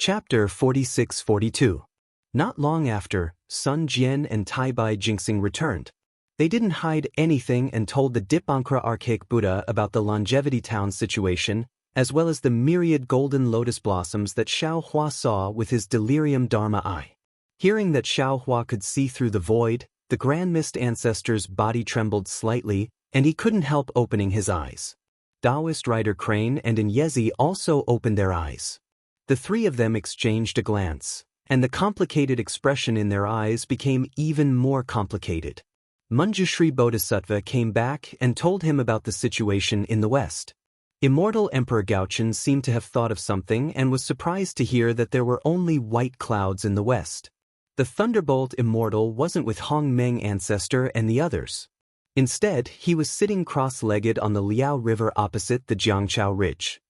Chapter 46-42. Not long after, Sun Jian and Tai Bai Jinxing returned. They didn't hide anything and told the Dipankara Archaic Buddha about the Longevity Town situation, as well as the myriad golden lotus blossoms that Xiao Hua saw with his delirium dharma eye. Hearing that Xiao Hua could see through the void, the Grand Mist Ancestor's body trembled slightly, and he couldn't help opening his eyes. Taoist Rider Crane and Inyezi also opened their eyes. The three of them exchanged a glance, and the complicated expression in their eyes became even more complicated. Manjushri Bodhisattva came back and told him about the situation in the west. Immortal Emperor Gaochen seemed to have thought of something and was surprised to hear that there were only white clouds in the west. The Thunderbolt Immortal wasn't with Hong Meng Ancestor and the others. Instead, he was sitting cross-legged on the Liao River opposite the Jiangchao Ridge.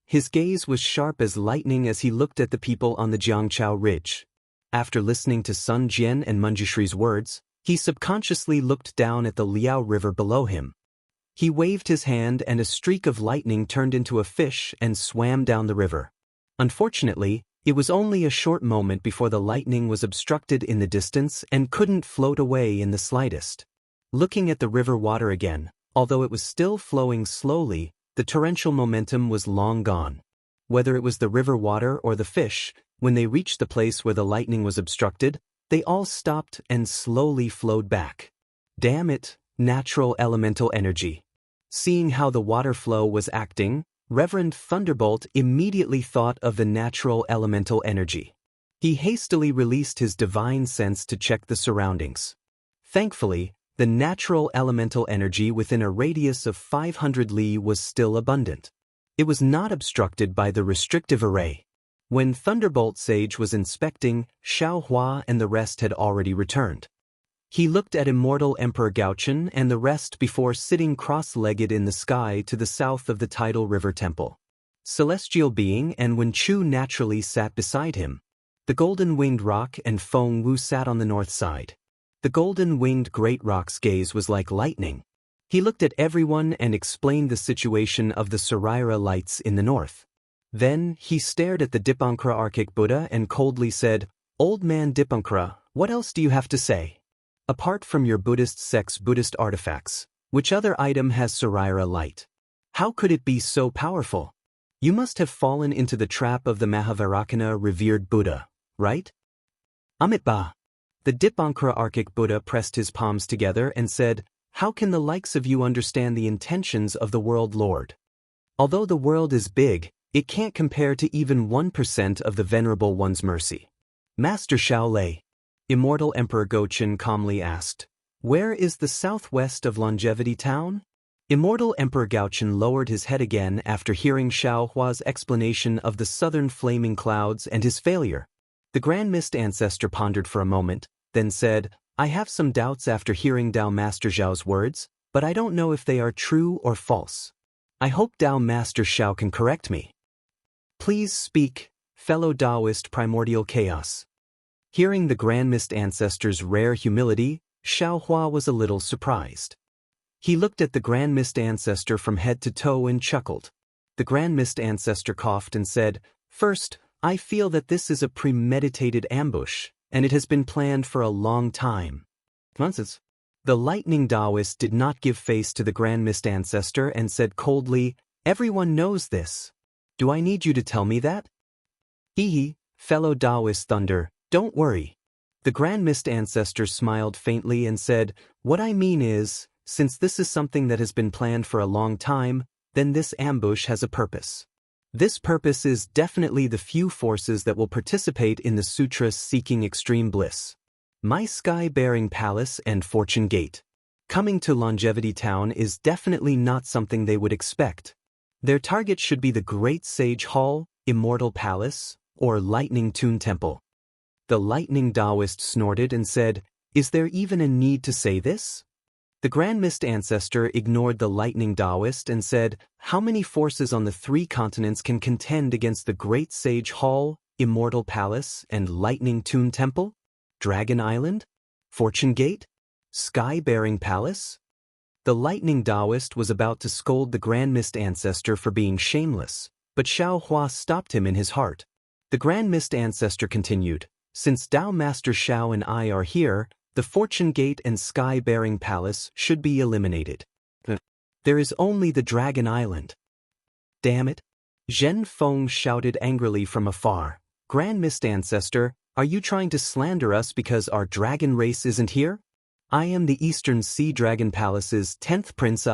His gaze was sharp as lightning as he looked at the people on the Jiangchao Ridge. After listening to Sun Jian and Manjushri's words, he subconsciously looked down at the Liao River below him. He waved his hand and a streak of lightning turned into a fish and swam down the river. Unfortunately, it was only a short moment before the lightning was obstructed in the distance and couldn't float away in the slightest. Looking at the river water again, although it was still flowing slowly, the torrential momentum was long gone. Whether it was the river water or the fish, when they reached the place where the lightning was obstructed, they all stopped and slowly flowed back. Damn it, natural elemental energy. Seeing how the water flow was acting, Reverend Thunderbolt immediately thought of the natural elemental energy. He hastily released his divine sense to check the surroundings. Thankfully, the natural elemental energy within a radius of 500 li was still abundant. It was not obstructed by the restrictive array. When Thunderbolt Sage was inspecting, Xiao Hua and the rest had already returned. He looked at Immortal Emperor Gaochen and the rest before sitting cross-legged in the sky to the south of the Tidal River Temple. Celestial Being and Wen Chu naturally sat beside him. The Golden-Winged Rock and Feng Wu sat on the north side. The golden-winged Great Rock's gaze was like lightning. He looked at everyone and explained the situation of the Saraira lights in the north. Then, he stared at the Dipankara Archaic Buddha and coldly said, "Old man Dipankara, what else do you have to say? Apart from your Buddhist sect's Buddhist artifacts, which other item has Saraira light? How could it be so powerful? You must have fallen into the trap of the Mahavairocana revered Buddha, right?" Amitabha. The Dipankara Archaic Buddha pressed his palms together and said, "How can the likes of you understand the intentions of the World Lord? Although the world is big, it can't compare to even 1% of the Venerable One's mercy." Master Shaolei. Immortal Emperor Gaochen calmly asked, "Where is the southwest of Longevity Town?" Immortal Emperor Gaochen lowered his head again after hearing Xiao Hua's explanation of the southern flaming clouds and his failure. The Grand Mist Ancestor pondered for a moment, then said, "I have some doubts after hearing Dao Master Zhao's words, but I don't know if they are true or false. I hope Dao Master Xiao can correct me." "Please speak, fellow Taoist Primordial Chaos." Hearing the Grand Mist Ancestor's rare humility, Xiao Hua was a little surprised. He looked at the Grand Mist Ancestor from head to toe and chuckled. The Grand Mist Ancestor coughed and said, "First, I feel that this is a premeditated ambush, and it has been planned for a long time." Nonsense. The Lightning Taoist did not give face to the Grand Mist Ancestor and said coldly, "Everyone knows this. Do I need you to tell me that?" "Hee, fellow Taoist Thunder, don't worry." The Grand Mist Ancestor smiled faintly and said, "What I mean is, since this is something that has been planned for a long time, then this ambush has a purpose. This purpose is definitely the few forces that will participate in the sutra seeking extreme bliss. My sky-bearing palace and fortune gate. Coming to Longevity Town is definitely not something they would expect. Their target should be the Great Sage Hall, Immortal Palace, or Lightning Tune Temple." The Lightning Taoist snorted and said, "Is there even a need to say this?" The Grand Mist Ancestor ignored the Lightning Taoist and said, "How many forces on the 3 continents can contend against the Great Sage Hall, Immortal Palace, and Lightning Tune Temple? Dragon Island? Fortune Gate? Sky-bearing Palace?" The Lightning Taoist was about to scold the Grand Mist Ancestor for being shameless, but Xiao Hua stopped him in his heart. The The Grand Mist Ancestor continued, since Tao Master Xiao and I are here, the Fortune Gate and Sky-Bearing Palace should be eliminated. There is only the Dragon Island. Damn it! Zhen Feng shouted angrily from afar. Grand Mist Ancestor, are you trying to slander us because our dragon race isn't here? I am the Eastern Sea Dragon Palace's 10th Prince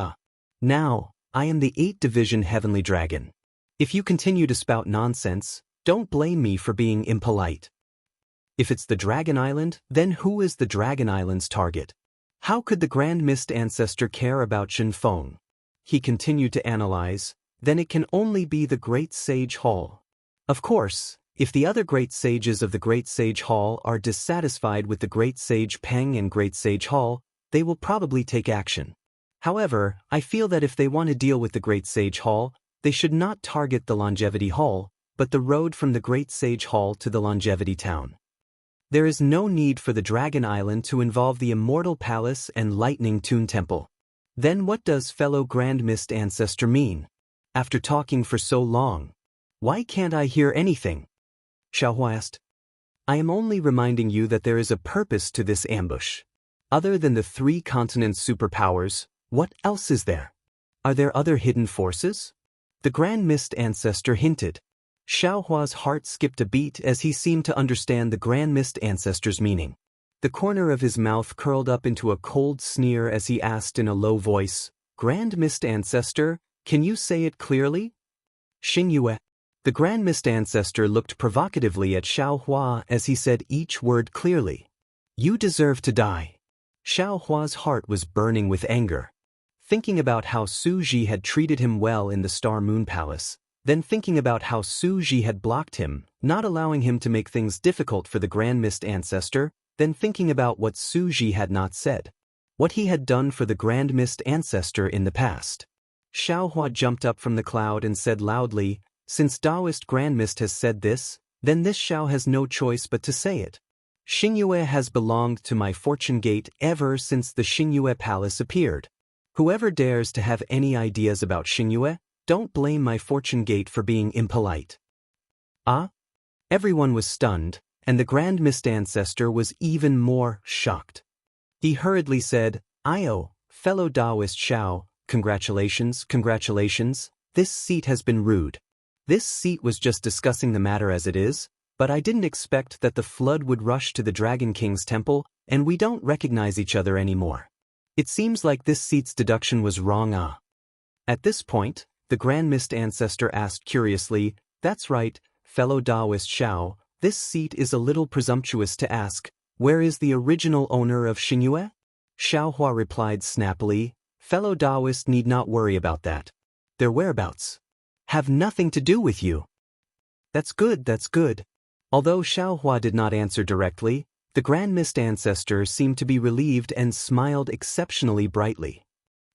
Now, I am the 8th Division Heavenly Dragon. If you continue to spout nonsense, don't blame me for being impolite. If it's the Dragon Island, then who is the Dragon Island's target? How could the Grand Mist Ancestor care about Zhen Feng? He continued to analyze. Then it can only be the Great Sage Hall. Of course, if the other Great Sages of the Great Sage Hall are dissatisfied with the Great Sage Peng and Great Sage Hall, they will probably take action. However, I feel that if they want to deal with the Great Sage Hall, they should not target the Longevity Hall, but the road from the Great Sage Hall to the Longevity Town. There is no need for the Dragon Island to involve the Immortal Palace and Lightning Toon Temple. Then what does fellow Grand Mist Ancestor mean? After talking for so long, why can't I hear anything? Xiaohua asked. I am only reminding you that there is a purpose to this ambush. Other than the 3 continents' superpowers, what else is there? Are there other hidden forces? The Grand Mist Ancestor hinted. Xiaohua's heart skipped a beat as he seemed to understand the Grand Mist Ancestor's meaning. The corner of his mouth curled up into a cold sneer as he asked in a low voice, Grand Mist Ancestor, can you say it clearly? Xingyue. The Grand Mist Ancestor looked provocatively at Xiaohua as he said each word clearly. You deserve to die. Xiaohua's heart was burning with anger. Thinking about how Su Ji had treated him well in the Star Moon Palace, then thinking about how Su Ji had blocked him, not allowing him to make things difficult for the Grand Mist Ancestor, then thinking about what Su Ji had not said. What he had done for the Grand Mist Ancestor in the past. Xiaohua jumped up from the cloud and said loudly, since Taoist Grand Mist has said this, then this Xiao has no choice but to say it. Xingyue has belonged to my Fortune Gate ever since the Xingyue Palace appeared. Whoever dares to have any ideas about Xingyue, don't blame my Fortune Gate for being impolite. Everyone was stunned, and the Grand Mist Ancestor was even more shocked. He hurriedly said, fellow Taoist Xiao, congratulations, this seat has been rude. This seat was just discussing the matter as it is, but I didn't expect that the flood would rush to the Dragon King's temple, and we don't recognize each other anymore. It seems like this seat's deduction was wrong. At this point, the Grand Mist Ancestor asked curiously, that's right, fellow Taoist Xiao, this seat is a little presumptuous to ask, where is the original owner of Xingyue? Xiaohua replied snappily, fellow Taoist need not worry about that. Their whereabouts have nothing to do with you. That's good. Although Xiaohua did not answer directly, the Grand Mist Ancestor seemed to be relieved and smiled exceptionally brightly.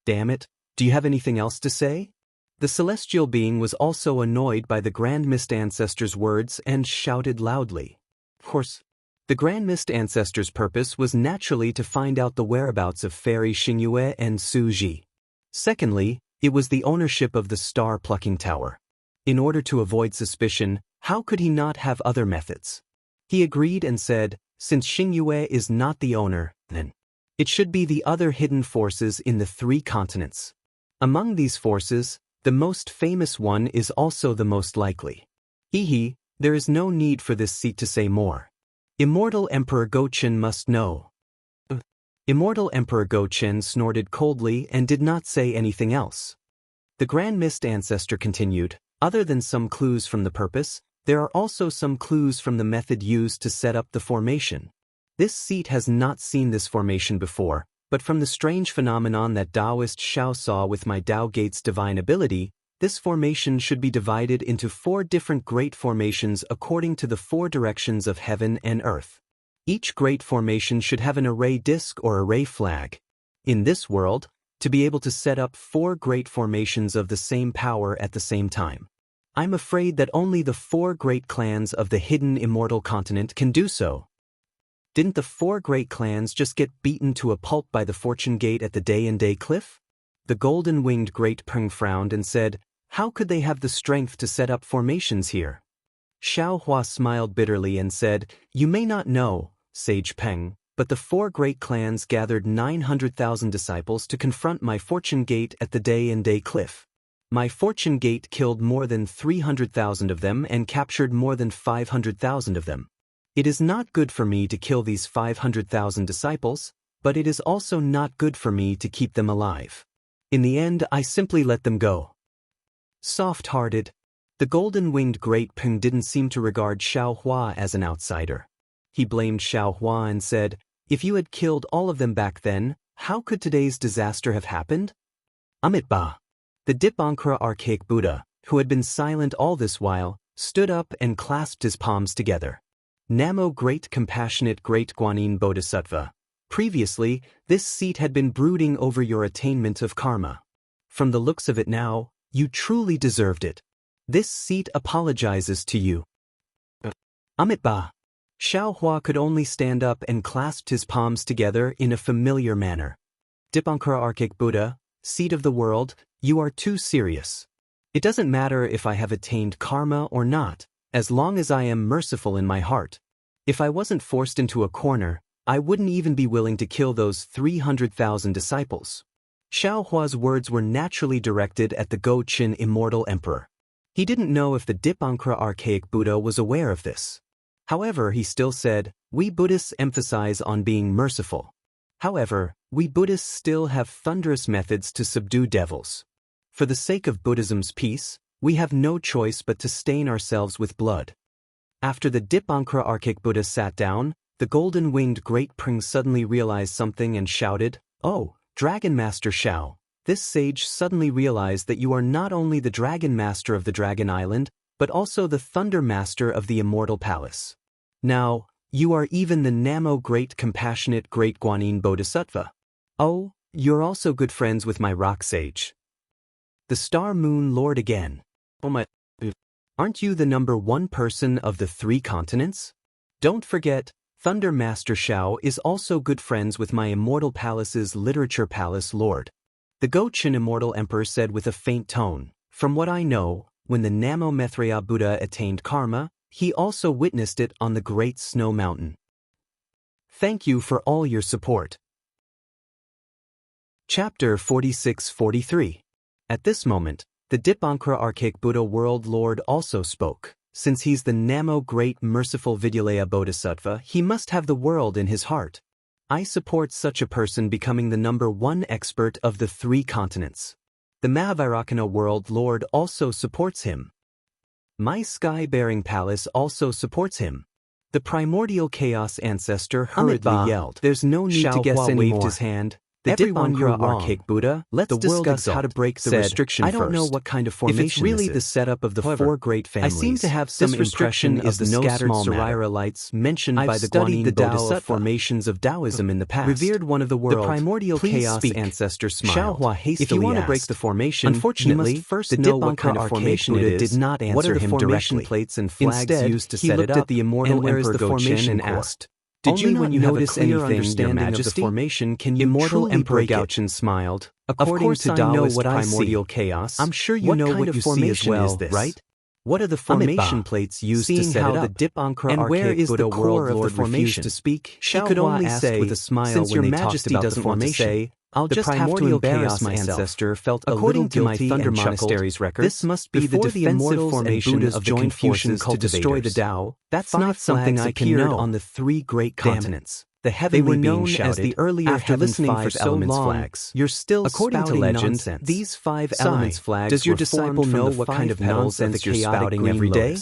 Damn it, do you have anything else to say? The celestial being was also annoyed by the Grand Mist Ancestor's words and shouted loudly. Of course, the Grand Mist Ancestor's purpose was naturally to find out the whereabouts of Fairy Xingyue and Su Ji. Secondly, it was the ownership of the star-plucking tower. In order to avoid suspicion, how could he not have other methods? He agreed and said, since Xingyue is not the owner, then it should be the other hidden forces in the 3 continents. Among these forces, the most famous one is also the most likely. There is no need for this seat to say more. Immortal Emperor Go-Chen must know. Immortal Emperor Go-Chen snorted coldly and did not say anything else. The Grand Mist Ancestor continued, other than some clues from the purpose, there are also some clues from the method used to set up the formation. This seat has not seen this formation before, but from the strange phenomenon that Taoist Xiao saw with my Tao Gate's divine ability, this formation should be divided into 4 different great formations according to the 4 directions of heaven and earth. Each great formation should have an array disk or array flag. In this world, to be able to set up 4 great formations of the same power at the same time. I'm afraid that only the 4 great clans of the hidden immortal continent can do so. Didn't the 4 great clans just get beaten to a pulp by the Fortune Gate at the Day and Day Cliff? The golden-winged Great Peng frowned and said, how could they have the strength to set up formations here? Xiao Hua smiled bitterly and said, "You may not know, Sage Peng, but the 4 great clans gathered 900,000 disciples to confront my Fortune Gate at the Day and Day Cliff. My Fortune Gate killed more than 300,000 of them and captured more than 500,000 of them. It is not good for me to kill these 500,000 disciples, but it is also not good for me to keep them alive. In the end, I simply let them go." Soft-hearted, the golden-winged Great Peng didn't seem to regard Xiao Hua as an outsider. He blamed Xiao Hua and said, "If you had killed all of them back then, how could today's disaster have happened?" Amitabha. The Dipankara archaic Buddha, who had been silent all this while, stood up and clasped his palms together. "Namo Great Compassionate Great Guanyin Bodhisattva. Previously, this seat had been brooding over your attainment of karma. From the looks of it now, you truly deserved it. This seat apologizes to you." Amitabha. Xiao Hua could only stand up and clasped his palms together in a familiar manner. "Dipankara archaic Buddha, seat of the world, you are too serious. It doesn't matter if I have attained karma or not, as long as I am merciful in my heart. If I wasn't forced into a corner, I wouldn't even be willing to kill those 300,000 disciples." Xiao Hua's words were naturally directed at the Go-Chin Immortal Emperor. He didn't know if the Dipankara archaic Buddha was aware of this. However, he still said, "We Buddhists emphasize on being merciful. However, we Buddhists still have thunderous methods to subdue devils. For the sake of Buddhism's peace, we have no choice but to stain ourselves with blood." After the Dipankara archaic Buddha sat down, the golden-winged Great Peng suddenly realized something and shouted, "Oh, Dragon Master Xiao, this sage suddenly realized that you are not only the Dragon Master of the Dragon Island, but also the Thunder Master of the Immortal Palace. Now, you are even the Namo Great Compassionate Great Guanyin Bodhisattva. Oh, you're also good friends with my rock sage. The Star Moon Lord again. Oh my, aren't you the number 1 person of the 3 continents? Don't forget, Thunder Master Xiao is also good friends with my Immortal Palace's Literature Palace Lord." The Go-Chin Immortal Emperor said with a faint tone, "From what I know, when the Namo Maitreya Buddha attained karma, he also witnessed it on the Great Snow Mountain. Thank you for all your support." Chapter 46-43. At this moment, the Dipankara archaic Buddha World Lord also spoke. Since he's the Namo Great Merciful Vidyalaya Bodhisattva, he must have the world in his heart. I support such a person becoming the number 1 expert of the 3 continents. The Mahavairakana World Lord also supports him. My Sky-Bearing Palace also supports him. The Primordial Chaos Ancestor hurriedly yelled. There's no need to guess anymore. Waved his hand. The Dipankara archaic Buddha, let's discuss how to break the restriction first. I don't know what kind of formation if it's really the setup of the 4 great families. I seem to have some impression of the scattered Saraira-lights mentioned by the Guanyin Bodhisattva formations of Taoism in the past. Revered one of the world, the Primordial Chaos Ancestor smiled. Xiao Hua hastily if you want to break the formation, unfortunately, you must first know what kind of formation it is. Did not answer what are the formation plates and flags used to set it up? He looked at the Immortal Emperor Go-Chin and asked, "Did you when you notice anything, Your Majesty? Of the formation, can you Immortal Emperor Go-Chin smiled. According to Taoist primordial chaos, I'm sure you know what you see as well, right? What are the formation plates used to set it up? The Dipankara and where is the core of the formation? To speak, she could only say with a smile, "Since Your Majesty doesn't want to say, I'll just have to embarrass myself." Ancestor felt according to my Thunder Monastery's record, this must be the defensive formation of the Confucian to destroy the Tao. That's not something I can know on the 3 great continents. The heavenly being shouted, as the earlier after listening for so long, flags. You're still according to legend, nonsense. These 5 elements flags. Does your disciple know what kind of nonsense you're spouting every day?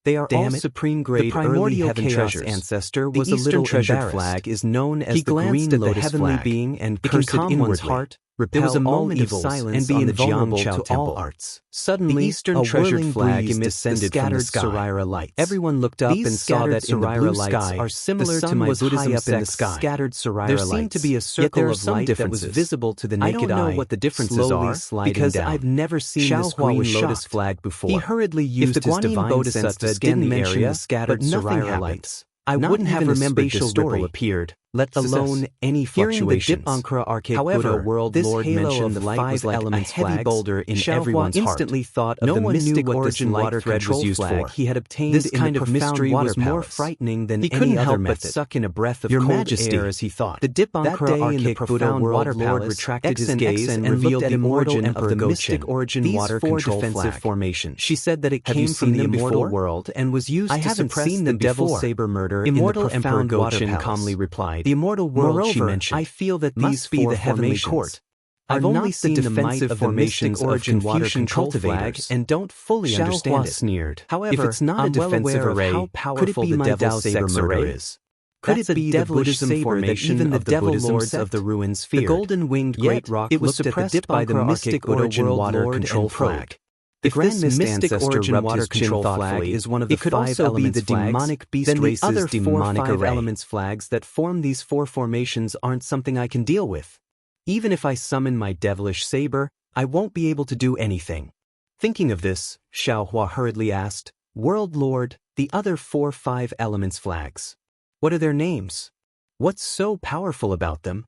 They are all supreme grade. The primordial heaven chaos ancestor was a little treasure flag is known as the green lotus flag. He glanced at the heavenly being and cursed it inward's heart. There was a moment of silence and be invulnerable to all arts. Suddenly, the eastern treasured flag descended from the Saraira lights. Everyone looked up and saw that Saraira lights are similar to my Buddhism up in the sky. Scattered Saraira lights. There seemed to be a circle of light that was visible to the naked eye. I don't know what the differences are because I've never seen this green lotus flag before. He hurriedly used his divine sense to scan the area, but nothing happened. I wouldn't have remembered this ripple appeared. let alone any fluctuations. Hearing the Dipankara archaic Buddha world lord mention the five elements heavy boulder in everyone's heart. Instantly thought of the mystic origin water thread was used for. He had obtained this kind of mystery was more frightening than any other method. But suck in a breath of Your cold Majesty, air as he thought. The Dipankara archaic Buddha water lord retracted his gaze and revealed the origin of the mystic origin water control defensive formation. She said that it came from the immortal world and was used to suppress the devil saber murder. Immortal Emperor Gochin calmly replied. The immortal world she mentioned. I feel that these be the heavenly court. I've only seen the might of the mystic origin water control flag and don't fully understand it. Sneered. However, if it's not a defensive array, how powerful the devil saber murder is. Could it be the Buddhism formation even the devil lords of the ruins feared? The golden-winged great rock it was suppressed by the mystic origin water control flag. If this mystic origin water control flag is one of the five elements flags, demonic beast then the other demonic elements flags that form these four formations aren't something I can deal with. Even if I summon my devilish saber, I won't be able to do anything. Thinking of this, Xiao Hua hurriedly asked, World Lord, the other five elements flags. What are their names? What's so powerful about them?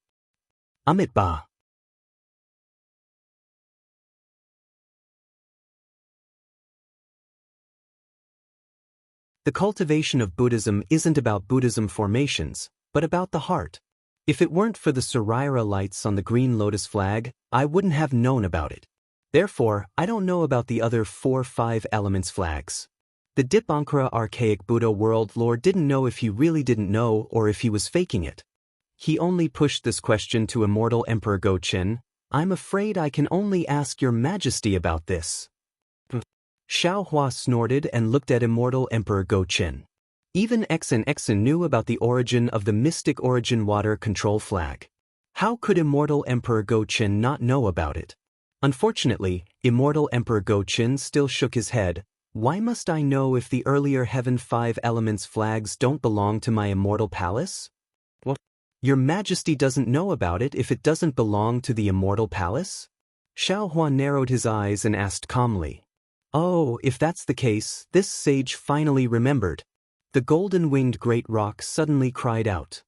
Amitabha. The cultivation of Buddhism isn't about Buddhism formations, but about the heart. If it weren't for the Suraira lights on the green lotus flag, I wouldn't have known about it. Therefore, I don't know about the other five elements flags. The Dipankara archaic Buddha world lord didn't know if he really didn't know or if he was faking it. He only pushed this question to immortal Emperor Gochin. I'm afraid I can only ask your majesty about this. Xiao Hua snorted and looked at immortal Emperor Gochin. Even Exen knew about the origin of the mystic origin water control flag. How could immortal Emperor Gochin not know about it? Unfortunately, immortal Emperor Gochin still shook his head. Why must I know if the earlier Heaven Five Elements flags don't belong to my immortal palace? What? Your Majesty doesn't know about it if it doesn't belong to the immortal palace? Xiao Hua narrowed his eyes and asked calmly. Oh, if that's the case, this sage finally remembered. The golden-winged great rock suddenly cried out.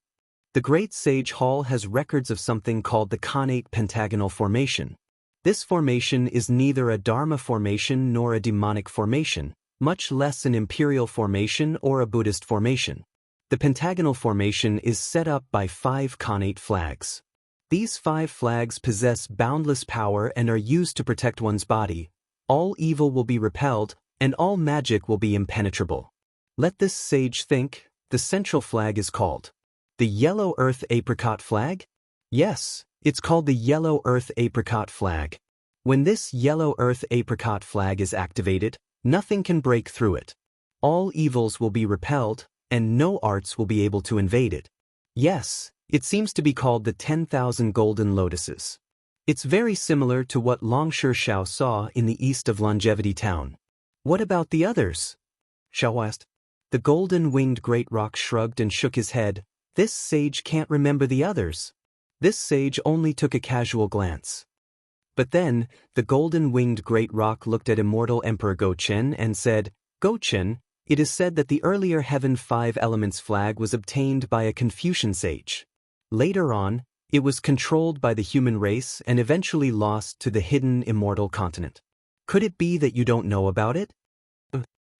The Great Sage Hall has records of something called the Khanate Pentagonal Formation. This formation is neither a Dharma formation nor a demonic formation, much less an imperial formation or a Buddhist formation. The pentagonal formation is set up by 5 Khanate flags. These 5 flags possess boundless power and are used to protect one's body. All evil will be repelled, and all magic will be impenetrable. Let this sage think. The central flag is called the Yellow Earth Apricot Flag? Yes, it's called the Yellow Earth Apricot Flag. When this Yellow Earth Apricot Flag is activated, nothing can break through it. All evils will be repelled, and no arts will be able to invade it. Yes, it seems to be called the 10,000 Golden Lotuses. It's very similar to what Longsher Xiao saw in the east of Longevity Town. What about the others? Xiao asked. The golden-winged great rock shrugged and shook his head. This sage can't remember the others. This sage only took a casual glance. But then, the golden-winged great rock looked at immortal Emperor Gochin and said, Gochin, it is said that the earlier Heaven Five Elements flag was obtained by a Confucian sage. Later on, it was controlled by the human race and eventually lost to the hidden immortal continent. Could it be that you don't know about it?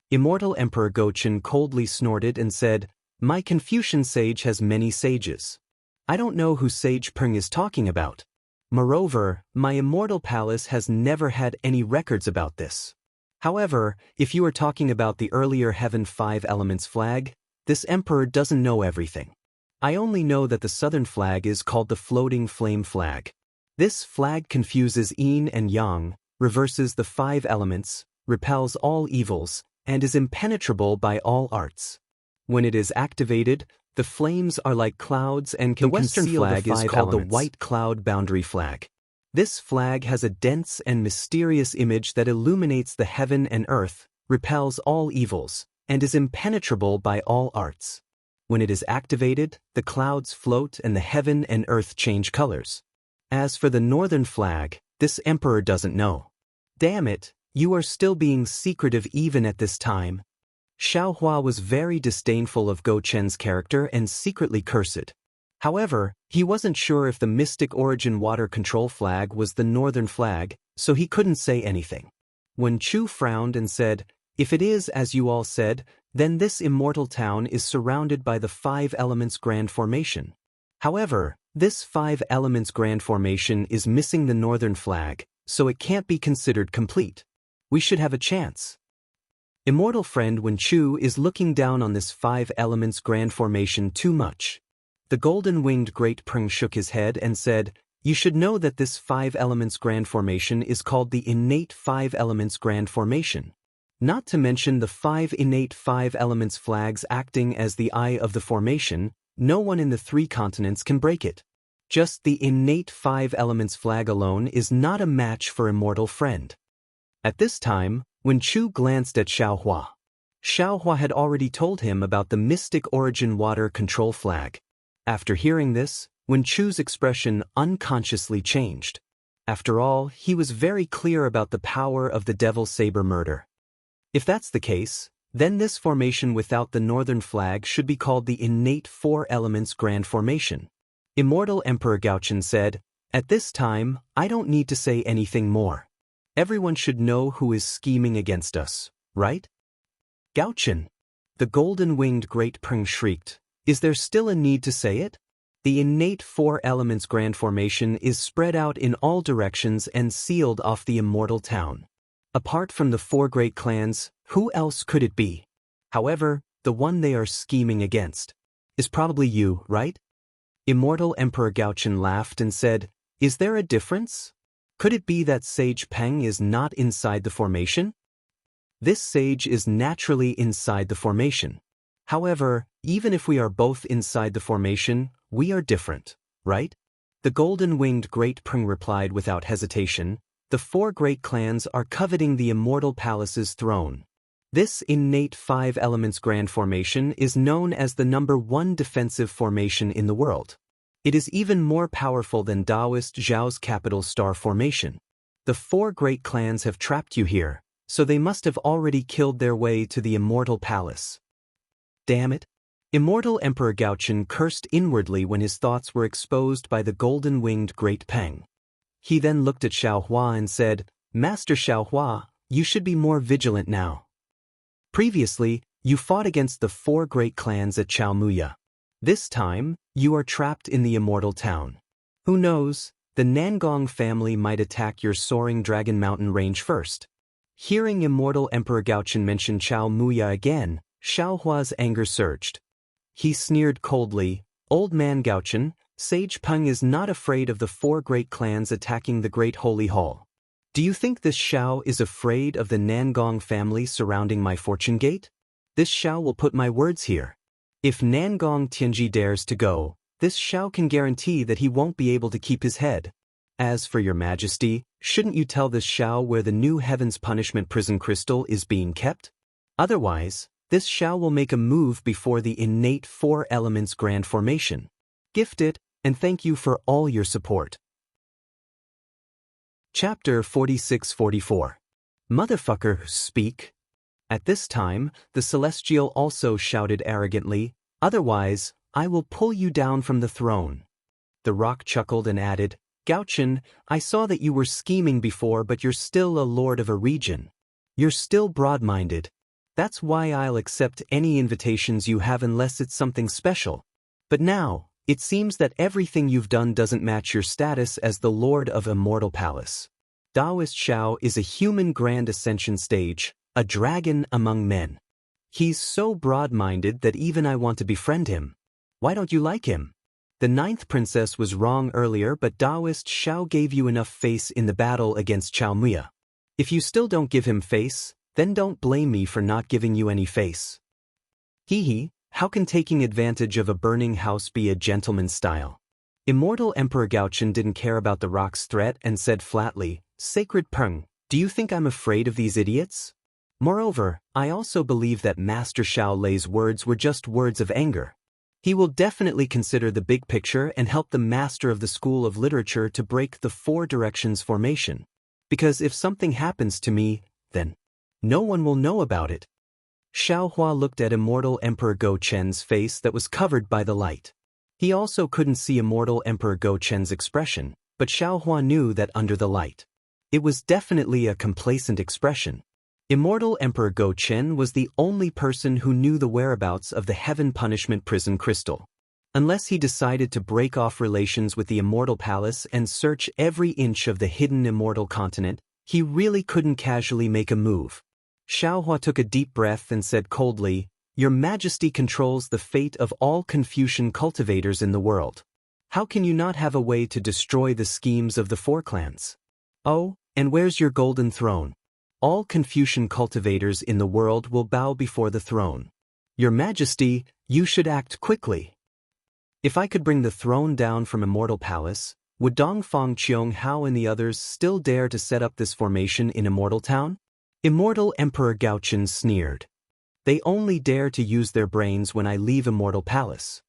Immortal Emperor Gochin coldly snorted and said, My Confucian sage has many sages. I don't know who Sage Peng is talking about. Moreover, my immortal palace has never had any records about this. However, if you are talking about the earlier Heaven Five Elements flag, this emperor doesn't know everything. I only know that the southern flag is called the Floating Flame Flag. This flag confuses yin and yang, reverses the 5 elements, repels all evils, and is impenetrable by all arts. When it is activated, the flames are like clouds and can conceal the 5 elements. The western flag is called the White Cloud Boundary Flag. This flag has a dense and mysterious image that illuminates the heaven and earth, repels all evils, and is impenetrable by all arts. When it is activated, the clouds float and the heaven and earth change colors. As for the northern flag, this emperor doesn't know. Damn it, you are still being secretive even at this time. Xiao Hua was very disdainful of Gochen's character and secretly cursed. However, he wasn't sure if the Mystic Origin Water Control Flag was the northern flag, so he couldn't say anything. When Chu frowned and said, "If it is as you all said, then this immortal town is surrounded by the 5 elements grand formation. However, this 5 elements grand formation is missing the northern flag, so it can't be considered complete. We should have a chance." Immortal friend Wen Chu is looking down on this 5 elements grand formation too much. The golden-winged great Prng shook his head and said, "You should know that this 5 elements grand formation is called the innate 5 elements grand formation. Not to mention the 5 innate 5 elements flags acting as the eye of the formation, no one in the 3 continents can break it. Just the innate 5 elements flag alone is not a match for immortal friend." At this time, when Chu glanced at Xiaohua. Xiaohua had already told him about the Mystic Origin Water Control Flag. After hearing this, Wen Chu's expression unconsciously changed. After all, he was very clear about the power of the Devil Saber murder. If that's the case, then this formation without the northern flag should be called the innate 4 elements grand formation. Immortal Emperor Gaochen said, "At this time, I don't need to say anything more. Everyone should know who is scheming against us, right?" "Gaochen!" The golden-winged great Prng shrieked. "Is there still a need to say it? The innate 4 elements grand formation is spread out in all directions and sealed off the immortal town. Apart from the 4 great clans, who else could it be? However, the one they are scheming against is probably you, right?" Immortal Emperor Gaochen laughed and said, "Is there a difference? Could it be that Sage Peng is not inside the formation? This sage is naturally inside the formation. However, even if we are both inside the formation, we are different, right?" The golden-winged great Prng replied without hesitation, "The 4 great clans are coveting the immortal palace's throne. This innate 5 elements grand formation is known as the #1 defensive formation in the world. It is even more powerful than Taoist Zhao's capital star formation. The 4 great clans have trapped you here, so they must have already killed their way to the immortal palace." Damn it! Immortal Emperor Gaochen cursed inwardly when his thoughts were exposed by the golden-winged great Peng. He then looked at Xiaohua and said, "Master Xiaohua, you should be more vigilant now. Previously, you fought against the 4 great clans at Chaomuya. This time, you are trapped in the immortal town. Who knows, the Nangong family might attack your soaring Dragon Mountain range first." Hearing Immortal Emperor Gaochen mention Chaomuya again, Xiaohua's anger surged. He sneered coldly, "Old man Gaochen, Sage Peng is not afraid of the 4 great clans attacking the Great Holy Hall. Do you think this Xiao is afraid of the Nangong family surrounding my fortune gate? This Xiao will put my words here. If Nangong Tianji dares to go, this Xiao can guarantee that he won't be able to keep his head. As for your majesty, shouldn't you tell this Xiao where the new Heaven's Punishment prison crystal is being kept? Otherwise, this Xiao will make a move before the innate 4 elements grand formation. Gift it, and thank you for all your support." Chapter 46-44. Motherfucker, speak. At this time, the Celestial also shouted arrogantly, "Otherwise, I will pull you down from the throne." The rock chuckled and added, "Gaochen, I saw that you were scheming before, but you're still a lord of a region. You're still broad-minded. That's why I'll accept any invitations you have unless it's something special. But now, it seems that everything you've done doesn't match your status as the Lord of Immortal Palace. Taoist Xiao is a human grand ascension stage, a dragon among men. He's so broad-minded that even I want to befriend him. Why don't you like him? The 9th princess was wrong earlier, but Taoist Xiao gave you enough face in the battle against Chaomuya. If you still don't give him face, then don't blame me for not giving you any face. Hee, how can taking advantage of a burning house be a gentleman's style?" Immortal Emperor Gaochen didn't care about the rock's threat and said flatly, "Sacred Peng, do you think I'm afraid of these idiots? Moreover, I also believe that Master Xiao Lei's words were just words of anger. He will definitely consider the big picture and help the master of the School of Literature to break the 4 directions formation. Because if something happens to me, then no one will know about it." Xiaohua looked at Immortal Emperor Go Chen's face that was covered by the light. He also couldn't see immortal Emperor Go Chen's expression, but Xiaohua knew that under the light. It was definitely a complacent expression. Immortal Emperor Go Chen was the only person who knew the whereabouts of the Heaven Punishment Prison Crystal. Unless he decided to break off relations with the Immortal Palace and search every inch of the hidden Immortal Continent, he really couldn't casually make a move. Xiaohua took a deep breath and said coldly, "Your Majesty controls the fate of all Confucian cultivators in the world. How can you not have a way to destroy the schemes of the four clans? Oh, and where's your golden throne? All Confucian cultivators in the world will bow before the throne. Your Majesty, you should act quickly. If I could bring the throne down from Immortal Palace, would Dongfang Qianghao and the others still dare to set up this formation in Immortal Town?" Immortal Emperor Gaochen sneered. "They only dare to use their brains when I leave Immortal Palace.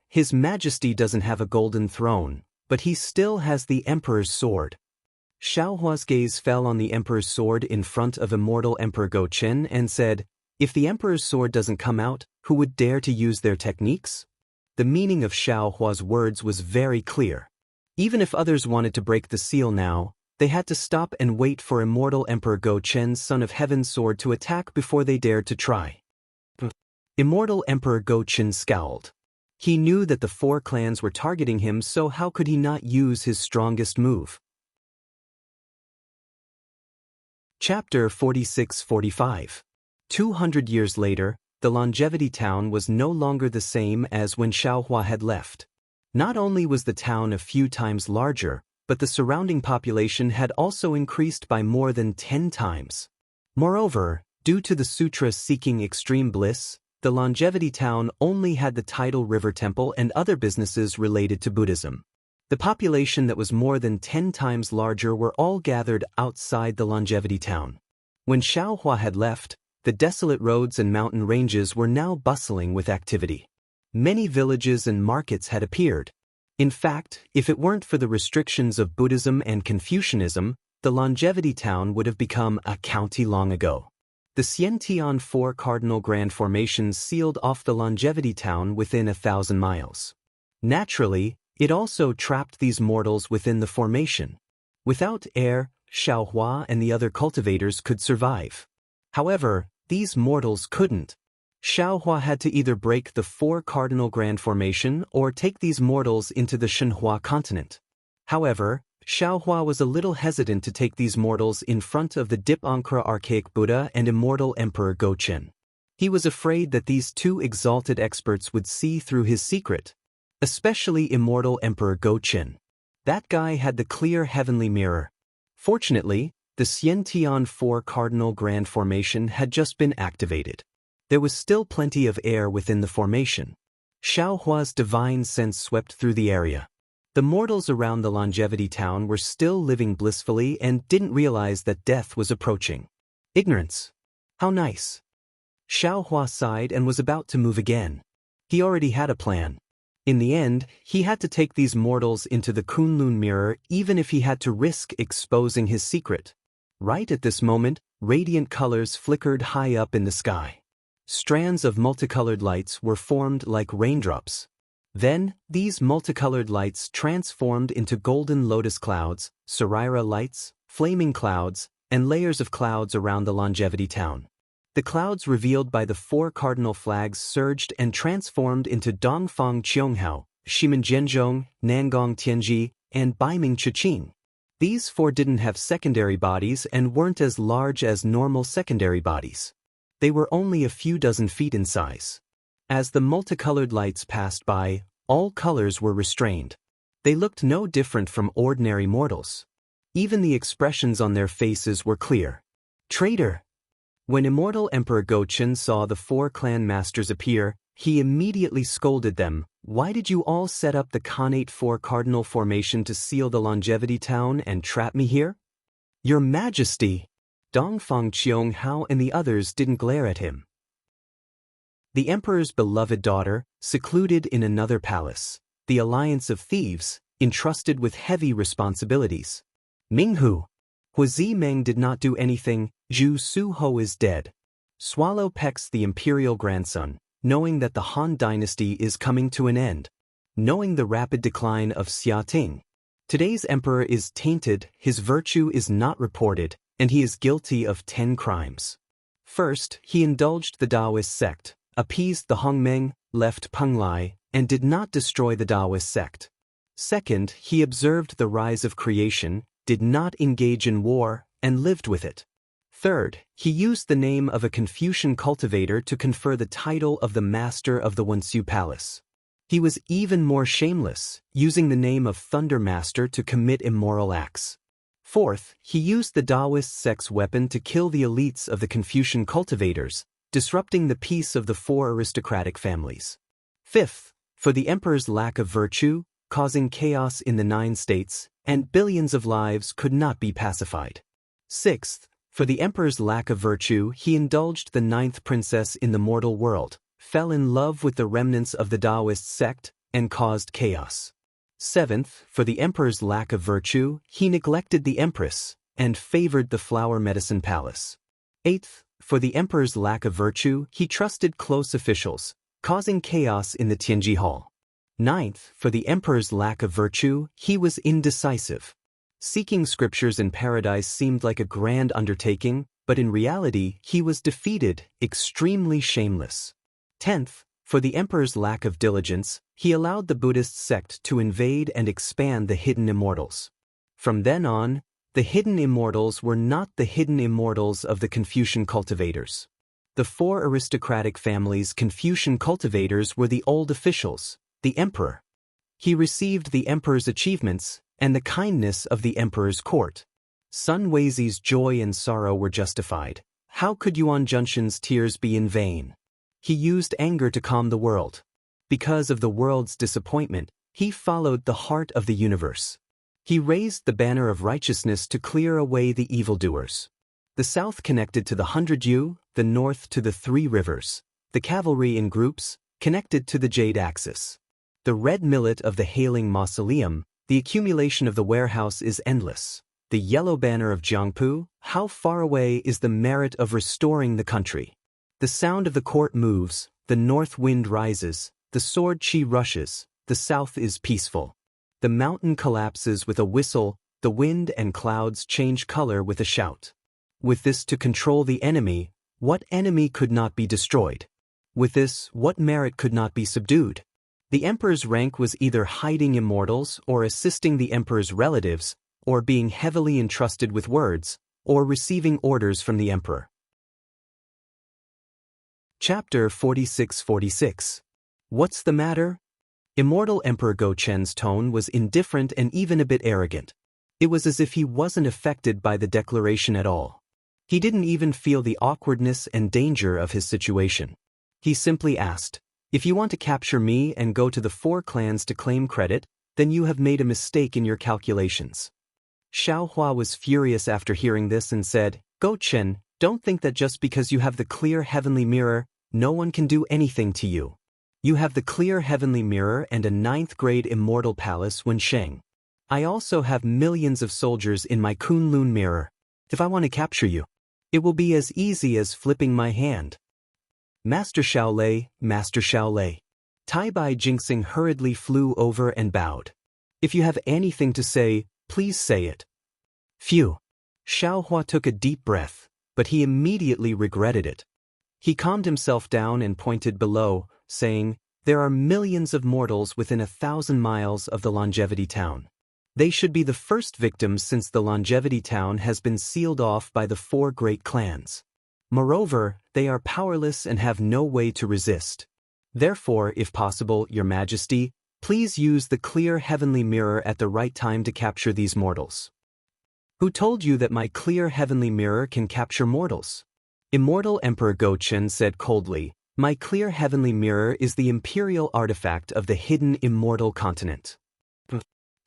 His Majesty doesn't have a golden throne, but he still has the Emperor's sword." Xiaohua's gaze fell on the Emperor's sword in front of Immortal Emperor Go Chen and said, "If the Emperor's sword doesn't come out, who would dare to use their techniques?" The meaning of Xiaohua's words was very clear. Even if others wanted to break the seal now, they had to stop and wait for Immortal Emperor Go Chen's Son of Heaven's sword to attack before they dared to try. Immortal Emperor Go Chen scowled. He knew that the four clans were targeting him, so how could he not use his strongest move? Chapter 46-45. 200 years later, the Longevity Town was no longer the same as when Xiaohua had left. Not only was the town a few times larger, but the surrounding population had also increased by more than 10 times. Moreover, due to the sutra seeking extreme bliss, the Longevity Town only had the tidal river temple and other businesses related to Buddhism. The population that was more than 10 times larger were all gathered outside the Longevity Town. When Xiaohua had left, the desolate roads and mountain ranges were now bustling with activity. Many villages and markets had appeared. In fact, if it weren't for the restrictions of Buddhism and Confucianism, the Longevity Town would have become a county long ago. The Xiantian Four Cardinal Grand Formations sealed off the Longevity Town within 1,000 miles. Naturally, it also trapped these mortals within the formation. Without air, Xiaohua and the other cultivators could survive. However, these mortals couldn't. Xiaohua had to either break the Four Cardinal Grand Formation or take these mortals into the Shenhua continent. However, Xiaohua was a little hesitant to take these mortals in front of the Dip Ankara Archaic Buddha and Immortal Emperor Go Chen. He was afraid that these two exalted experts would see through his secret. Especially Immortal Emperor Go Chen. That guy had the clear heavenly mirror. Fortunately, the Xiantian Four Cardinal Grand Formation had just been activated. There was still plenty of air within the formation. Xiaohua's divine sense swept through the area. The mortals around the Longevity Town were still living blissfully and didn't realize that death was approaching. Ignorance. How nice. Xiaohua sighed and was about to move again. He already had a plan. In the end, he had to take these mortals into the Kunlun mirror even if he had to risk exposing his secret. Right at this moment, radiant colors flickered high up in the sky. Strands of multicolored lights were formed like raindrops. Then, these multicolored lights transformed into golden lotus clouds, Sarira lights, flaming clouds, and layers of clouds around the Longevity Town. The clouds revealed by the four cardinal flags surged and transformed into Dongfang Qianghao, Shimen Jianzhong, Nangong Tianji, and Baiming Chiqing. These four didn't have secondary bodies and weren't as large as normal secondary bodies. They were only a few dozen feet in size. As the multicolored lights passed by, all colors were restrained. They looked no different from ordinary mortals. Even the expressions on their faces were clear. Traitor! When Immortal Emperor Go Chen saw the four clan masters appear, he immediately scolded them. Why did you all set up the Khanate Four Cardinal Formation to seal the Longevity Town and trap me here? Your Majesty! Dongfang Qianghao and the others didn't glare at him. The Emperor's beloved daughter, secluded in another palace, the alliance of thieves, entrusted with heavy responsibilities. Minghu! Huazi Meng did not do anything. Zhu Suho is dead. Swallow pecks the imperial grandson, knowing that the Han dynasty is coming to an end. knowing the rapid decline of Xiating. Today's emperor is tainted, his virtue is not reported, and he is guilty of 10 crimes. First, he indulged the Taoist sect, appeased the Hongmeng, left Penglai, and did not destroy the Taoist sect. Second, he observed the rise of creation, did not engage in war, and lived with it. Third, he used the name of a Confucian cultivator to confer the title of the master of the Wensu Palace. He was even more shameless, using the name of Thunder Master to commit immoral acts. Fourth, he used the Taoist sect's weapon to kill the elites of the Confucian cultivators, disrupting the peace of the 4 aristocratic families. Fifth, for the emperor's lack of virtue, causing chaos in the 9 states, and billions of lives could not be pacified. Sixth, for the emperor's lack of virtue, he indulged the 9th princess in the mortal world, fell in love with the remnants of the Taoist sect, and caused chaos. Seventh, for the emperor's lack of virtue, he neglected the empress, and favored the flower medicine palace. Eighth, for the emperor's lack of virtue, he trusted close officials, causing chaos in the Tianji Hall. Ninth, for the emperor's lack of virtue, he was indecisive. Seeking scriptures in paradise seemed like a grand undertaking, but in reality he was defeated, extremely shameless. 10th, for the emperor's lack of diligence, he allowed the Buddhist sect to invade and expand the hidden immortals. From then on, the hidden immortals were not the hidden immortals of the Confucian cultivators. The 4 aristocratic families' Confucian cultivators were the old officials, the emperor. He received the emperor's achievements and the kindness of the emperor's court. Sun Weizi's joy and sorrow were justified. How could Yuan Junshin's tears be in vain? He used anger to calm the world. Because of the world's disappointment, he followed the heart of the universe. He raised the banner of righteousness to clear away the evildoers. The south connected to the 100 Yu, the north to the 3 rivers, the cavalry in groups, connected to the jade axis. The red millet of the hailing mausoleum, the accumulation of the warehouse is endless. The yellow banner of Jiangpu, how far away is the merit of restoring the country? The sound of the court moves, the north wind rises, the sword chi rushes, the south is peaceful. The mountain collapses with a whistle, the wind and clouds change color with a shout. With this to control the enemy, what enemy could not be destroyed? With this, what merit could not be subdued? The emperor's rank was either hiding immortals or assisting the emperor's relatives, or being heavily entrusted with words, or receiving orders from the emperor. Chapter 46-46. What's the matter? Immortal Emperor Go Chen's tone was indifferent and even a bit arrogant. It was as if he wasn't affected by the declaration at all. He didn't even feel the awkwardness and danger of his situation. He simply asked, "If you want to capture me and go to the 4 clans to claim credit, then you have made a mistake in your calculations." Xiao Hua was furious after hearing this and said, "Go Chen, don't think that just because you have the clear heavenly mirror, no one can do anything to you. You have the clear heavenly mirror and a 9th-grade immortal palace Wensheng. I also have millions of soldiers in my Kunlun mirror. If I want to capture you, it will be as easy as flipping my hand." Master Shaolei, Master Shaolei. Tai Bai Jinxing hurriedly flew over and bowed. "If you have anything to say, please say it." Phew. Xiao Hua took a deep breath, but he immediately regretted it. He calmed himself down and pointed below, saying, "There are millions of mortals within 1,000 miles of the Longevity Town. They should be the first victims since the Longevity Town has been sealed off by the 4 great clans. Moreover, they are powerless and have no way to resist. Therefore, if possible, Your Majesty, please use the clear heavenly mirror at the right time to capture these mortals." "Who told you that my clear heavenly mirror can capture mortals?" Immortal Emperor Go Chen said coldly, "My clear heavenly mirror is the imperial artifact of the hidden immortal continent."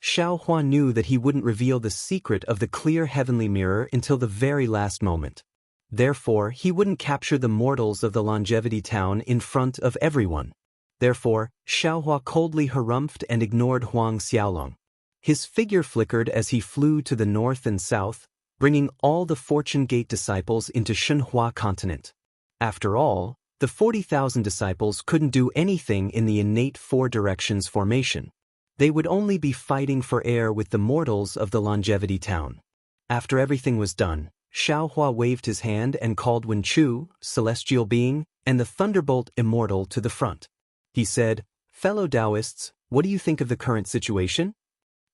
Xiao Hua knew that he wouldn't reveal the secret of the clear heavenly mirror until the very last moment. Therefore, he wouldn't capture the mortals of the Longevity Town in front of everyone. Therefore, Xiao Hua coldly harumphed and ignored Huang Xiaolong. His figure flickered as he flew to the north and south, bringing all the Fortune Gate disciples into Shenhua continent. After all, The 40,000 disciples couldn't do anything in the innate four directions formation. They would only be fighting for air with the mortals of the Longevity Town. After everything was done, Xiaohua waved his hand and called Wenchu, Celestial Being, and the Thunderbolt Immortal to the front. He said, "Fellow Taoists, what do you think of the current situation?"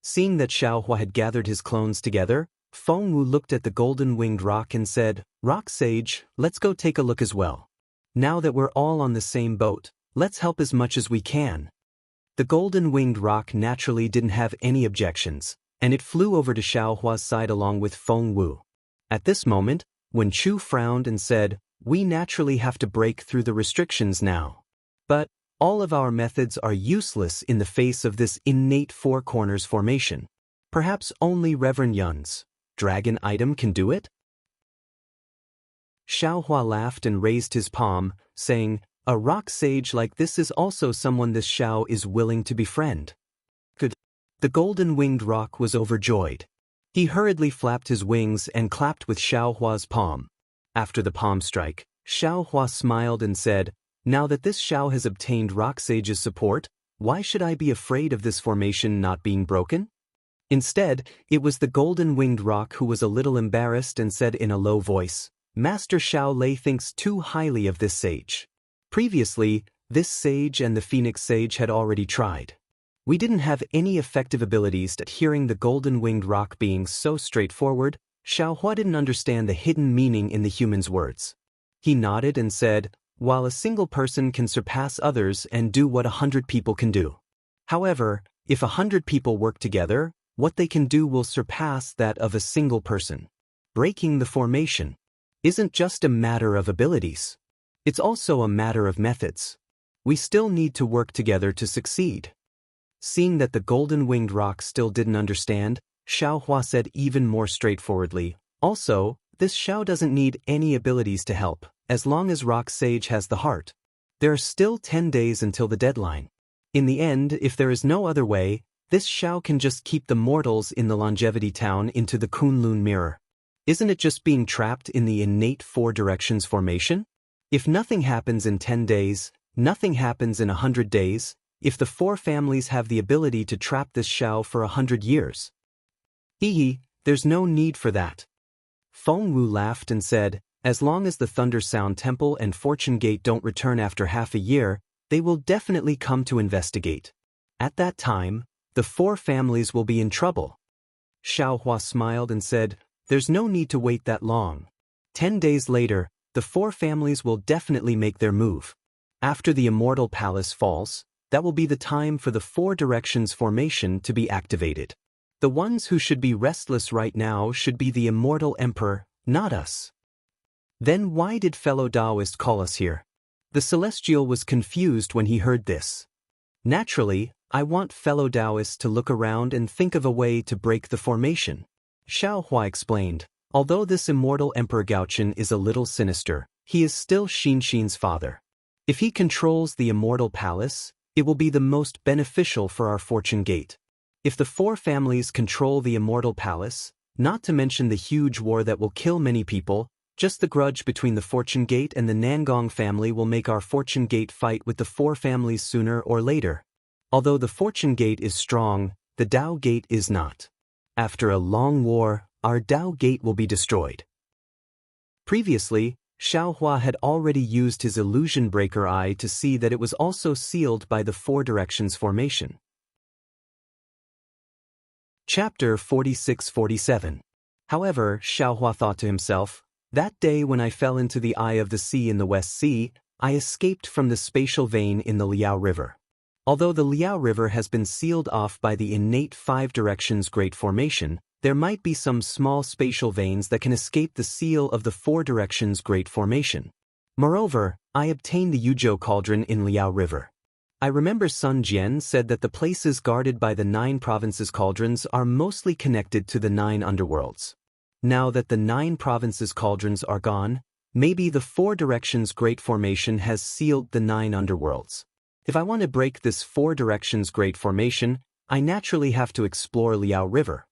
Seeing that Xiaohua had gathered his clones together, Feng Wu looked at the golden-winged rock and said, "Rock Sage, let's go take a look as well. Now that we're all on the same boat, let's help as much as we can." The golden-winged rock naturally didn't have any objections, and it flew over to Xiaohua's side along with Feng Wu. At this moment, Wen Chu frowned and said, "We naturally have to break through the restrictions now. But all of our methods are useless in the face of this innate four corners formation. Perhaps only Reverend Yun's dragon item can do it?" Xiaohua laughed and raised his palm, saying, "A rock sage like this is also someone this Xiao is willing to befriend." Good. The golden-winged rock was overjoyed. He hurriedly flapped his wings and clapped with Xiaohua's palm. After the palm strike, Xiaohua smiled and said, "Now that this Xiao has obtained rock sage's support, why should I be afraid of this formation not being broken?" Instead, it was the golden-winged rock who was a little embarrassed and said in a low voice, "Master Xiao Lei thinks too highly of this sage. Previously, this sage and the Phoenix Sage had already tried. We didn't have any effective abilities at hearing the golden-winged rock being so straightforward. Xiaohua didn't understand the hidden meaning in the human's words. He nodded and said, "While a single person can surpass others and do what 100 people can do. However, if 100 people work together, what they can do will surpass that of a single person. Breaking the formation isn't just a matter of abilities. It's also a matter of methods. We still need to work together to succeed." Seeing that the golden-winged rock still didn't understand, Xiaohua said even more straightforwardly, "Also, this Xiao doesn't need any abilities to help, as long as Rock Sage has the heart. There are still 10 days until the deadline. In the end, if there is no other way, this Xiao can just keep the mortals in the Longevity Town into the Kunlun mirror. Isn't it just being trapped in the innate four directions formation? If nothing happens in 10 days, nothing happens in 100 days, if the four families have the ability to trap this Xiao for 100 years. There's no need for that." Feng Wu laughed and said, "As long as the Thunder Sound Temple and Fortune Gate don't return after half a year, they will definitely come to investigate. At that time, the four families will be in trouble." Xiaohua smiled and said, "There's no need to wait that long. 10 days later, the four families will definitely make their move. After the Immortal Palace falls, that will be the time for the four directions formation to be activated. The ones who should be restless right now should be the Immortal Emperor, not us." "Then why did fellow Taoist call us here?" The Celestial was confused when he heard this. "Naturally, I want fellow Taoists to look around and think of a way to break the formation," Xiaohua explained. "Although this Immortal Emperor Gaochen is a little sinister, he is still Xinxin's father. If he controls the Immortal Palace, it will be the most beneficial for our Fortune Gate. If the four families control the Immortal Palace, not to mention the huge war that will kill many people, just the grudge between the Fortune Gate and the Nangong family will make our Fortune Gate fight with the four families sooner or later. Although the Fortune Gate is strong, the Tao Gate is not. After a long war, our Tao Gate will be destroyed." Previously, Xiaohua had already used his illusion breaker eye to see that it was also sealed by the four directions formation. Chapter 46-47. However, Xiaohua thought to himself, "That day when I fell into the eye of the sea in the West Sea, I escaped from the spatial vein in the Liao River. Although the Liao River has been sealed off by the innate five directions great formation, there might be some small spatial veins that can escape the seal of the four directions great formation. Moreover, I obtained the Yuzhou Cauldron in Liao River. I remember Sun Jian said that the places guarded by the 9 provinces cauldrons are mostly connected to the 9 underworlds. Now that the 9 provinces cauldrons are gone, maybe the four directions great formation has sealed the 9 underworlds. If I want to break this four directions great formation, I naturally have to explore Liao River."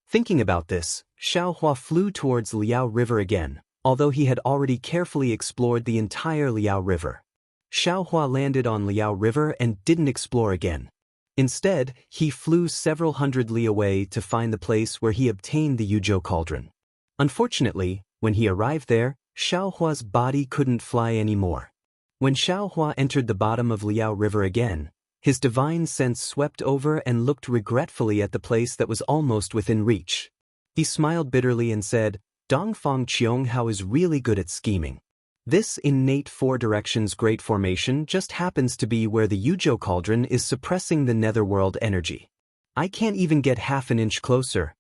Thinking about this, Xiaohua flew towards Liao River again, although he had already carefully explored the entire Liao River. Xiaohua landed on Liao River and didn't explore again. Instead, he flew several hundred li away to find the place where he obtained the Yuzhou cauldron. Unfortunately, when he arrived there, Xiaohua's body couldn't fly anymore. When Xiaohua entered the bottom of Liao River again, his divine sense swept over and looked regretfully at the place that was almost within reach. He smiled bitterly and said, Dongfang Qiong is really good at scheming. This innate four directions great formation just happens to be where the Yuzhou cauldron is suppressing the netherworld energy. I can't even get half an inch closer.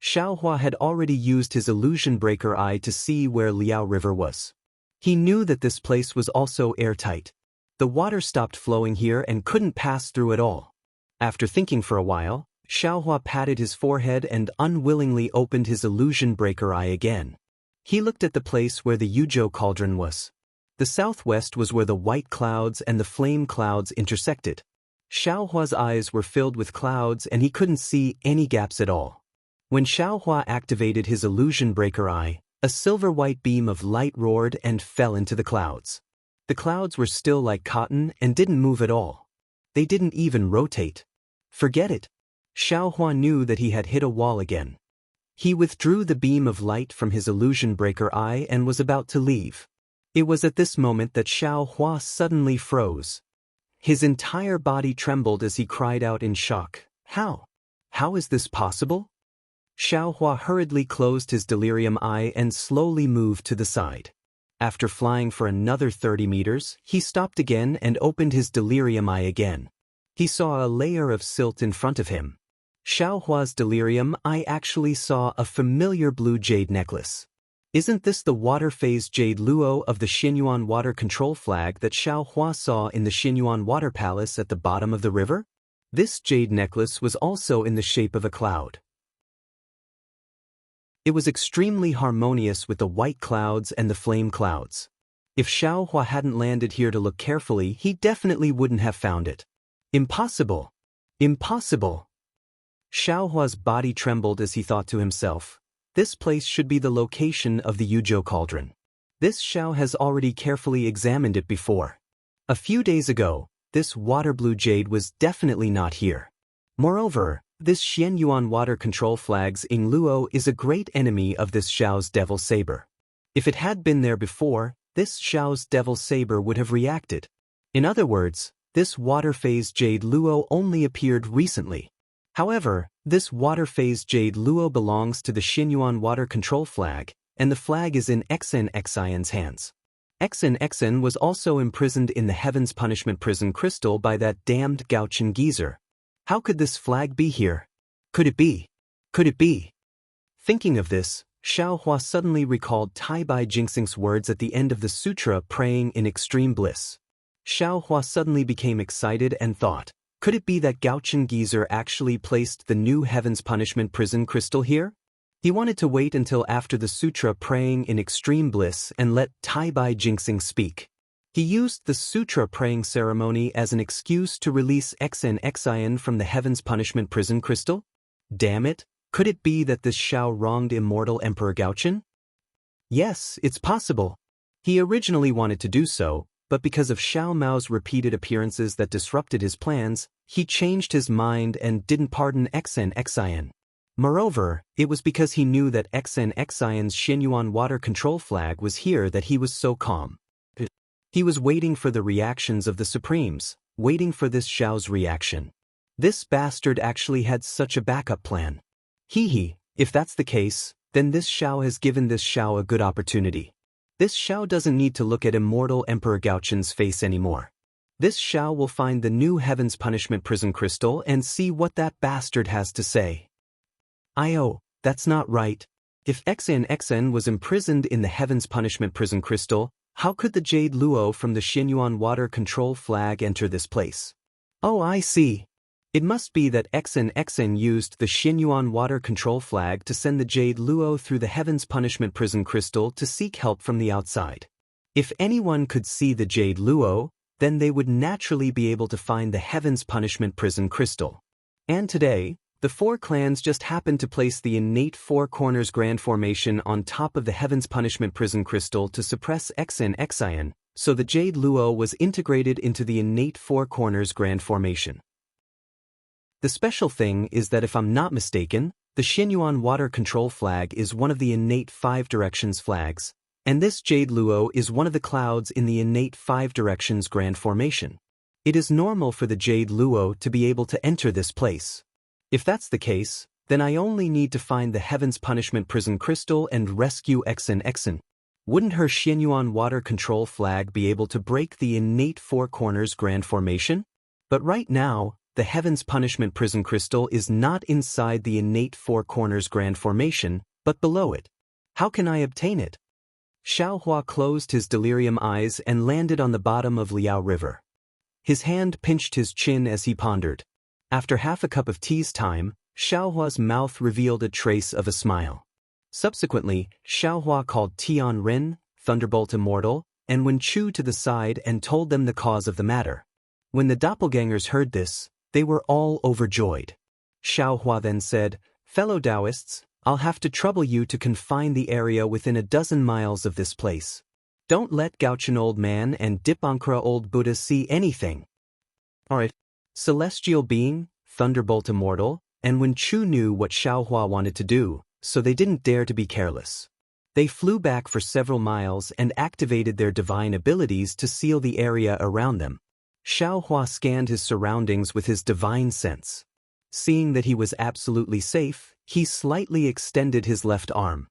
Xiaohua had already used his illusion breaker eye to see where Liao River was. He knew that this place was also airtight. The water stopped flowing here and couldn't pass through at all. After thinking for a while, Xiaohua patted his forehead and unwillingly opened his illusion breaker eye again. He looked at the place where the Yuzhou cauldron was. The southwest was where the white clouds and the flame clouds intersected. Xiaohua's eyes were filled with clouds and he couldn't see any gaps at all. When Xiaohua activated his illusion breaker eye, a silver-white beam of light roared and fell into the clouds. The clouds were still like cotton and didn't move at all. They didn't even rotate. Forget it. Xiaohua knew that he had hit a wall again. He withdrew the beam of light from his illusion breaker eye and was about to leave. It was at this moment that Xiaohua suddenly froze. His entire body trembled as he cried out in shock. How? How is this possible? Xiaohua hurriedly closed his delirium eye and slowly moved to the side. After flying for another 30 meters, he stopped again and opened his delirium eye again. He saw a layer of silt in front of him. Xiaohua's delirium eye actually saw a familiar blue jade necklace. Isn't this the water phase jade luo of the Xinyuan water control flag that Xiaohua saw in the Xinyuan water palace at the bottom of the river? This jade necklace was also in the shape of a cloud. It was extremely harmonious with the white clouds and the flame clouds. If Xiaohua hadn't landed here to look carefully, he definitely wouldn't have found it. Impossible! Impossible! Xiaohua's body trembled as he thought to himself, this place should be the location of the Yuzhou cauldron. This Xiao has already carefully examined it before. A few days ago, this water blue jade was definitely not here. Moreover, this Xianyuan water control flag's Ing Luo is a great enemy of this Xiao's devil saber. If it had been there before, this Xiao's devil saber would have reacted. In other words, this water phase jade luo only appeared recently. However, this water phase jade luo belongs to the Xinyuan water control flag, and the flag is in Xin's hands. Xin was also imprisoned in the Heaven's Punishment Prison Crystal by that damned Gaochen geezer. How could this flag be here? Could it be? Could it be? Thinking of this, Xiaohua suddenly recalled Taibai Jingxing's words at the end of the sutra praying in extreme bliss. Xiaohua suddenly became excited and thought, could it be that Gaochen geezer actually placed the new Heaven's Punishment Prison Crystal here? He wanted to wait until after the sutra praying in extreme bliss and let Taibai Jingxing speak. He used the sutra praying ceremony as an excuse to release Xin from the Heaven's Punishment Prison Crystal? Damn it, could it be that this Xiao wronged immortal Emperor Gaochen? Yes, it's possible. He originally wanted to do so, but because of Xiao Mao's repeated appearances that disrupted his plans, he changed his mind and didn't pardon Xin. Moreover, it was because he knew that Xin's Xinyuan water control flag was here that he was so calm. He was waiting for the reactions of the Supremes, waiting for this Xiao's reaction. This bastard actually had such a backup plan. If that's the case, then this Xiao has given this Xiao a good opportunity. This Xiao doesn't need to look at immortal Emperor Gaochen's face anymore. This Xiao will find the new Heaven's Punishment Prison Crystal and see what that bastard has to say. That's not right. If Xin was imprisoned in the Heaven's Punishment Prison Crystal, how could the Jade Luo from the Xinyuan water control flag enter this place? Oh, I see. It must be that Xin used the Xinyuan water control flag to send the Jade Luo through the Heaven's Punishment Prison Crystal to seek help from the outside. If anyone could see the Jade Luo, then they would naturally be able to find the Heaven's Punishment Prison Crystal. And today, The four clans just happened to place the innate Four Corners Grand Formation on top of the Heaven's Punishment Prison Crystal to suppress Xian, so the Jade Luo was integrated into the innate Four Corners Grand Formation. The special thing is that if I'm not mistaken, the Xianyuan Water Control Flag is one of the innate Five Directions flags, and this Jade Luo is one of the clouds in the innate Five Directions Grand Formation. It is normal for the Jade Luo to be able to enter this place. If that's the case, then I only need to find the Heaven's Punishment Prison Crystal and rescue Xian. Wouldn't her Xianyuan Water Control Flag be able to break the innate Four Corners Grand Formation? But right now, the Heaven's Punishment Prison Crystal is not inside the innate Four Corners Grand Formation, but below it. How can I obtain it? Xiaohua closed his delirium eyes and landed on the bottom of Liao River. His hand pinched his chin as he pondered. After half a cup of tea's time, Xiaohua's mouth revealed a trace of a smile. Subsequently, Xiaohua called Tian Rin, Thunderbolt Immortal, and Wen Chu to the side and told them the cause of the matter. When the doppelgangers heard this, they were all overjoyed. Xiaohua then said, "Fellow Taoists, I'll have to trouble you to confine the area within a dozen miles of this place. Don't let Gaochen Old Man and Dipankra Old Buddha see anything." Alright. Celestial Being, Thunderbolt Immortal, and Wen Chu knew what Xiaohua wanted to do, so they didn't dare to be careless. They flew back for several miles and activated their divine abilities to seal the area around them. Xiaohua scanned his surroundings with his divine sense. Seeing that he was absolutely safe, he slightly extended his left arm.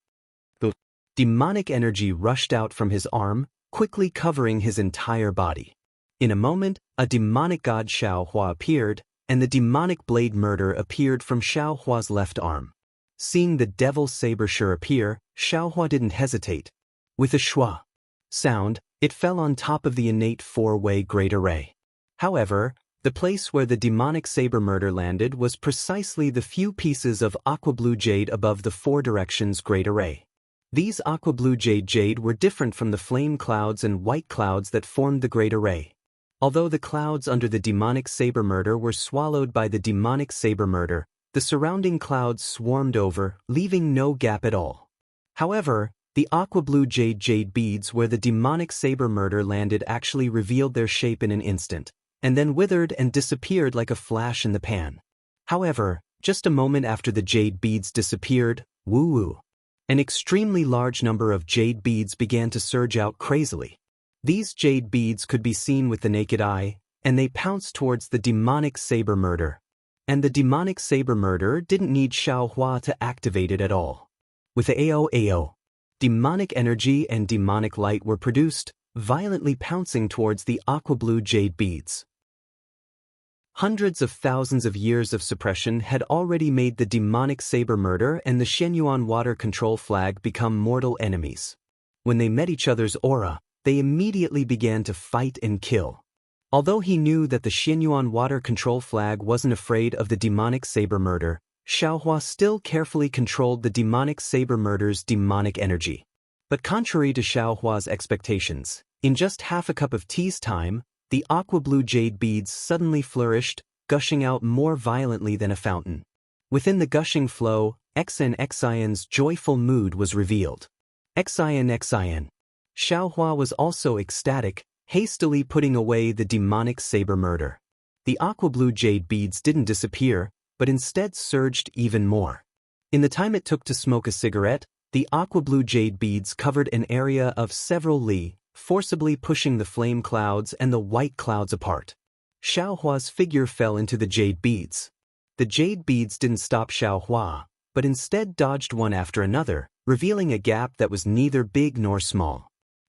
The demonic energy rushed out from his arm, quickly covering his entire body. In a moment, a demonic god Xiaohua appeared, and the demonic blade murder appeared from Xiaohua's left arm. Seeing the devil saber-sure appear, Xiaohua didn't hesitate. With a schwa sound, it fell on top of the innate four-way great array. However, the place where the demonic saber murder landed was precisely the few pieces of aqua blue jade above the Four Directions great array. These aqua blue jade were different from the flame clouds and white clouds that formed the great array. Although the clouds under the demonic saber murder were swallowed by the demonic saber murder, the surrounding clouds swarmed over, leaving no gap at all. However, the aqua blue jade beads where the demonic saber murder landed actually revealed their shape in an instant, and then withered and disappeared like a flash in the pan. However, just a moment after the jade beads disappeared, woo-woo, an extremely large number of jade beads began to surge out crazily. These jade beads could be seen with the naked eye, and they pounced towards the demonic saber murder. And the demonic saber murder didn't need Xiaohua to activate it at all. With the AO, demonic energy and demonic light were produced, violently pouncing towards the aqua blue jade beads. Hundreds of thousands of years of suppression had already made the demonic saber murder and the Xianyuan Water Control Flag become mortal enemies. When they met each other's aura, they immediately began to fight and kill. Although he knew that the Xianyuan Water Control Flag wasn't afraid of the demonic saber murder, Xiaohua still carefully controlled the demonic saber murder's demonic energy. But contrary to Xiaohua's expectations, in just half a cup of tea's time, the aqua blue jade beads suddenly flourished, gushing out more violently than a fountain. Within the gushing flow, Xian's joyful mood was revealed. Xian. Xiaohua was also ecstatic, hastily putting away the demonic saber murder. The aqua blue jade beads didn't disappear, but instead surged even more. In the time it took to smoke a cigarette, the aqua blue jade beads covered an area of several li, forcibly pushing the flame clouds and the white clouds apart. Xiaohua's figure fell into the jade beads. The jade beads didn't stop Xiaohua, but instead dodged one after another, revealing a gap that was neither big nor small.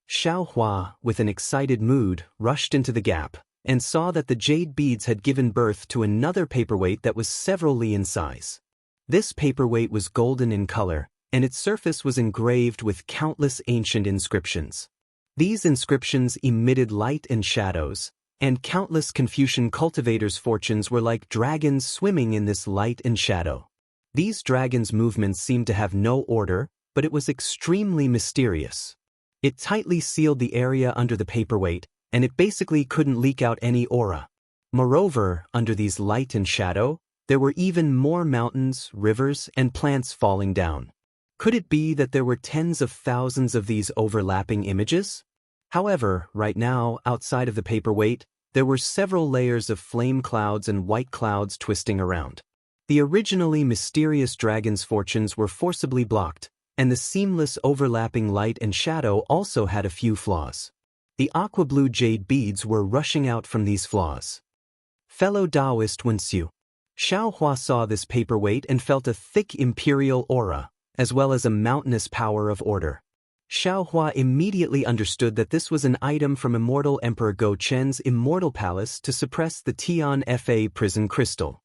Xiaohua, with an excited mood, rushed into the gap, and saw that the jade beads had given birth to another paperweight that was several li in size. This paperweight was golden in color, and its surface was engraved with countless ancient inscriptions. These inscriptions emitted light and shadows, and countless Confucian cultivators' fortunes were like dragons swimming in this light and shadow. These dragons' movements seemed to have no order, but it was extremely mysterious. It tightly sealed the area under the paperweight, and it basically couldn't leak out any aura. Moreover, under these light and shadow, There were even more mountains, rivers, and plants falling down. Could it be that there were tens of thousands of these overlapping images? However, right now, outside of the paperweight, there were several layers of flame clouds and white clouds twisting around. The originally mysterious dragon's fortunes were forcibly blocked, and the seamless overlapping light and shadow also had a few flaws. The aqua-blue jade beads were rushing out from these flaws. Fellow Taoist Wenxiu. Xiao Hua saw this paperweight and felt a thick imperial aura, as well as a mountainous power of order. Xiao Hua immediately understood that this was an item from Immortal Emperor Go Chen's Immortal Palace to suppress the Tian Fa prison crystal.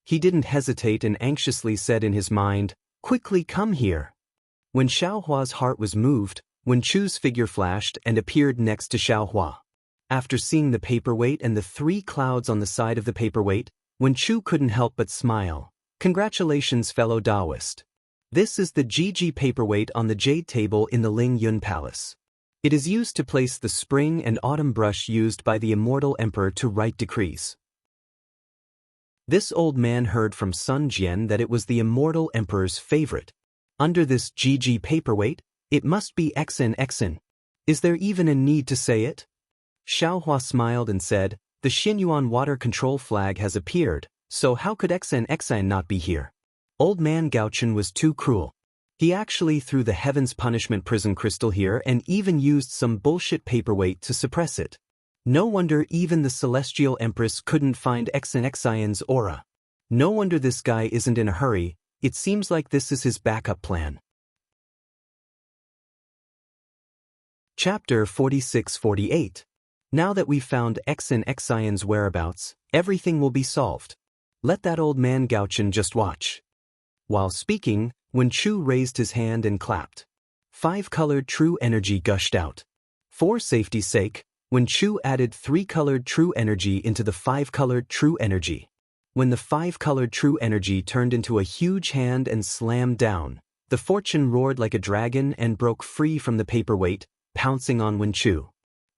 He didn't hesitate and anxiously said in his mind, "Quickly come here." When Xiao Hua's heart was moved, Wen Chu's figure flashed and appeared next to Xiao Hua. After seeing the paperweight and the 3 clouds on the side of the paperweight, Wen Chu couldn't help but smile. "Congratulations, fellow Taoist. This is the GG paperweight on the jade table in the Ling Yun Palace. It is used to place the spring and autumn brush used by the Immortal Emperor to write decrees." This old man heard from Sun Jian that it was the Immortal Emperor's favorite. Under this GG paperweight, it must be XN. Is there even a need to say it? Xiao Hua smiled and said, "The Xinyuan water control flag has appeared, so how could XN not be here?" Old man Gaochen was too cruel. He actually threw the Heaven's Punishment prison crystal here and even used some bullshit paperweight to suppress it. No wonder even the Celestial Empress couldn't find XN's aura. No wonder this guy isn't in a hurry. It seems like this is his backup plan. Chapter 46-48. Now that we've found XN's whereabouts, everything will be solved. Let that old man Gaochen just watch. While speaking, Wen Chu raised his hand and clapped. 5-colored true energy gushed out. For safety's sake, Wen Chu added 3-colored true energy into the 5-colored true energy. When the 5-colored true energy turned into a huge hand and slammed down, the fortune roared like a dragon and broke free from the paperweight, pouncing on Wen Chu.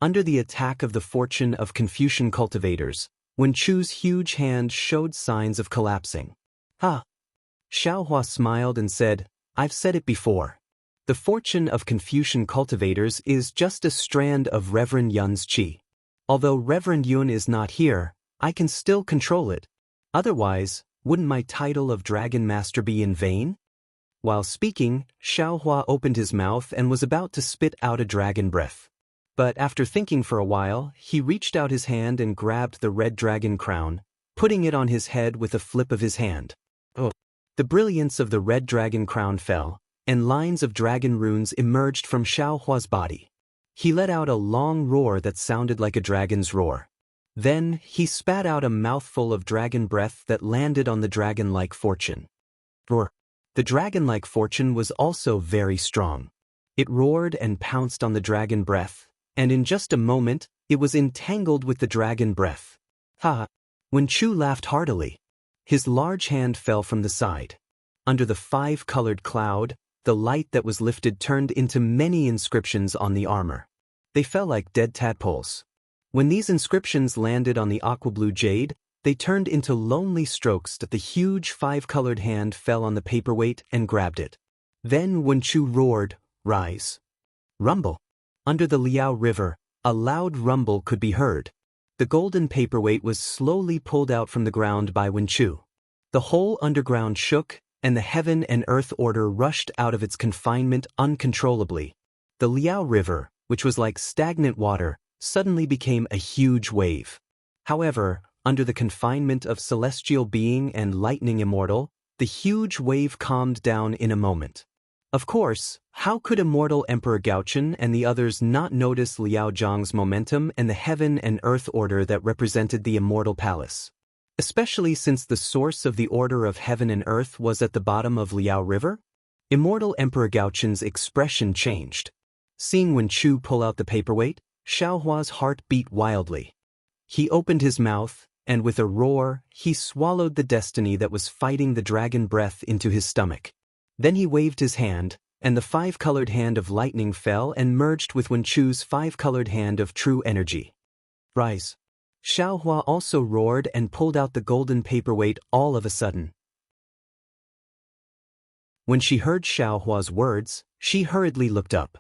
Under the attack of the fortune of Confucian cultivators, Wen Chu's huge hand showed signs of collapsing. "Ha!" Xiao Hua smiled and said, "I've said it before. The fortune of Confucian cultivators is just a strand of Reverend Yun's qi. Although Reverend Yun is not here, I can still control it. Otherwise, wouldn't my title of Dragon Master be in vain?" While speaking, Xiao Hua opened his mouth and was about to spit out a dragon breath. But after thinking for a while, he reached out his hand and grabbed the red dragon crown, putting it on his head with a flip of his hand. Oh! The brilliance of the red dragon crown fell, and lines of dragon runes emerged from Xiao Hua's body. He let out a long roar that sounded like a dragon's roar. Then, he spat out a mouthful of dragon breath that landed on the dragon-like fortune. Roar! The dragon-like fortune was also very strong. It roared and pounced on the dragon breath, and in just a moment, it was entangled with the dragon breath. Ha! Wen Chu laughed heartily. His large hand fell from the side. Under the 5-colored cloud, the light that was lifted turned into many inscriptions on the armor. They fell like dead tadpoles. When these inscriptions landed on the aqua-blue jade, they turned into lonely strokes that the huge 5-colored hand fell on the paperweight and grabbed it. Then Wen Chu roared, "Rise!" Rumble! Under the Liao River, a loud rumble could be heard. The golden paperweight was slowly pulled out from the ground by Wen Chu. The whole underground shook, and the heaven and earth order rushed out of its confinement uncontrollably. The Liao River, which was like stagnant water, suddenly became a huge wave. However, under the confinement of celestial being and lightning immortal, the huge wave calmed down in a moment. Of course, how could Immortal Emperor Gaochen and the others not notice Liao Zhang's momentum and the heaven and earth order that represented the Immortal Palace? Especially since the source of the order of heaven and earth was at the bottom of Liao River? Immortal Emperor Gaochen's expression changed. Seeing Wen Chu pull out the paperweight, Xiao Hua's heart beat wildly. He opened his mouth, and with a roar, he swallowed the destiny that was fighting the dragon breath into his stomach. Then he waved his hand, and the 5-colored hand of lightning fell and merged with Wen Chu's 5-colored hand of true energy. "Rise!" Xiaohua also roared and pulled out the golden paperweight all of a sudden. When she heard Xiaohua's words, she hurriedly looked up.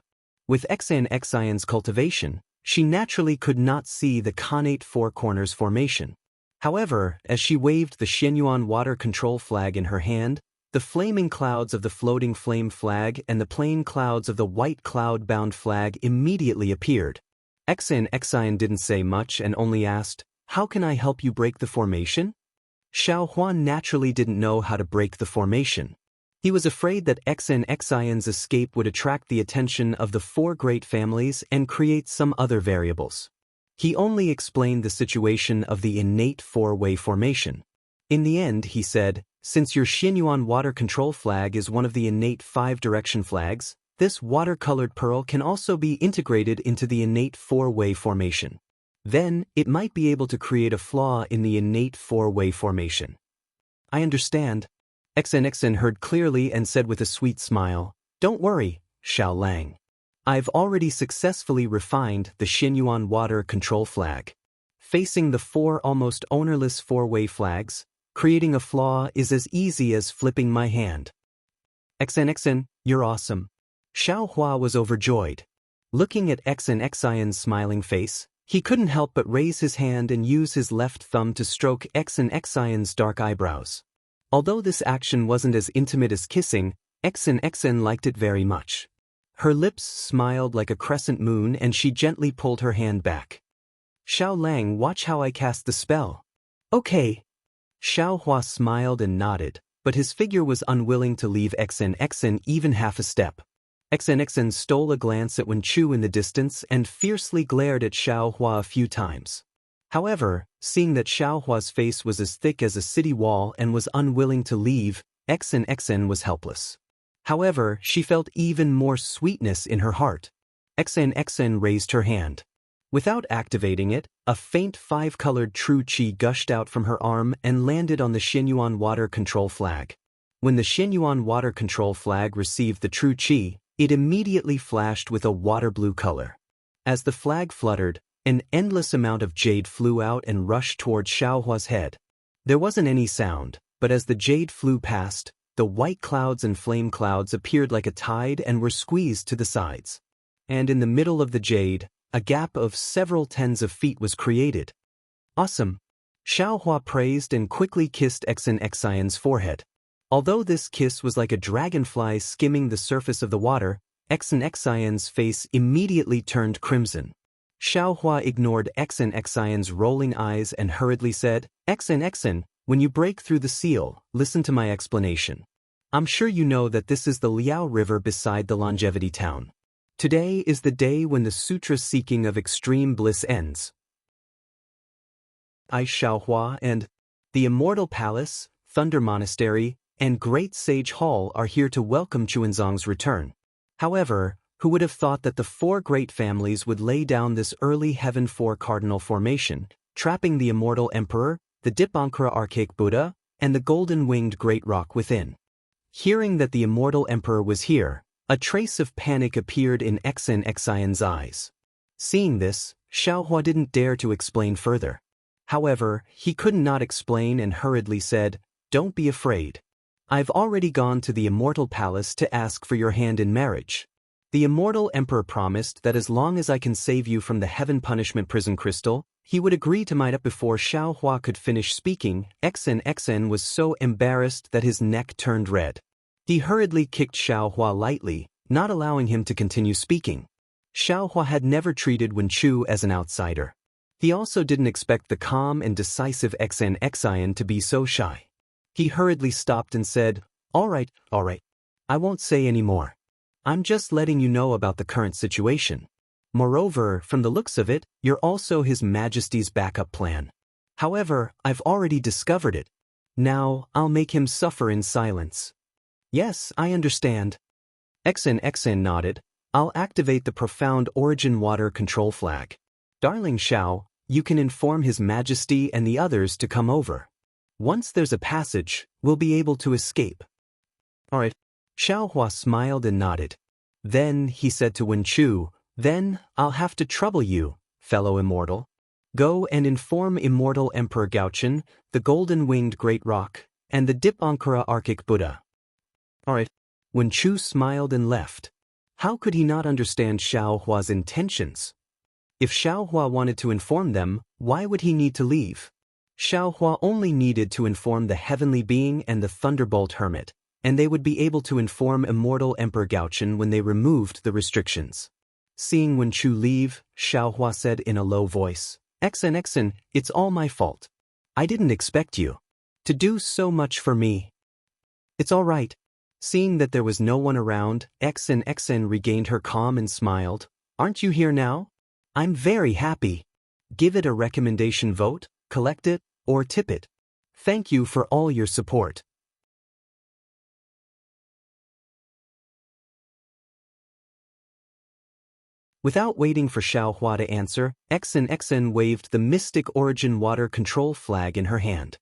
With Xanxion's cultivation, she naturally could not see the connate four corners formation. However, as she waved the Xianyuan water control flag in her hand, the flaming clouds of the floating flame flag and the plain clouds of the white cloud-bound flag immediately appeared. Xian didn't say much and only asked, "How can I help you break the formation?" Xiaohua naturally didn't know how to break the formation. He was afraid that Xion's escape would attract the attention of the four great families and create some other variables. He only explained the situation of the innate four-way formation. In the end, he said, since your Xianyuan water control flag is one of the innate five-direction flags, this watercolored pearl can also be integrated into the innate four-way formation. Then, it might be able to create a flaw in the innate four-way formation. I understand. Xan heard clearly and said with a sweet smile, "Don't worry, Xiao Lang. I've already successfully refined the Xianyuan water control flag. Facing the four almost ownerless four-way flags, creating a flaw is as easy as flipping my hand." Xan, you're awesome. Xiaohua was overjoyed. Looking at Xion's smiling face, he couldn't help but raise his hand and use his left thumb to stroke Xion's dark eyebrows. Although this action wasn't as intimate as kissing, Xion liked it very much. Her lips smiled like a crescent moon and she gently pulled her hand back. "Xiao Lang, watch how I cast the spell." "Okay." Xiaohua smiled and nodded, but his figure was unwilling to leave Xan even half a step. Xan stole a glance at Wenchu in the distance and fiercely glared at Xiaohua a few times. However, seeing that Xiaohua's face was as thick as a city wall and was unwilling to leave, Xan was helpless. However, she felt even more sweetness in her heart. Xan raised her hand. Without activating it, a faint five-colored true qi gushed out from her arm and landed on the Xianyuan water control flag. When the Xianyuan water control flag received the true qi, it immediately flashed with a water blue color. As the flag fluttered, an endless amount of jade flew out and rushed toward Xiaohua's head. There wasn't any sound, but as the jade flew past, the white clouds and flame clouds appeared like a tide and were squeezed to the sides. And in the middle of the jade, a gap of several tens of feet was created. "Awesome!" Xiaohua praised and quickly kissed Xion's forehead. Although this kiss was like a dragonfly skimming the surface of the water, Xion's face immediately turned crimson. Xiaohua ignored Xion's rolling eyes and hurriedly said, Xion, when you break through the seal, listen to my explanation. I'm sure you know that this is the Liao River beside the Longevity Town. Today is the day when the sutra seeking of extreme bliss ends. I, Xiaohua, and the Immortal Palace, Thunder Monastery, and Great Sage Hall are here to welcome Chuanzong's return. However, who would have thought that the four great families would lay down this early Heaven Four Cardinal formation, trapping the Immortal Emperor, the Dipankara Archaic Buddha, and the golden-winged Great Rock within. Hearing that the Immortal Emperor was here, a trace of panic appeared in Xion's eyes. Seeing this, Xiaohua didn't dare to explain further. However, he could not explain and hurriedly said, "Don't be afraid. I've already gone to the Immortal Palace to ask for your hand in marriage. The Immortal Emperor promised that as long as I can save you from the Heaven Punishment Prison Crystal, he would agree to might up." Before Xiaohua could finish speaking, Xan was so embarrassed that his neck turned red. He hurriedly kicked Xiaohua lightly, not allowing him to continue speaking. Xiaohua had never treated Wenchu as an outsider. He also didn't expect the calm and decisive Xion to be so shy. He hurriedly stopped and said, all right, I won't say any more. I'm just letting you know about the current situation. Moreover, from the looks of it, you're also His Majesty's backup plan. However, I've already discovered it. Now, I'll make him suffer in silence. Yes, I understand. Xan nodded. I'll activate the Profound Origin Water Control Flag. Darling Xiao, you can inform His Majesty and the others to come over. Once there's a passage, we'll be able to escape. All right. Xiaohua smiled and nodded. Then, he said to Wenchu, then, I'll have to trouble you, fellow immortal. Go and inform immortal Emperor Gaochen, the golden-winged great rock, and the Dipankara Archic Buddha. Alright. Wen Chu smiled and left. How could he not understand Xiao Hua's intentions? If Xiao Hua wanted to inform them, why would he need to leave? Xiao Hua only needed to inform the heavenly being and the Thunderbolt Hermit, and they would be able to inform immortal Emperor Gaochen when they removed the restrictions. Seeing Wen Chu leave, Xiao Hua said in a low voice, "Exen, it's all my fault. I didn't expect you to do so much for me." "It's all right." Seeing that there was no one around, Exen regained her calm and smiled. "Aren't you here now? I'm very happy. Give it a recommendation vote, collect it, or tip it. Thank you for all your support." Without waiting for Xiao Hua to answer, Exen waved the Mystic Origin water control flag in her hand.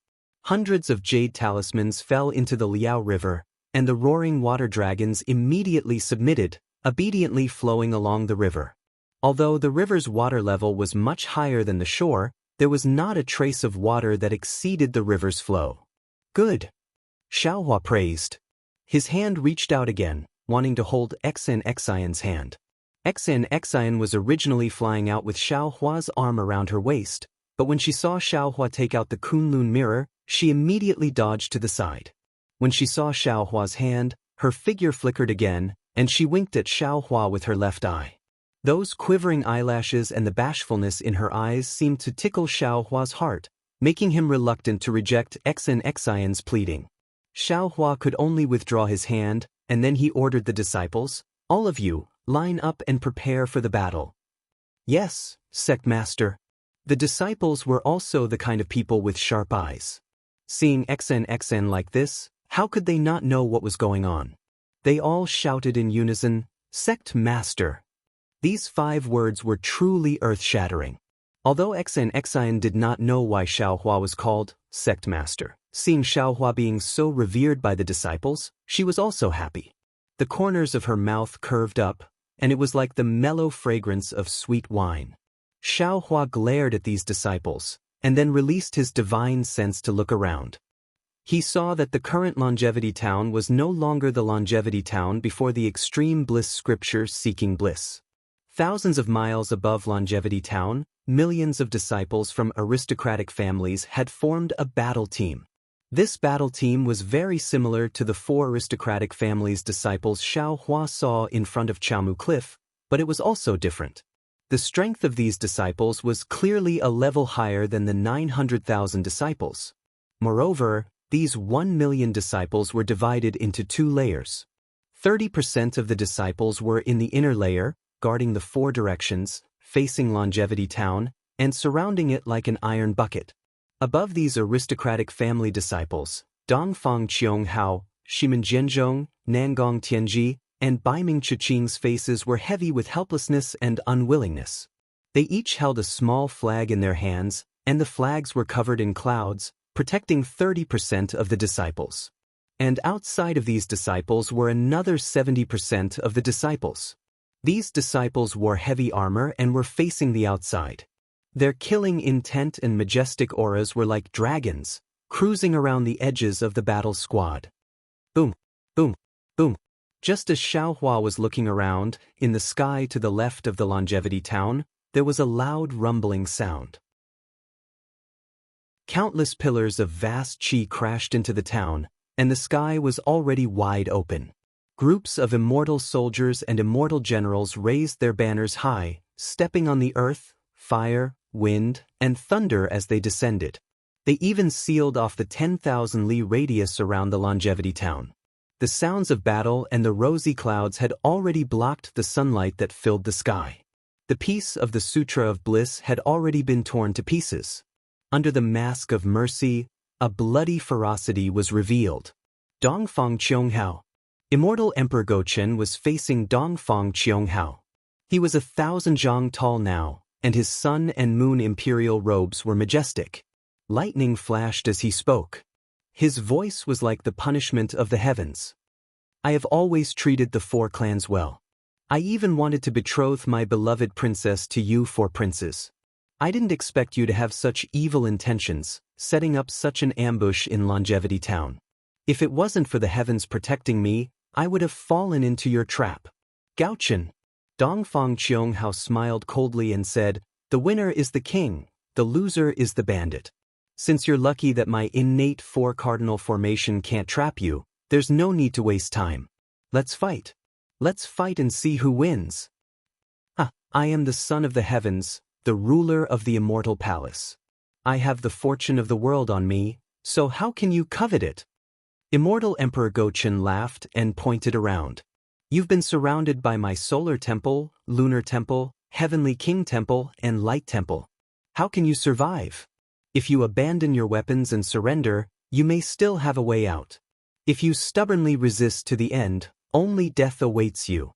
Hundreds of jade talismans fell into the Liao River, and the roaring water dragons immediately submitted, obediently flowing along the river. Although the river's water level was much higher than the shore, there was not a trace of water that exceeded the river's flow. "Good," Xiao Hua praised. His hand reached out again, wanting to hold Exen's hand. Exen was originally flying out with Xiao Hua's arm around her waist, but when she saw Xiao Hua take out the Kunlun mirror, she immediately dodged to the side. When she saw Xiao Hua's hand, her figure flickered again, and she winked at Xiao Hua with her left eye. Those quivering eyelashes and the bashfulness in her eyes seemed to tickle Xiao Hua's heart, making him reluctant to reject Exen's pleading. Xiao Hua could only withdraw his hand, and then he ordered the disciples, "All of you, line up and prepare for the battle." "Yes, Sect Master." The disciples were also the kind of people with sharp eyes. Seeing Exen like this, how could they not know what was going on? They all shouted in unison, "Sect Master." These 5 words were truly earth-shattering. Although Exen did not know why Xiao Hua was called Sect Master, seeing Xiao Hua being so revered by the disciples, she was also happy. The corners of her mouth curved up, and it was like the mellow fragrance of sweet wine. Xiao Hua glared at these disciples, and then released his divine sense to look around. He saw that the current Longevity Town was no longer the Longevity Town before the Extreme Bliss Scripture Seeking Bliss. Thousands of miles above Longevity Town, millions of disciples from aristocratic families had formed a battle team. This battle team was very similar to the 4 aristocratic families' disciples Xiao Hua saw in front of Chaomu Cliff, but it was also different. The strength of these disciples was clearly a level higher than the 900,000 disciples. Moreover, these 1 million disciples were divided into 2 layers. 30% of the disciples were in the inner layer, guarding the 4 directions, facing Longevity Town, and surrounding it like an iron bucket. Above these aristocratic family disciples, Dongfang Qiong-hao, Shimen Jianzhong, Nangong Tianji, and Baiming Chiqing's faces were heavy with helplessness and unwillingness. They each held a small flag in their hands, and the flags were covered in clouds, protecting 30% of the disciples. And outside of these disciples were another 70% of the disciples. These disciples wore heavy armor and were facing the outside. Their killing intent and majestic auras were like dragons, cruising around the edges of the battle squad. Boom, boom, boom. Just as Xiao Hua was looking around, in the sky to the left of the Longevity Town, there was a loud rumbling sound. Countless pillars of vast qi crashed into the town, and the sky was already wide open. Groups of immortal soldiers and immortal generals raised their banners high, stepping on the earth, fire, wind, and thunder as they descended. They even sealed off the 10,000 li radius around the Longevity Town. The sounds of battle and the rosy clouds had already blocked the sunlight that filled the sky. The piece of the Sutra of Bliss had already been torn to pieces. Under the mask of mercy, a bloody ferocity was revealed. Dongfang Qiong-hao. Immortal Emperor Gochen was facing Dongfang Qiong-hao. He was 1,000 zhang tall now, and his sun and moon imperial robes were majestic. Lightning flashed as he spoke. His voice was like the punishment of the heavens. "I have always treated the 4 clans well. I even wanted to betroth my beloved princess to you 4 princes. I didn't expect you to have such evil intentions, setting up such an ambush in Longevity Town. If it wasn't for the heavens protecting me, I would have fallen into your trap. Gaochen. Dongfang Qianghao smiled coldly and said, "The winner is the king, the loser is the bandit. Since you're lucky that my innate four-cardinal formation can't trap you, there's no need to waste time. Let's fight. Let's fight and see who wins." I am the son of the heavens, the ruler of the immortal palace. I have the fortune of the world on me, so how can you covet it? Immortal Emperor Gochen laughed and pointed around. You've been surrounded by my solar temple, lunar temple, heavenly king temple, and light temple. How can you survive? If you abandon your weapons and surrender, you may still have a way out. If you stubbornly resist to the end, only death awaits you.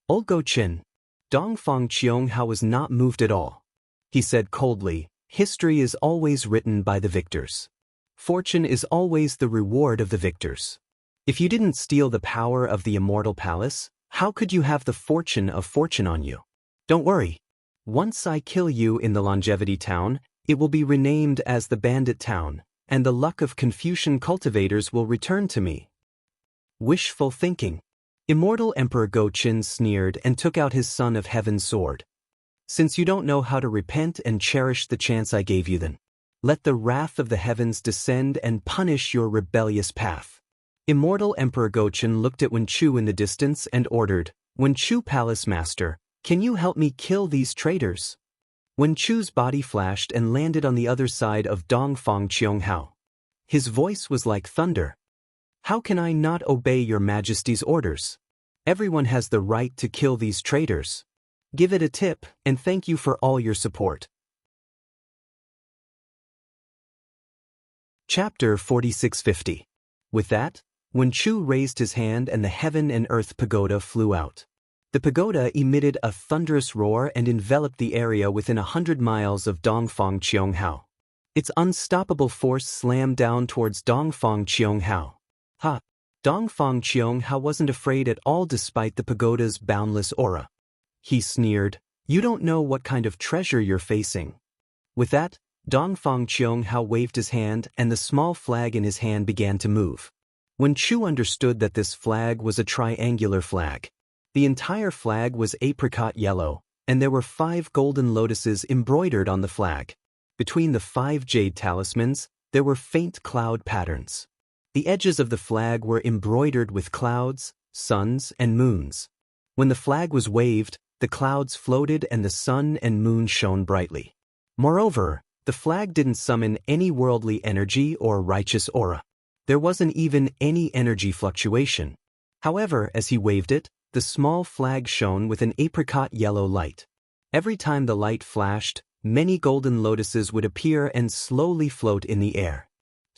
Old Gochen. Dongfang Qianghao was not moved at all. He said coldly, "History is always written by the victors. Fortune is always the reward of the victors. If you didn't steal the power of the immortal palace, how could you have the fortune of fortune on you? Don't worry. Once I kill you in the Longevity Town, it will be renamed as the Bandit Town, and the luck of Confucian cultivators will return to me." Wishful thinking. Immortal Emperor Gochen sneered and took out his Son of Heaven sword. "Since you don't know how to repent and cherish the chance I gave you, then let the wrath of the heavens descend and punish your rebellious path." Immortal Emperor Gochen looked at Wenchu in the distance and ordered, "Wenchu Palace Master, can you help me kill these traitors?" Wenchu's body flashed and landed on the other side of Dongfang Qianghao. His voice was like thunder. "How can I not obey your majesty's orders? Everyone has the right to kill these traitors. Give it a tip, and thank you for all your support." Chapter 4650. With that, Wenchu raised his hand and the heaven and earth pagoda flew out. The pagoda emitted a thunderous roar and enveloped the area within 100 miles of Dongfang Qianghao. Its unstoppable force slammed down towards Dongfang Qianghao. Dongfang Qianghao wasn't afraid at all despite the pagoda's boundless aura. He sneered, "You don't know what kind of treasure you're facing." With that, Dongfang Qianghao waved his hand and the small flag in his hand began to move. When Chu understood that this flag was a triangular flag. The entire flag was apricot yellow, and there were 5 golden lotuses embroidered on the flag. Between the 5 jade talismans, there were faint cloud patterns. The edges of the flag were embroidered with clouds, suns, and moons. When the flag was waved, the clouds floated and the sun and moon shone brightly. Moreover, the flag didn't summon any worldly energy or righteous aura. There wasn't even any energy fluctuation. However, as he waved it, the small flag shone with an apricot yellow light. Every time the light flashed, many golden lotuses would appear and slowly float in the air.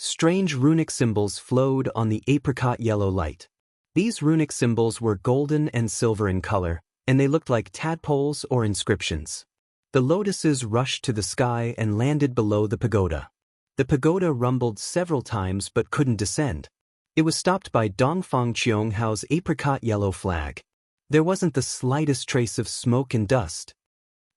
Strange runic symbols flowed on the apricot yellow light. These runic symbols were golden and silver in color, and they looked like tadpoles or inscriptions. The lotuses rushed to the sky and landed below the pagoda. The pagoda rumbled several times but couldn't descend. It was stopped by Dongfang Qianghao's apricot yellow flag. There wasn't the slightest trace of smoke and dust.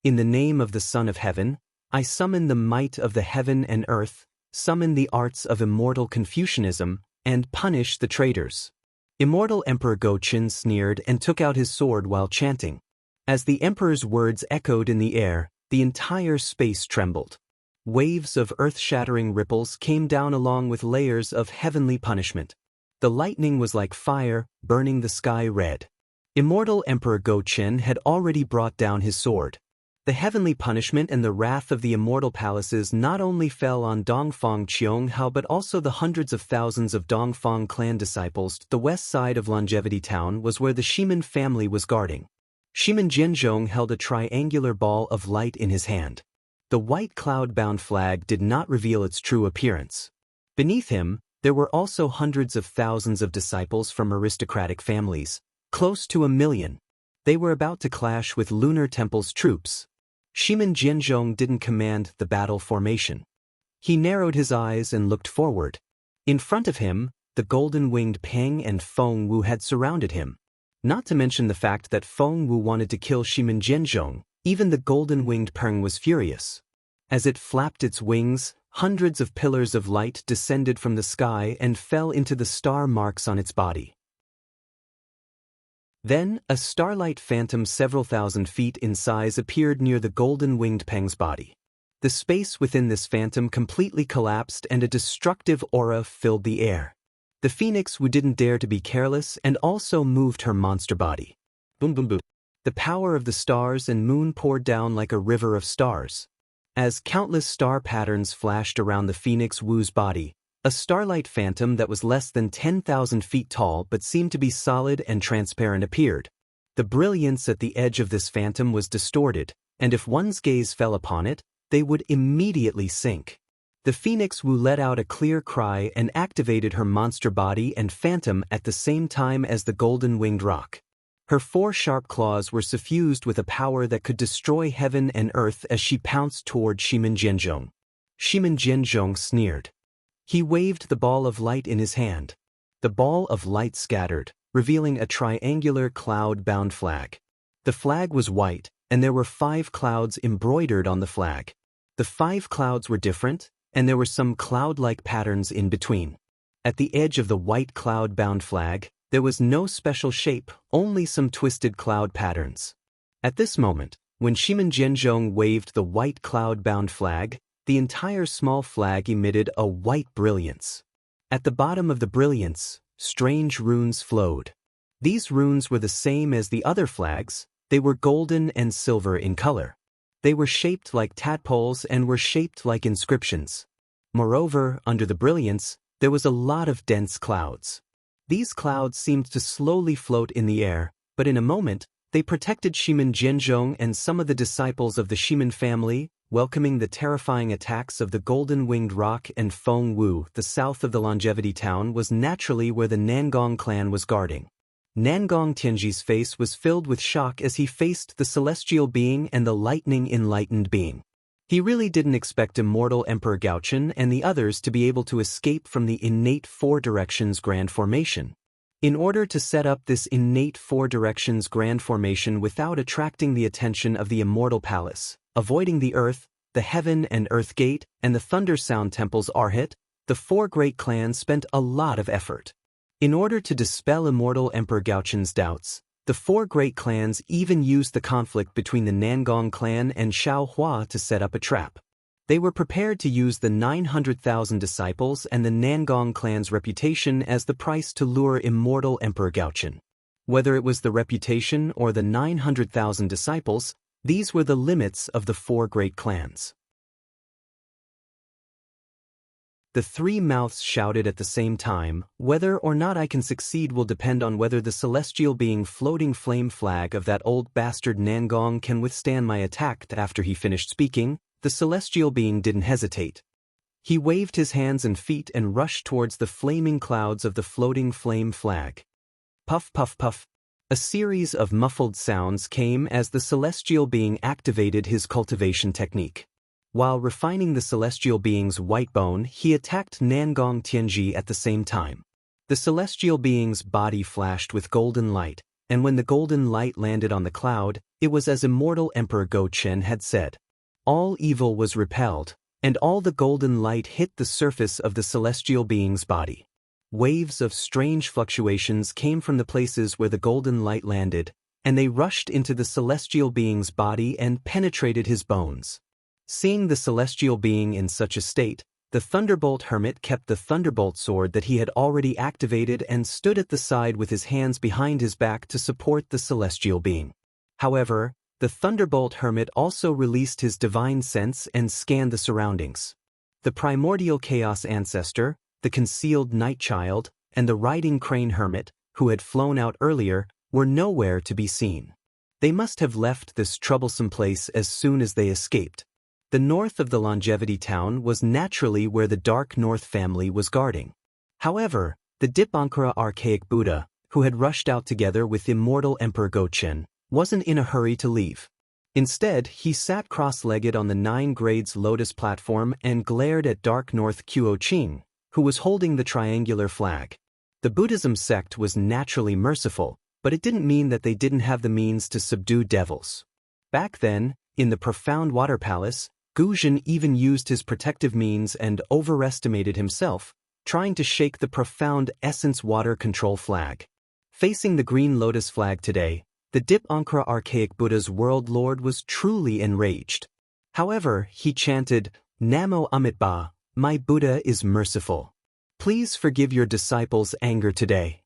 "In the name of the Son of Heaven, I summon the might of the heaven and earth, summon the arts of immortal Confucianism, and punish the traitors." Immortal Emperor Gochen sneered and took out his sword while chanting. As the emperor's words echoed in the air, the entire space trembled. Waves of earth-shattering ripples came down along with layers of heavenly punishment. The lightning was like fire, burning the sky red. Immortal Emperor Gochen had already brought down his sword. The heavenly punishment and the wrath of the immortal palaces not only fell on Dongfang Qianghao but also the hundreds of thousands of Dongfang clan disciples. The west side of Longevity Town was where the Shimen family was guarding. Shimen Jianzhong held a triangular ball of light in his hand. The white cloud-bound flag did not reveal its true appearance. Beneath him, there were also hundreds of thousands of disciples from aristocratic families, close to 1 million. They were about to clash with Lunar Temple's troops. Shimen Jianzhong didn't command the battle formation. He narrowed his eyes and looked forward. In front of him, the golden-winged Peng and Feng Wu had surrounded him. Not to mention the fact that Feng Wu wanted to kill Shimen Jianzhong, Even the golden-winged Peng was furious. As it flapped its wings, hundreds of pillars of light descended from the sky and fell into the star marks on its body. Then, a starlight phantom several thousand feet in size appeared near the golden-winged Peng's body. The space within this phantom completely collapsed and a destructive aura filled the air. The phoenix Wu didn't dare to be careless and also moved her monster body. Boom boom boom. The power of the stars and moon poured down like a river of stars. As countless star patterns flashed around the phoenix Wu's body, a starlight phantom that was less than 10,000 feet tall but seemed to be solid and transparent appeared. The brilliance at the edge of this phantom was distorted, and if one's gaze fell upon it, they would immediately sink. The phoenix Wu let out a clear cry and activated her monster body and phantom at the same time as the golden-winged roc. Her 4 sharp claws were suffused with a power that could destroy heaven and earth as she pounced toward Shimen Jianzhong. Shimen Jianzhong sneered. He waved the ball of light in his hand. The ball of light scattered, revealing a triangular cloud-bound flag. The flag was white, and there were 5 clouds embroidered on the flag. The 5 clouds were different, and there were some cloud-like patterns in between. At the edge of the white cloud-bound flag, there was no special shape, only some twisted cloud patterns. At this moment, when Shimen Jianzhong waved the white cloud-bound flag, the entire small flag emitted a white brilliance. At the bottom of the brilliance, strange runes flowed. These runes were the same as the other flags. They were golden and silver in color. They were shaped like tadpoles and were shaped like inscriptions. Moreover, under the brilliance, there was a lot of dense clouds. These clouds seemed to slowly float in the air, but in a moment, they protected Shimen Jianzhong and some of the disciples of the Shimen family, welcoming the terrifying attacks of the golden-winged roc and Feng Wu. The south of the Longevity Town was naturally where the Nangong clan was guarding. Nangong Tianji's face was filled with shock as he faced the celestial being and the lightning-enlightened being. He really didn't expect immortal Emperor Gaochen and the others to be able to escape from the innate 4 directions grand formation. In order to set up this innate 4 directions grand formation without attracting the attention of the Immortal Palace, avoiding the Earth, the Heaven and Earth Gate, and the Thunder Sound Temple's Arhit, the 4 great clans spent a lot of effort. In order to dispel Immortal Emperor Gaochen's doubts, the 4 great clans even used the conflict between the Nangong clan and Xiaohua to set up a trap. They were prepared to use the 900,000 disciples and the Nangong clan's reputation as the price to lure Immortal Emperor Gaochen. Whether it was the reputation or the 900,000 disciples, these were the limits of the 4 great clans. The 3 mouths shouted at the same time, "Whether or not I can succeed will depend on whether the celestial being floating flame flag of that old bastard Nangong can withstand my attack." After he finished speaking, the celestial being didn't hesitate. He waved his hands and feet and rushed towards the flaming clouds of the floating flame flag. Puff puff puff. A series of muffled sounds came as the celestial being activated his cultivation technique. While refining the celestial being's white bone, he attacked Nangong Tianji at the same time. The celestial being's body flashed with golden light, and when the golden light landed on the cloud, it was as Immortal Emperor Gaochen had said. All evil was repelled, and all the golden light hit the surface of the celestial being's body. Waves of strange fluctuations came from the places where the golden light landed, and they rushed into the celestial being's body and penetrated his bones. Seeing the celestial being in such a state, the Thunderbolt Hermit kept the Thunderbolt sword that he had already activated and stood at the side with his hands behind his back to support the celestial being. However, the Thunderbolt Hermit also released his divine sense and scanned the surroundings. The primordial chaos ancestor, the concealed night child, and the riding crane hermit, who had flown out earlier, were nowhere to be seen. They must have left this troublesome place as soon as they escaped. The north of the Longevity Town was naturally where the Dark North family was guarding. However, the Dipankara archaic Buddha, who had rushed out together with Immortal Emperor Gaochen, wasn't in a hurry to leave. Instead, he sat cross-legged on the 9 grades lotus platform and glared at Dark North Kuo Qing, who was holding the triangular flag. The Buddhism sect was naturally merciful, but it didn't mean that they didn't have the means to subdue devils. Back then, in the profound water palace, Guzhen even used his protective means and overestimated himself, trying to shake the profound essence water control flag. Facing the green lotus flag today, the Dip Ankara archaic Buddha's world lord was truly enraged. However, he chanted, "Namo Amitabha, my Buddha is merciful. Please forgive your disciples' anger today."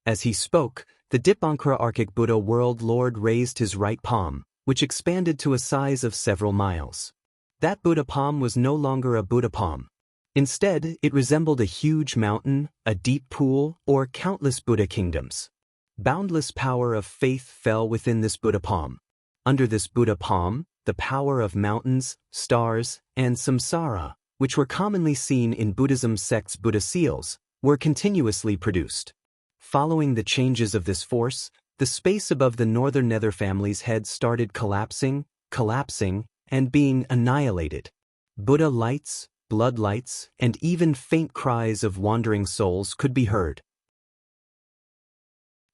As he spoke, the Dip Ankara archaic Buddha world lord raised his right palm, which expanded to a size of several miles. That Buddha palm was no longer a Buddha palm. Instead, it resembled a huge mountain, a deep pool, or countless Buddha kingdoms. Boundless power of faith fell within this Buddha palm. Under this Buddha palm, the power of mountains, stars, and samsara, which were commonly seen in Buddhism sects' Buddha seals, were continuously produced. Following the changes of this force, the space above the northern nether family's head started collapsing, and being annihilated. Buddha lights, blood lights, and even faint cries of wandering souls could be heard.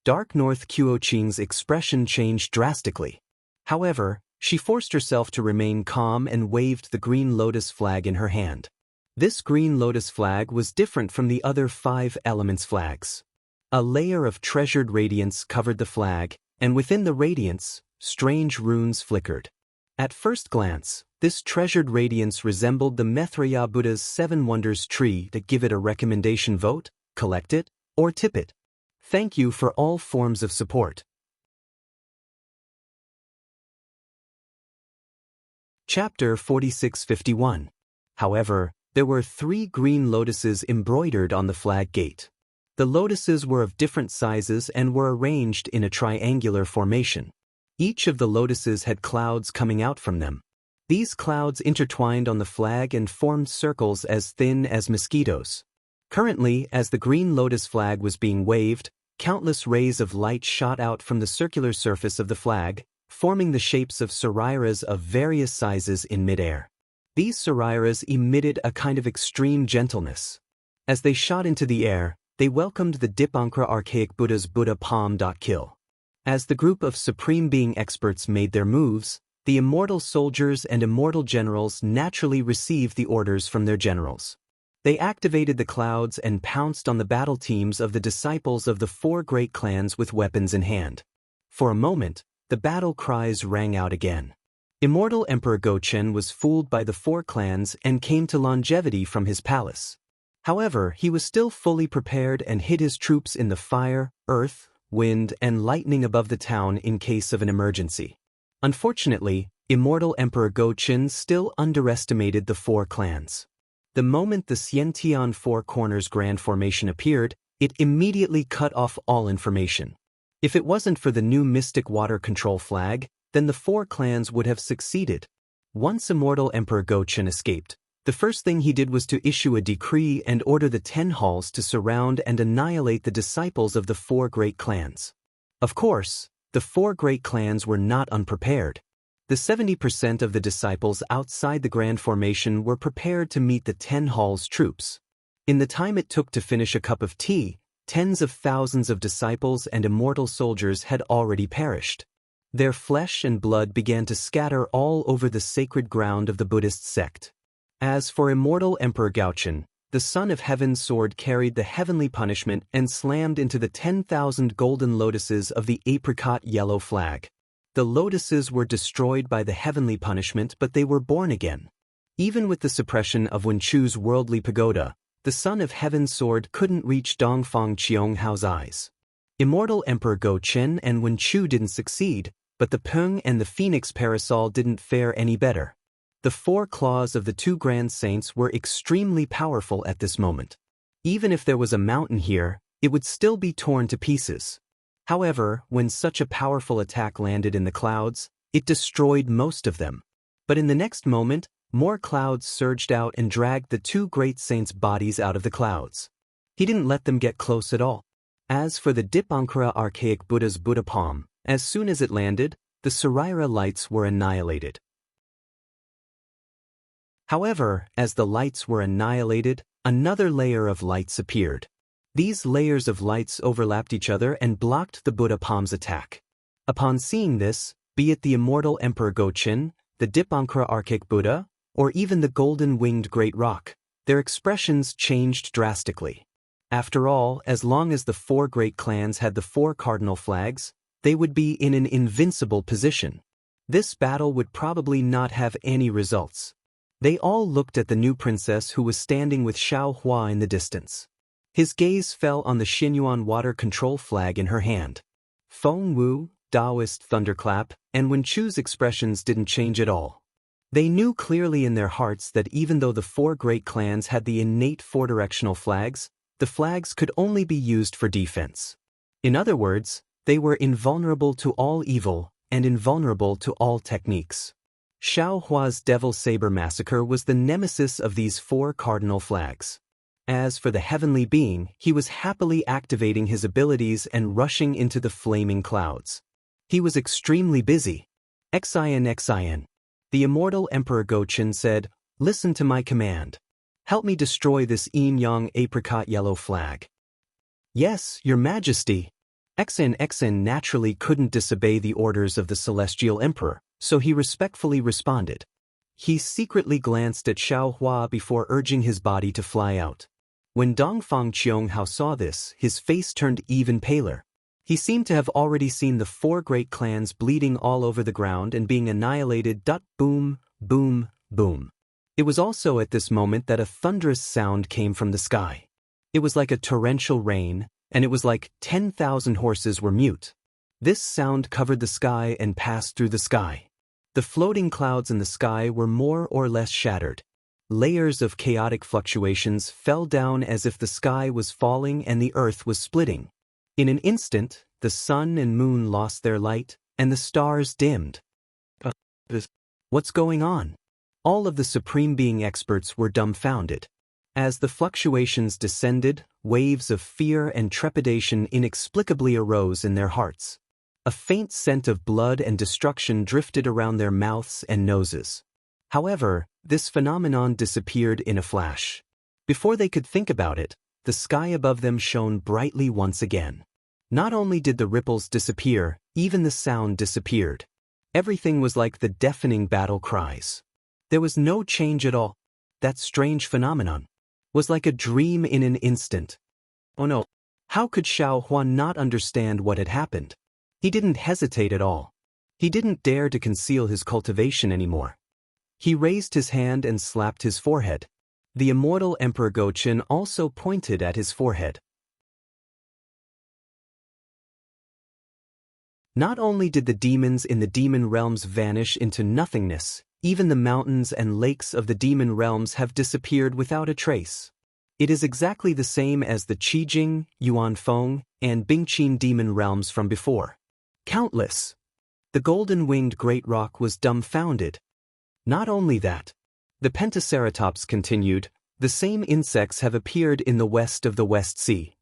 Dark North Kuo-Ching's expression changed drastically. However, she forced herself to remain calm and waved the green lotus flag in her hand. This green lotus flag was different from the other 5 elements flags. A layer of treasured radiance covered the flag, and within the radiance, strange runes flickered. At first glance, this treasured radiance resembled the Maitreya Buddha's 7 Wonders tree. To give it a recommendation vote, collect it, or tip it. Thank you for all forms of support. Chapter 4651. However, there were 3 green lotuses embroidered on the flag gate. The lotuses were of different sizes and were arranged in a triangular formation. Each of the lotuses had clouds coming out from them. These clouds intertwined on the flag and formed circles as thin as mosquitoes. Currently, as the green lotus flag was being waved, countless rays of light shot out from the circular surface of the flag, forming the shapes of sariras of various sizes in midair. These sariras emitted a kind of extreme gentleness. As they shot into the air, they welcomed the Dip Ankara archaic Buddha's Buddha palm. Kill. As the group of Supreme Being experts made their moves, the immortal soldiers and immortal generals naturally received the orders from their generals. They activated the clouds and pounced on the battle teams of the disciples of the 4 great clans with weapons in hand. For a moment, the battle cries rang out again. Immortal Emperor Gochen was fooled by the 4 clans and came to longevity from his palace. However, he was still fully prepared and hid his troops in the fire, earth, wind, and lightning above the town in case of an emergency. Unfortunately, Immortal Emperor Gochen still underestimated the 4 clans. The moment the Xiantian 4 Corners Grand Formation appeared, it immediately cut off all information. If it wasn't for the new Mystic Water Control flag, then the 4 clans would have succeeded. Once Immortal Emperor Gochen escaped, the first thing he did was to issue a decree and order the 10 halls to surround and annihilate the disciples of the 4 great clans. Of course, the 4 great clans were not unprepared. The 70% of the disciples outside the Grand Formation were prepared to meet the 10 halls troops. In the time it took to finish a cup of tea, tens of thousands of disciples and immortal soldiers had already perished. Their flesh and blood began to scatter all over the sacred ground of the Buddhist sect. As for Immortal Emperor Gaochen, the Son of Heaven's sword carried the heavenly punishment and slammed into the 10,000 golden lotuses of the apricot yellow flag. The lotuses were destroyed by the heavenly punishment, but they were born again. Even with the suppression of Wenchu's worldly pagoda, the Son of Heaven's sword couldn't reach Dongfang Qionghao's eyes. Immortal Emperor Gochen and Wenchu didn't succeed, but the Peng and the Phoenix parasol didn't fare any better. The 4 claws of the 2 grand saints were extremely powerful at this moment. Even if there was a mountain here, it would still be torn to pieces. However, when such a powerful attack landed in the clouds, it destroyed most of them. But in the next moment, more clouds surged out and dragged the 2 great saints' bodies out of the clouds. He didn't let them get close at all. As for the Dip Ankara archaic Buddha's Buddha palm, as soon as it landed, the Sarira lights were annihilated. However, as the lights were annihilated, another layer of lights appeared. These layers of lights overlapped each other and blocked the Buddha palm's attack. Upon seeing this, Be it the immortal Emperor Go-Chin, the Dipankara Archaic Buddha, or even the golden-winged Great Rock, their expressions changed drastically. After all, as long as the four great clans had the four cardinal flags, they would be in an invincible position. This battle would probably not have any results. They all looked at the new princess who was standing with Xiao Hua in the distance. His gaze fell on the Xinyuan water control flag in her hand. Feng Wu, Taoist thunderclap, and Wen Chu's expressions didn't change at all. They knew clearly in their hearts that even though the four great clans had the innate four-directional flags, the flags could only be used for defense. In other words, they were invulnerable to all evil and invulnerable to all techniques. Xiao Hua's Devil Saber Massacre was the nemesis of these four cardinal flags. As for the heavenly being, he was happily activating his abilities and rushing into the flaming clouds. He was extremely busy. Xin. The immortal Emperor Go-Chin said, "Listen to my command. Help me destroy this yin-yang apricot yellow flag." "Yes, your majesty." Xin naturally couldn't disobey the orders of the celestial emperor, so he respectfully responded. He secretly glanced at Xiao Hua before urging his body to fly out. When Dongfang Qianghao saw this, his face turned even paler. He seemed to have already seen the four great clans bleeding all over the ground and being annihilated. Boom, boom, boom. It was also at this moment that a thunderous sound came from the sky. It was like a torrential rain, and it was like 10,000 horses were mute. This sound covered the sky and passed through the sky. The floating clouds in the sky were more or less shattered. Layers of chaotic fluctuations fell down as if the sky was falling and the earth was splitting. In an instant, the sun and moon lost their light, and the stars dimmed. What's going on? All of the Supreme Being experts were dumbfounded. As the fluctuations descended, waves of fear and trepidation inexplicably arose in their hearts. A faint scent of blood and destruction drifted around their mouths and noses. However, this phenomenon disappeared in a flash. Before they could think about it, the sky above them shone brightly once again. Not only did the ripples disappear, even the sound disappeared. Everything was like the deafening battle cries. There was no change at all. That strange phenomenon was like a dream in an instant. Oh no! How could Xiao Hua not understand what had happened? He didn't hesitate at all. He didn't dare to conceal his cultivation anymore. He raised his hand and slapped his forehead. The immortal Emperor Go-Chin also pointed at his forehead. Not only did the demons in the demon realms vanish into nothingness, even the mountains and lakes of the demon realms have disappeared without a trace. It is exactly the same as the Qijing, Yuanfeng, and Bingqin demon realms from before. Countless. The golden-winged Great Rock was dumbfounded. Not only that, the Pentaceratops continued, the same insects have appeared in the west of the West Sea.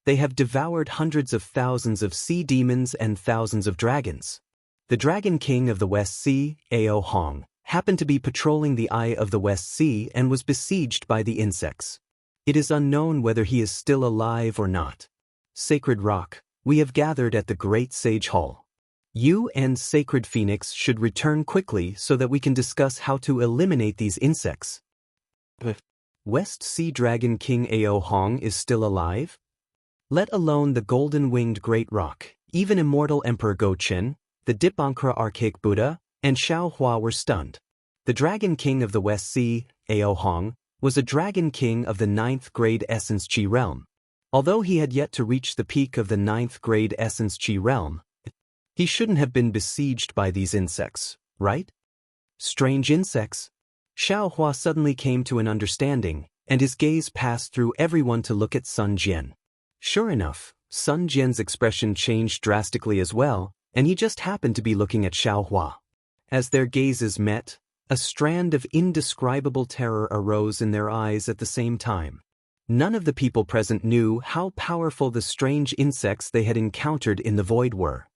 They have devoured hundreds of thousands of sea demons and thousands of dragons. The Dragon King of the West Sea, Ao Hong, happened to be patrolling the Eye of the West Sea and was besieged by the insects. It is unknown whether he is still alive or not. Sacred Rock, we have gathered at the Great Sage Hall. You and Sacred Phoenix should return quickly so that we can discuss how to eliminate these insects. West Sea Dragon King Ao Hong is still alive? Let alone the golden-winged Great Rock, even immortal Emperor Go-Chin, the Dipankara Archaic Buddha, and Xiao Hua were stunned. The Dragon King of the West Sea, Ao Hong, was a Dragon King of the 9th grade Essence Chi realm. Although he had yet to reach the peak of the 9th grade Essence Chi realm, he shouldn't have been besieged by these insects, right? Strange insects. Xiao Hua suddenly came to an understanding, and his gaze passed through everyone to look at Sun Jian. Sure enough, Sun Jian's expression changed drastically as well, and he just happened to be looking at Xiao Hua. As their gazes met, a strand of indescribable terror arose in their eyes at the same time. None of the people present knew how powerful the strange insects they had encountered in the void were.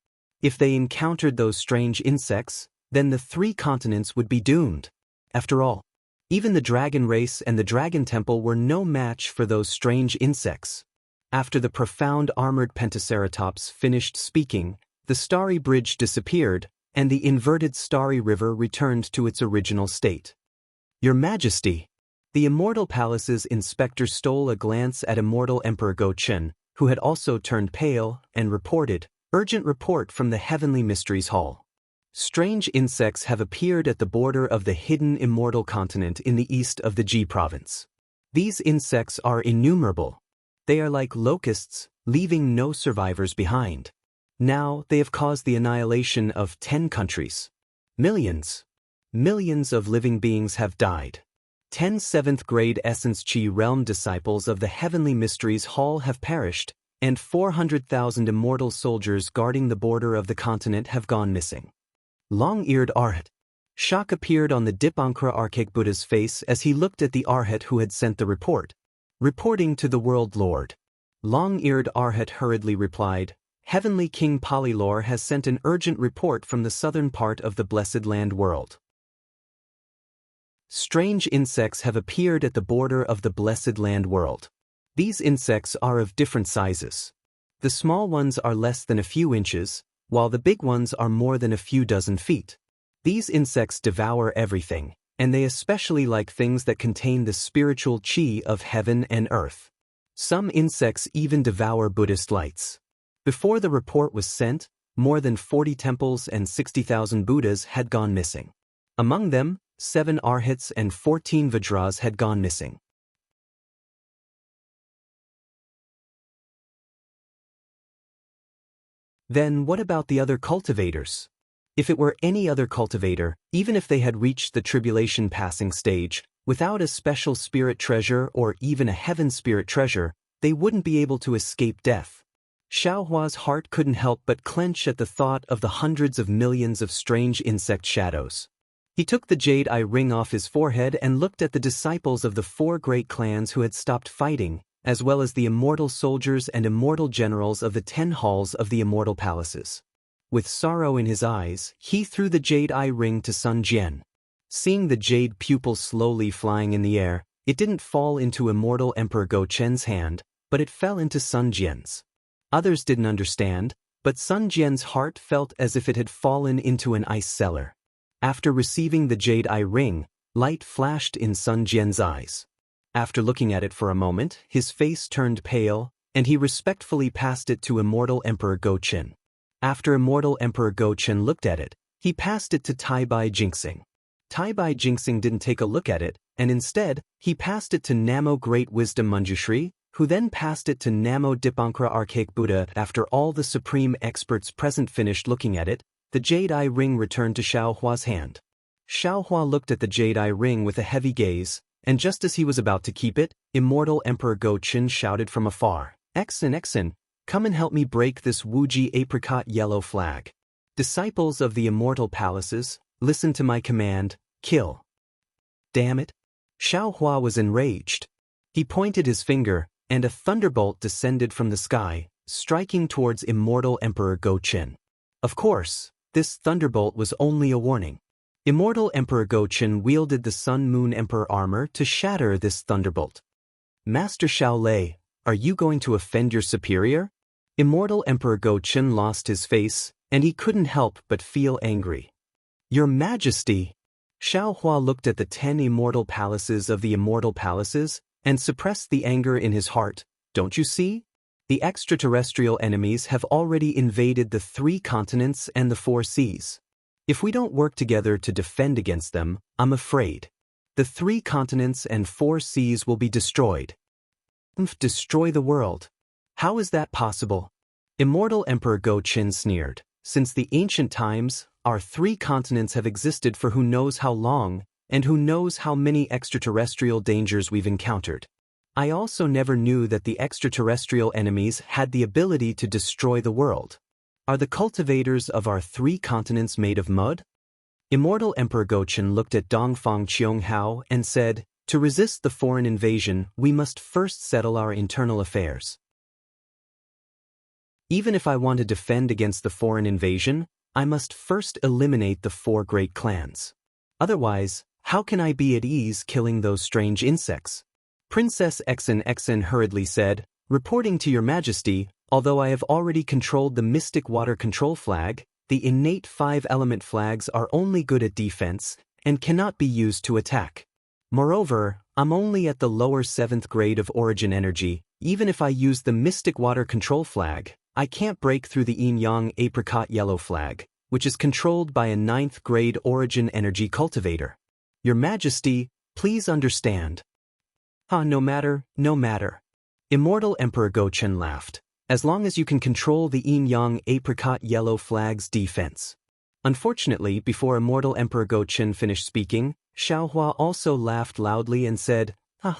If they encountered those strange insects, then the 3 continents would be doomed. After all, even the dragon race and the dragon temple were no match for those strange insects. After the profound armored Pentaceratops finished speaking, the starry bridge disappeared, and the inverted starry river returned to its original state. Your Majesty! The Immortal Palace's inspector stole a glance at Immortal Emperor Go-Chen, who had also turned pale, and reported, "Urgent report from the Heavenly Mysteries Hall. Strange insects have appeared at the border of the hidden Immortal Continent in the east of the Ji province. These insects are innumerable. They are like locusts, leaving no survivors behind. Now they have caused the annihilation of 10 countries. Millions of living beings have died. 10 7th-grade Essence Chi Realm disciples of the Heavenly Mysteries Hall have perished, and 400,000 immortal soldiers guarding the border of the continent have gone missing." Long-eared Arhat. Shock appeared on the Dipankara Archaic Buddha's face as he looked at the Arhat who had sent the report. "Reporting to the World Lord." Long-eared Arhat hurriedly replied, "Heavenly King Polylore has sent an urgent report from the southern part of the Blessed Land world. Strange insects have appeared at the border of the Blessed Land world. These insects are of different sizes. The small ones are less than a few inches, while the big ones are more than a few dozen feet. These insects devour everything, and they especially like things that contain the spiritual chi of heaven and earth. Some insects even devour Buddhist lights." Before the report was sent, more than 40 temples and 60,000 Buddhas had gone missing. Among them, 7 Arhats and 14 Vajras had gone missing. Then what about the other cultivators? If it were any other cultivator, even if they had reached the tribulation passing stage, without a special spirit treasure or even a heaven spirit treasure, they wouldn't be able to escape death. Xiaohua's heart couldn't help but clench at the thought of the hundreds of millions of strange insect shadows. He took the jade eye ring off his forehead and looked at the disciples of the 4 great clans who had stopped fighting, as well as the immortal soldiers and immortal generals of the 10 halls of the immortal palaces. With sorrow in his eyes, he threw the jade eye ring to Sun Jian. Seeing the jade pupil slowly flying in the air, it didn't fall into Immortal Emperor Go-Chen's hand, but it fell into Sun Jian's. Others didn't understand, but Sun Jian's heart felt as if it had fallen into an ice cellar. After receiving the jade eye ring, light flashed in Sun Jian's eyes. After looking at it for a moment, his face turned pale, and he respectfully passed it to Immortal Emperor Go-Chen. After Immortal Emperor Go-Chen looked at it, he passed it to Tai-Bai Jinxing. Tai-Bai Jinxing didn't take a look at it, and instead, he passed it to Namo Great Wisdom Manjushri, who then passed it to Namo Dipankara Archaic Buddha. After all the supreme experts present finished looking at it, the jade eye ring returned to Xiaohua's hand. Xiaohua looked at the jade eye ring with a heavy gaze, and just as he was about to keep it, Immortal Emperor Go-Chen shouted from afar, Exin, come and help me break this Wuji apricot yellow flag. Disciples of the immortal palaces, listen to my command, kill." Damn it! Xiaohua was enraged. He pointed his finger, and a thunderbolt descended from the sky, striking towards Immortal Emperor Go-Chen. Of course, this thunderbolt was only a warning. Immortal Emperor Go-Chen wielded the Sun Moon Emperor armor to shatter this thunderbolt. "Master Shaolei, are you going to offend your superior?" Immortal Emperor Go-Chen lost his face, and he couldn't help but feel angry. "Your Majesty!" Xiaohua looked at the 10 immortal palaces of the immortal palaces, and suppressed the anger in his heart. "Don't you see? The extraterrestrial enemies have already invaded the 3 continents and the 4 seas. If we don't work together to defend against them, I'm afraid the 3 continents and 4 seas will be destroyed." Destroy the world? How is that possible? Immortal Emperor Go-Chen sneered. "Since the ancient times, our 3 continents have existed for who knows how long, and who knows how many extraterrestrial dangers we've encountered. I also never knew that the extraterrestrial enemies had the ability to destroy the world. Are the cultivators of our 3 continents made of mud?" Immortal Emperor Go-Chen looked at Dongfang Qianghao and said, "To resist the foreign invasion, we must first settle our internal affairs. Even if I want to defend against the foreign invasion, I must first eliminate the 4 great clans. Otherwise, how can I be at ease killing those strange insects?" Princess Exin hurriedly said, "Reporting to your Majesty, although I have already controlled the mystic water control flag, the innate 5-element flags are only good at defense and cannot be used to attack. Moreover, I'm only at the lower 7th grade of origin energy. Even if I use the Mystic Water Control flag, I can't break through the Yin-Yang Apricot Yellow flag, which is controlled by a 9th grade origin energy cultivator. Your Majesty, please understand. No matter. Immortal Emperor Go-Chen laughed. As long as you can control the Yin-Yang Apricot Yellow flag's defense. Unfortunately, before Immortal Emperor Go-Chen finished speaking, Xiaohua also laughed loudly and said,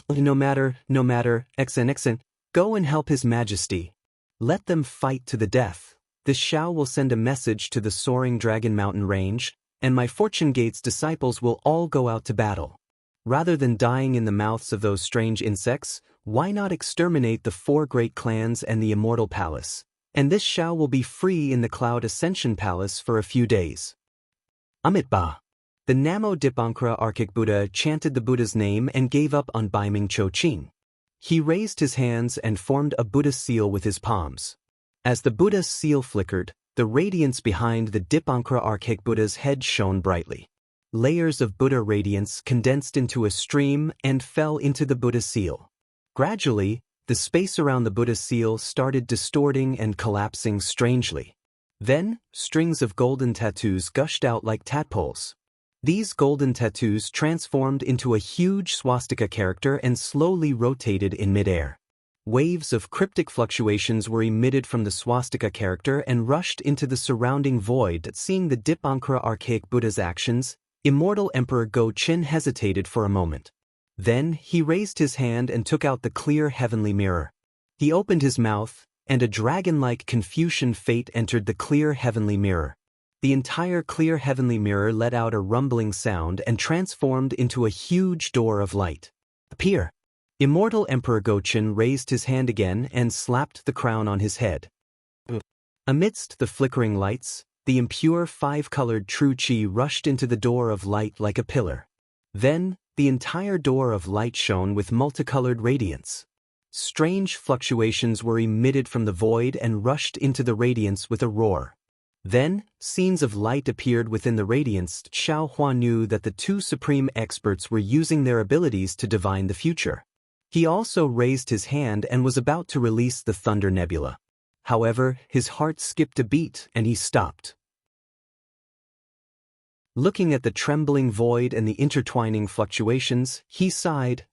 no matter, Exen, go and help His Majesty. Let them fight to the death. This Xiao will send a message to the soaring Dragon Mountain range, and my Fortune Gate's disciples will all go out to battle. Rather than dying in the mouths of those strange insects, why not exterminate the 4 great clans and the Immortal Palace? And this Xiao will be free in the Cloud Ascension Palace for a few days. Amitabha. The Namo Dipankara Archaic Buddha chanted the Buddha's name and gave up on Baiming Choqing. He raised his hands and formed a Buddha seal with his palms. As the Buddha's seal flickered, the radiance behind the Dipankara Archaic Buddha's head shone brightly. Layers of Buddha radiance condensed into a stream and fell into the Buddha seal. Gradually, the space around the Buddha seal started distorting and collapsing strangely. Then, strings of golden tattoos gushed out like tadpoles. These golden tattoos transformed into a huge swastika character and slowly rotated in midair. Waves of cryptic fluctuations were emitted from the swastika character and rushed into the surrounding void. Seeing the Dipankara Archaic Buddha's actions, Immortal Emperor Go-Chen hesitated for a moment. Then, he raised his hand and took out the clear heavenly mirror. He opened his mouth, and a dragon-like Confucian fate entered the clear heavenly mirror. The entire clear heavenly mirror let out a rumbling sound and transformed into a huge door of light. Appear! Immortal Emperor Go-Chen raised his hand again and slapped the crown on his head. Amidst the flickering lights, the impure 5-colored true qi rushed into the door of light like a pillar. Then, the entire door of light shone with multicolored radiance. Strange fluctuations were emitted from the void and rushed into the radiance with a roar. Then, scenes of light appeared within the radiance. Xiaohua knew that the 2 supreme experts were using their abilities to divine the future. He also raised his hand and was about to release the Thunder Nebula. However, his heart skipped a beat and he stopped. Looking at the trembling void and the intertwining fluctuations, he sighed.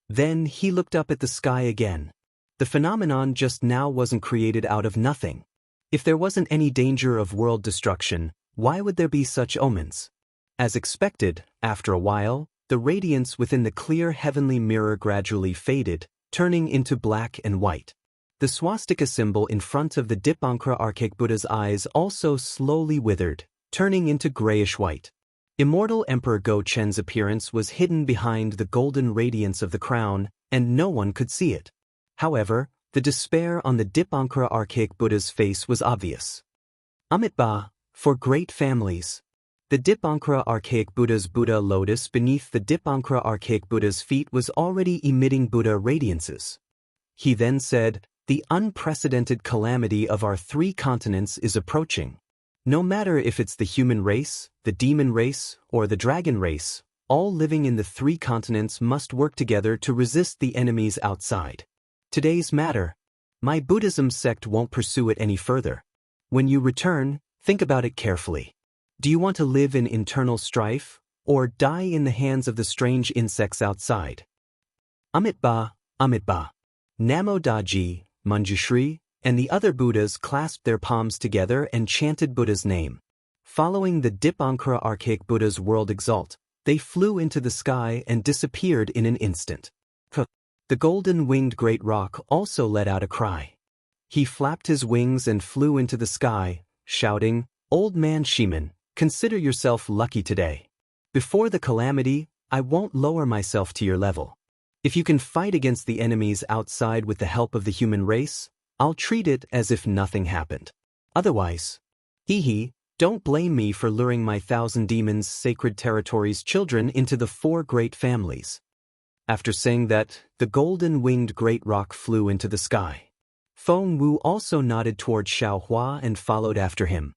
Then he looked up at the sky again. The phenomenon just now wasn't created out of nothing. If there wasn't any danger of world destruction, why would there be such omens? As expected, after a while, the radiance within the clear heavenly mirror gradually faded, turning into black and white. The swastika symbol in front of the Dipankara Archaic Buddha's eyes also slowly withered, turning into grayish-white. Immortal Emperor Go-Chen's appearance was hidden behind the golden radiance of the crown, and no one could see it. However, the despair on the Dipankara Archaic Buddha's face was obvious. Amitabha, for great families. The Dipankara Archaic Buddha's Buddha lotus beneath the Dipankara Archaic Buddha's feet was already emitting Buddha radiances. He then said, "The unprecedented calamity of our 3 continents is approaching. No matter if it's the human race, the demon race, or the dragon race, all living in the 3 continents must work together to resist the enemies outside. Today's matter. My Buddhism sect won't pursue it any further. When you return, think about it carefully. Do you want to live in internal strife, or die in the hands of the strange insects outside?" Amitabha. Namo Daji, Manjushri, and the other Buddhas clasped their palms together and chanted Buddha's name. Following the Dipankara Archaic Buddha's world exalt, they flew into the sky and disappeared in an instant. The golden-winged great rock also let out a cry. He flapped his wings and flew into the sky, shouting, "Old man Shiman, consider yourself lucky today. Before the calamity, I won't lower myself to your level. If you can fight against the enemies outside with the help of the human race, I'll treat it as if nothing happened. Otherwise, don't blame me for luring my 1,000 demons' sacred territories' children into the 4 great families." After saying that, the golden-winged great rock flew into the sky. Feng Wu also nodded toward Xiaohua and followed after him.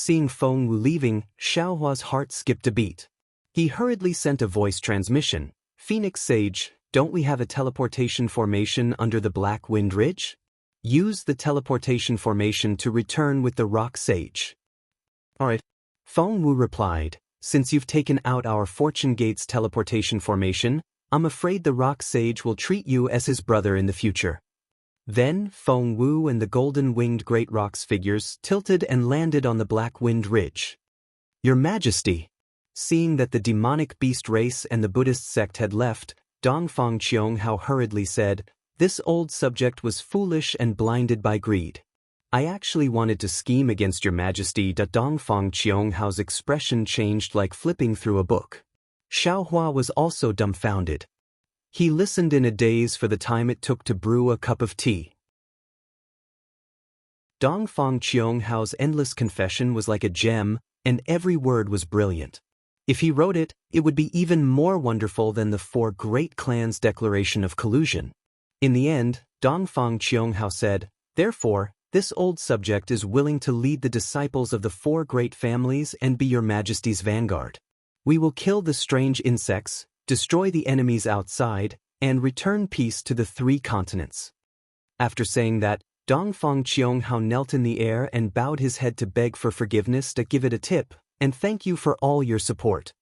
Seeing Feng Wu leaving, Xiaohua's heart skipped a beat. He hurriedly sent a voice transmission. Phoenix Sage, don't we have a teleportation formation under the Black Wind Ridge? Use the teleportation formation to return with the Rock Sage. Alright. Feng Wu replied, since you've taken out our Fortune Gate's teleportation formation, I'm afraid the Rock Sage will treat you as his brother in the future. Then, Feng Wu and the golden-winged Great Rock's figures tilted and landed on the Black Wind Ridge. Your Majesty! Seeing that the demonic beast race and the Buddhist sect had left, Dongfang Qianghao hurriedly said, this old subject was foolish and blinded by greed. I actually wanted to scheme against your Majesty. Dongfang Qianghao's expression changed like flipping through a book. Xiaohua was also dumbfounded. He listened in a daze for the time it took to brew a cup of tea. Dongfang Qianghao's endless confession was like a gem, and every word was brilliant. If he wrote it, it would be even more wonderful than the four great clans' declaration of collusion. In the end, Dongfang Qianghao said, therefore, this old subject is willing to lead the disciples of the four great families and be your Majesty's vanguard. We will kill the strange insects, destroy the enemies outside, and return peace to the 3 continents. After saying that, Dongfang Qianghao knelt in the air and bowed his head to beg for forgiveness. To give it a tip, and thank you for all your support.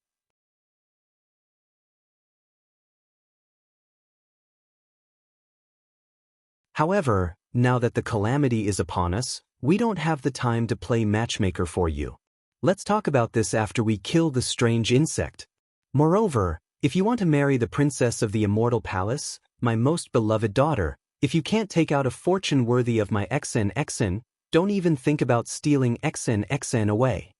However, now that the calamity is upon us, we don't have the time to play matchmaker for you. Let's talk about this after we kill the strange insect. Moreover, if you want to marry the princess of the immortal palace, my most beloved daughter, if you can't take out a fortune worthy of my XN, don't even think about stealing XN away.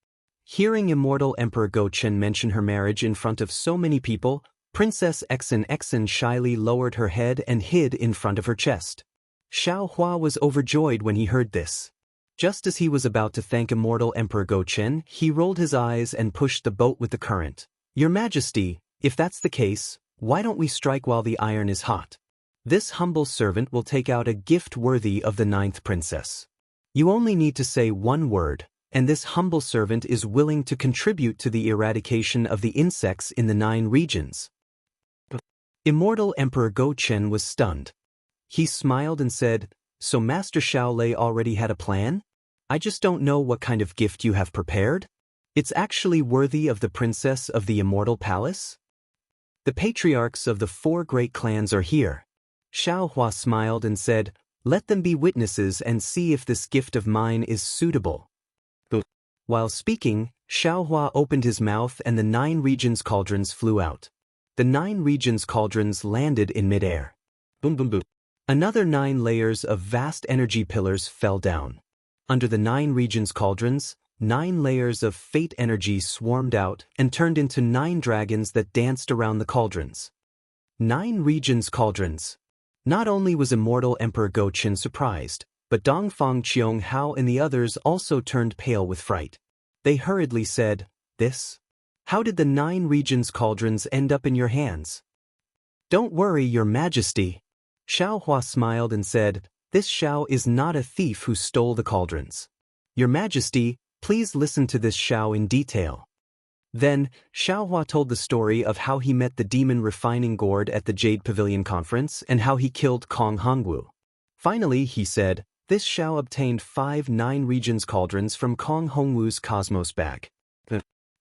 Hearing immortal Emperor Gochen mention her marriage in front of so many people, Princess XN shyly lowered her head and hid in front of her chest. Xiaohua was overjoyed when he heard this. Just as he was about to thank immortal Emperor Gochen, he rolled his eyes and pushed the boat with the current. Your Majesty, if that's the case, why don't we strike while the iron is hot? This humble servant will take out a gift worthy of the 9th princess. You only need to say one word, and this humble servant is willing to contribute to the eradication of the insects in the 9 regions. Immortal Emperor Gochen was stunned. He smiled and said, so Master Xiaolei already had a plan? I just don't know what kind of gift you have prepared. It's actually worthy of the princess of the immortal palace? The patriarchs of the 4 great clans are here. Xiaohua smiled and said, let them be witnesses and see if this gift of mine is suitable. While speaking, Xiaohua opened his mouth and the 9 regions cauldrons flew out. The 9 regions cauldrons landed in midair. Boom boom boom. Another 9 layers of vast energy pillars fell down. Under the 9 regions cauldrons, 9 layers of fate energy swarmed out and turned into 9 dragons that danced around the cauldrons. 9 regions cauldrons. Not only was immortal Emperor Gochen surprised, but Dongfang Qianghao and the others also turned pale with fright. They hurriedly said, this? How did the 9 regions cauldrons end up in your hands? Don't worry, Your Majesty. Xiaohua smiled and said, this Xiao is not a thief who stole the cauldrons. Your Majesty, please listen to this Xiao in detail. Then, Xiaohua told the story of how he met the demon refining gourd at the Jade Pavilion conference and how he killed Kong Hongwu. Finally, he said, this Xiao obtained 5 9 regions cauldrons from Kong Hongwu's Cosmos bag.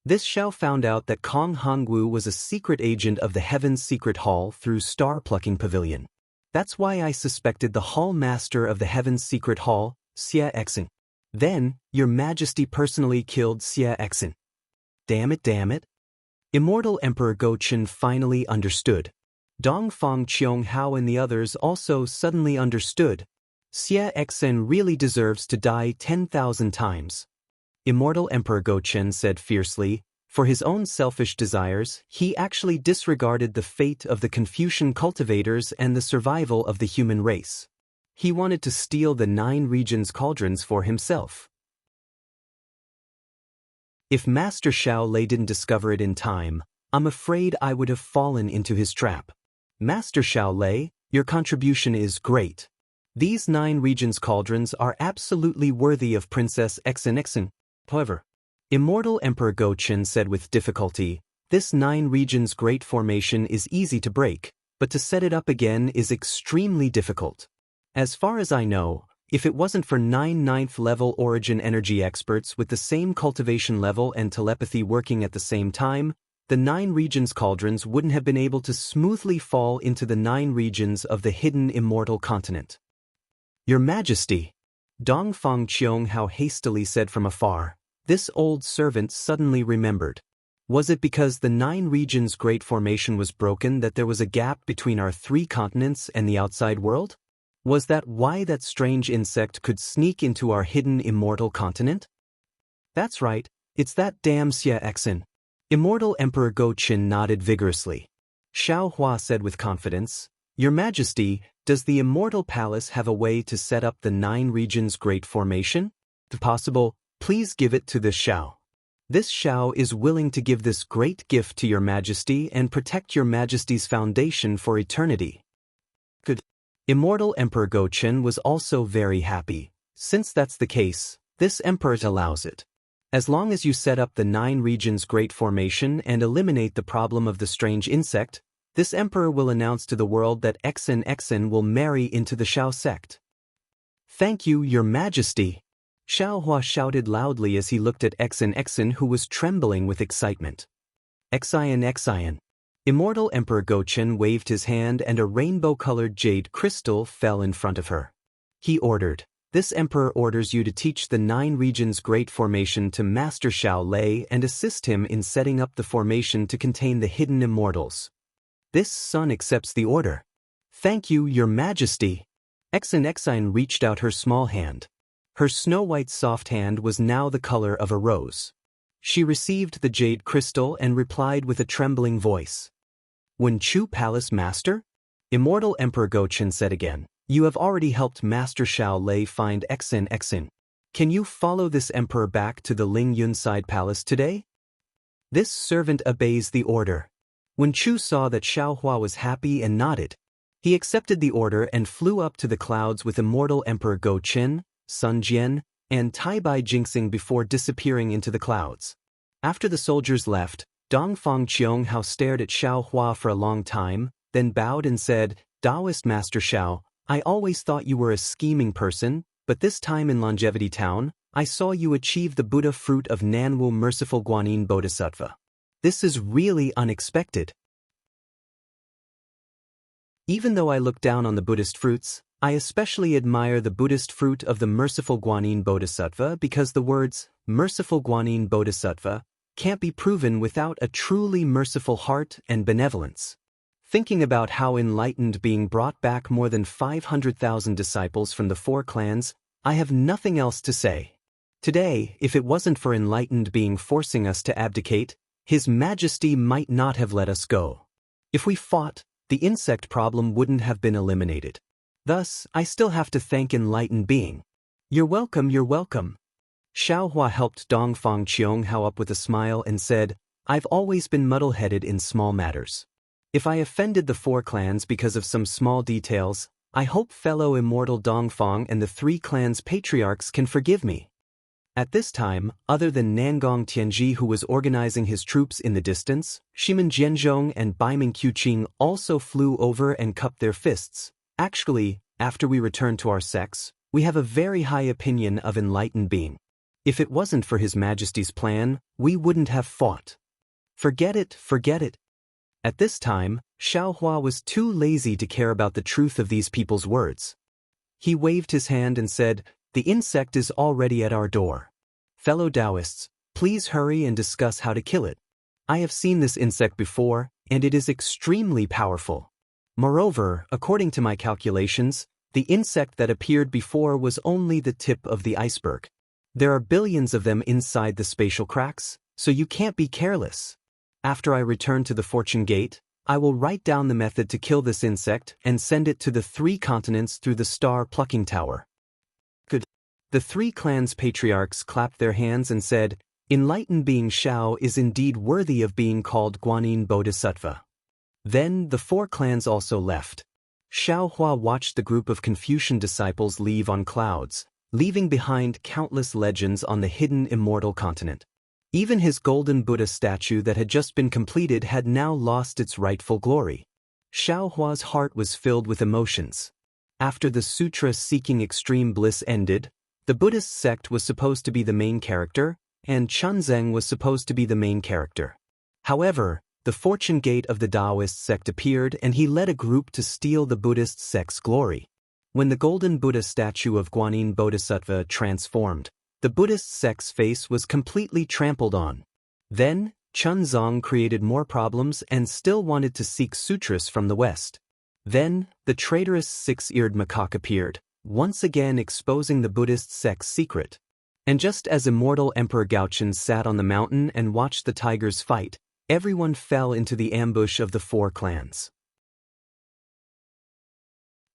This Xiao found out that Kong Hongwu was a secret agent of the Heaven's Secret Hall through Star Plucking Pavilion. That's why I suspected the Hall Master of the Heaven's Secret Hall, Xie Exin. Then, Your Majesty personally killed Xie Exin. Damn it. Immortal Emperor Gochen finally understood. Dongfang Qianghao and the others also suddenly understood. Xie Exin really deserves to die 10,000 times. Immortal Emperor Gochen said fiercely, for his own selfish desires, he actually disregarded the fate of the Confucian cultivators and the survival of the human race. He wanted to steal the 9 regions cauldrons for himself. If Master Xiaolei didn't discover it in time, I'm afraid I would have fallen into his trap. Master Xiaolei, your contribution is great. These 9 regions cauldrons are absolutely worthy of Princess Exin. However, Immortal Emperor Go-Chin said with difficulty, "This 9 regions great formation is easy to break, but to set it up again is extremely difficult. As far as I know, if it wasn't for 9 ninth level origin energy experts with the same cultivation level and telepathy working at the same time, the 9 regions cauldrons wouldn't have been able to smoothly fall into the 9 regions of the hidden immortal continent." "Your Majesty," Dongfang Qianghao hastily said from afar. This old servant suddenly remembered. Was it because the 9 regions great formation was broken that there was a gap between our 3 continents and the outside world? Was that why that strange insect could sneak into our hidden immortal continent? "That's right, it's that damn Xie Exin." Immortal Emperor Go-Chin nodded vigorously. Xiao Hua said with confidence, "Your Majesty, does the Immortal Palace have a way to set up the 9 regions great formation? If possible, please give it to this Xiao. This Xiao is willing to give this great gift to your Majesty and protect your Majesty's foundation for eternity." Good. Immortal Emperor Go-Chin was also very happy. "Since that's the case, this emperor allows it. As long as you set up the 9 regions great formation and eliminate the problem of the strange insect, this emperor will announce to the world that Exin will marry into the Xiao sect." "Thank you, your Majesty." Xiao Hua shouted loudly as he looked at Exin who was trembling with excitement. Exin. Immortal Emperor Go-Chin waved his hand and a rainbow-colored jade crystal fell in front of her. He ordered, "This emperor orders you to teach the 9 regions great formation to Master Xiao Lei and assist him in setting up the formation to contain the hidden immortals." This son accepts the order. "Thank you, your Majesty." Exin reached out her small hand. Her snow-white soft hand was now the color of a rose. She received the jade crystal and replied with a trembling voice. "Wen Chu Palace Master?" Immortal Emperor Go-Chin said again, "You have already helped Master Xiao Lei find Exin. Can you follow this emperor back to the Ling Yunside Palace today?" This servant obeys the order. When Chu saw that Xiao Hua was happy and nodded, he accepted the order and flew up to the clouds with Immortal Emperor Go-Chin, Sun Jian, and Taibai Jinxing before disappearing into the clouds. After the soldiers left, Dongfang Qianghao stared at Xiao Hua for a long time, then bowed and said, "Taoist Master Xiao, I always thought you were a scheming person, but this time in Longevity Town, I saw you achieve the Buddha fruit of Nanwu Merciful Guanyin Bodhisattva. This is really unexpected. Even though I look down on the Buddhist fruits, I especially admire the Buddhist fruit of the Merciful Guanyin Bodhisattva because the words, Merciful Guanyin Bodhisattva, can't be proven without a truly merciful heart and benevolence. Thinking about how enlightened being brought back more than 500,000 disciples from the 4 clans, I have nothing else to say. Today, if it wasn't for enlightened being forcing us to abdicate, His Majesty might not have let us go. If we fought, the insect problem wouldn't have been eliminated. Thus, I still have to thank enlightened being. You're welcome, you're welcome. Xiao Hua helped Dongfang Qianghao up with a smile and said, I've always been muddle-headed in small matters. If I offended the 4 clans because of some small details, I hope fellow immortal Dongfang and the 3 clans' patriarchs can forgive me. At this time, other than Nangong Tianji who was organizing his troops in the distance, Shimen Jianzhong and Baiming Qiuqing also flew over and cupped their fists. Actually, after we returned to our sects, we have a very high opinion of enlightened being. If it wasn't for His Majesty's plan, we wouldn't have fought. Forget it, forget it. At this time, Xiao Hua was too lazy to care about the truth of these people's words. He waved his hand and said, The insect is already at our door. Fellow Taoists, please hurry and discuss how to kill it. I have seen this insect before, and it is extremely powerful. Moreover, according to my calculations, the insect that appeared before was only the tip of the iceberg. There are billions of them inside the spatial cracks, so you can't be careless. After I return to the Fortune Gate, I will write down the method to kill this insect and send it to the 3 continents through the Star Plucking Tower. Good. The 3 clans' patriarchs clapped their hands and said, Enlightened being Xiao is indeed worthy of being called Guanyin Bodhisattva. Then the 4 clans also left. Xiao Hua watched the group of Confucian disciples leave on clouds, leaving behind countless legends on the hidden immortal continent. Even his golden Buddha statue that had just been completed had now lost its rightful glory. Xiaohua's heart was filled with emotions. After the sutra seeking extreme bliss ended, the Buddhist sect was supposed to be the main character, and Chunzeng was supposed to be the main character. However, the fortune gate of the Taoist sect appeared and he led a group to steal the Buddhist sect's glory. When the golden Buddha statue of Guanyin Bodhisattva transformed, the Buddhist sect's face was completely trampled on. Then, Chunzong created more problems and still wanted to seek sutras from the West. Then, the traitorous six-eared macaque appeared, once again exposing the Buddhist sect's secret. And just as immortal Emperor Gaochen sat on the mountain and watched the tigers fight, everyone fell into the ambush of the four clans.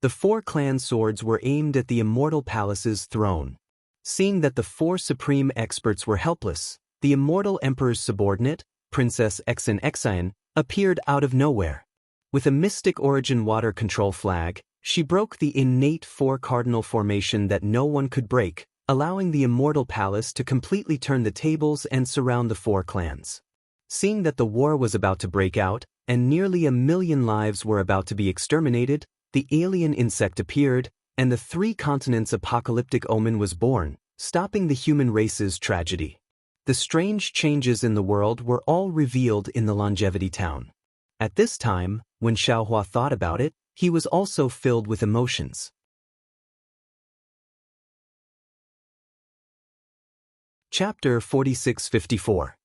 The four clan swords were aimed at the immortal palace's throne. Seeing that the four supreme experts were helpless, the immortal emperor's subordinate, Princess Exin, appeared out of nowhere. With a mystic origin water control flag, she broke the innate four-cardinal formation that no one could break, allowing the immortal palace to completely turn the tables and surround the four clans. Seeing that the war was about to break out, and nearly 1 million lives were about to be exterminated, the alien insect appeared, and the three continents apocalyptic omen was born, stopping the human race's tragedy. The strange changes in the world were all revealed in the Longevity Town. At this time, when Xiaohua thought about it, he was also filled with emotions. Chapter 4654.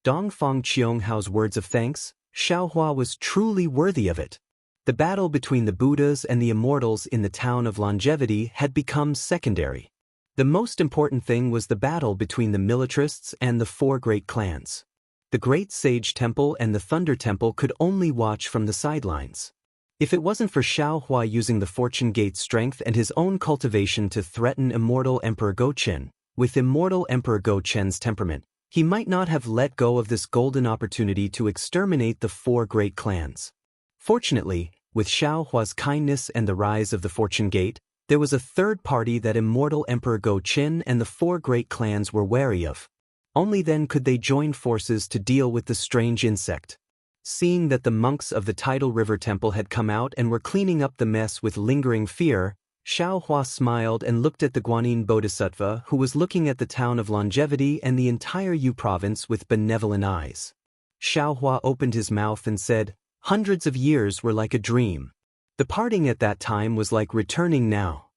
Dongfang Qionghao's words of thanks. Xiaohua was truly worthy of it. The battle between the Buddhas and the immortals in the town of Longevity had become secondary. The most important thing was the battle between the militarists and the four great clans. The Great Sage Temple and the Thunder Temple could only watch from the sidelines. If it wasn't for Xiaohua using the Fortune Gate's strength and his own cultivation to threaten immortal Emperor Gochen, with immortal Emperor Gochen's temperament, he might not have let go of this golden opportunity to exterminate the four great clans. Fortunately, with Xiaohua's kindness and the rise of the Fortune Gate, there was a third party that immortal Emperor Gochen and the four great clans were wary of. Only then could they join forces to deal with the strange insect. Seeing that the monks of the Tidal River Temple had come out and were cleaning up the mess with lingering fear, Xiaohua smiled and looked at the Guanyin Bodhisattva who was looking at the town of Longevity and the entire Yu province with benevolent eyes. Xiaohua opened his mouth and said, "Hundreds of years were like a dream. The parting at that time was like returning now.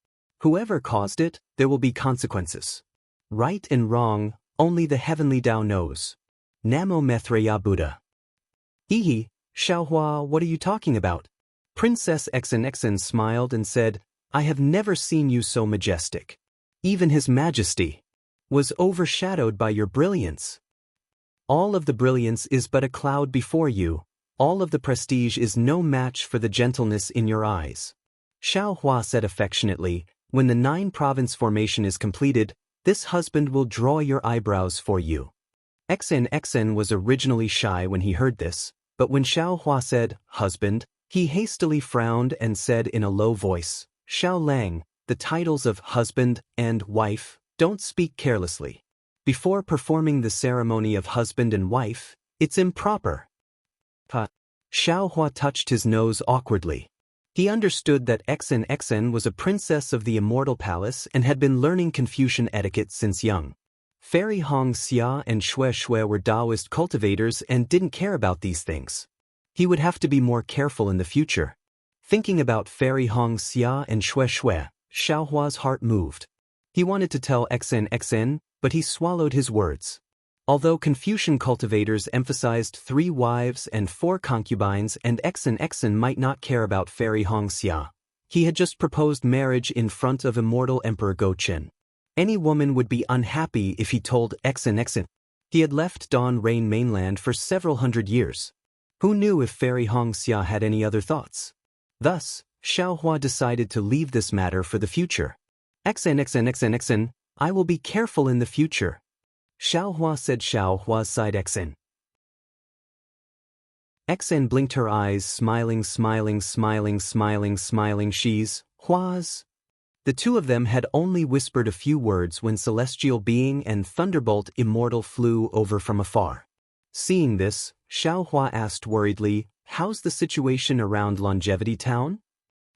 Whoever caused it, there will be consequences. Right and wrong, only the heavenly Tao knows. Namo Maitreya Buddha." "Hehe, Xiaohua, what are you talking about?" Princess Exin smiled and said, "I have never seen you so majestic. Even His Majesty was overshadowed by your brilliance. All of the brilliance is but a cloud before you. All of the prestige is no match for the gentleness in your eyes." Xiaohua said affectionately, "When the 9-province formation is completed, this husband will draw your eyebrows for you." Exin was originally shy when he heard this, but when Xiaohua said, "husband," he hastily frowned and said in a low voice, "Xiao Lang, the titles of husband and wife, don't speak carelessly. Before performing the ceremony of husband and wife, it's improper." Xiaohua touched his nose awkwardly. He understood that Exin was a princess of the Immortal Palace and had been learning Confucian etiquette since young. Fairy Hong Xia and Xue were Taoist cultivators and didn't care about these things. He would have to be more careful in the future. Thinking about Fairy Hong Xia and Xue, Xiaohua's heart moved. He wanted to tell Exin, but he swallowed his words. Although Confucian cultivators emphasized 3 wives and 4 concubines and Exin might not care about Fairy Hong Xia, he had just proposed marriage in front of immortal Emperor Gochen. Any woman would be unhappy if he told Exin. He had left Dawn Rain mainland for several hundred years. Who knew if Fairy Hong Xia had any other thoughts? Thus, Xiaohua decided to leave this matter for the future. Exin, I will be careful in the future." Xiaohua said. Xiaohua sighed. Exin blinked her eyes, smiling. She's Hua's. The two of them had only whispered a few words when Celestial Being and Thunderbolt Immortal flew over from afar. Seeing this, Xiaohua asked worriedly, "How's the situation around Longevity Town?"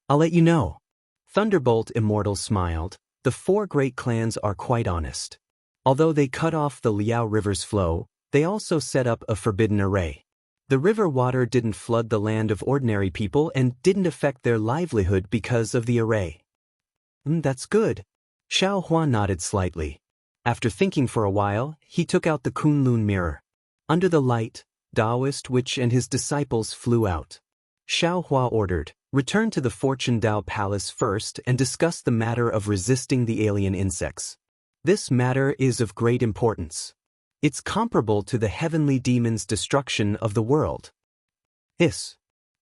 "I'll let you know." Thunderbolt Immortal smiled. "The four great clans are quite honest. Although they cut off the Liao River's flow, they also set up a forbidden array. The river water didn't flood the land of ordinary people and didn't affect their livelihood because of the array." That's good." Xiaohua nodded slightly. After thinking for a while, he took out the Kunlun mirror. Under the light, Taoist Witch and his disciples flew out. Xiaohua ordered, "Return to the Fortune Dao Palace first and discuss the matter of resisting the alien insects. This matter is of great importance. It's comparable to the heavenly demon's destruction of the world." Hiss.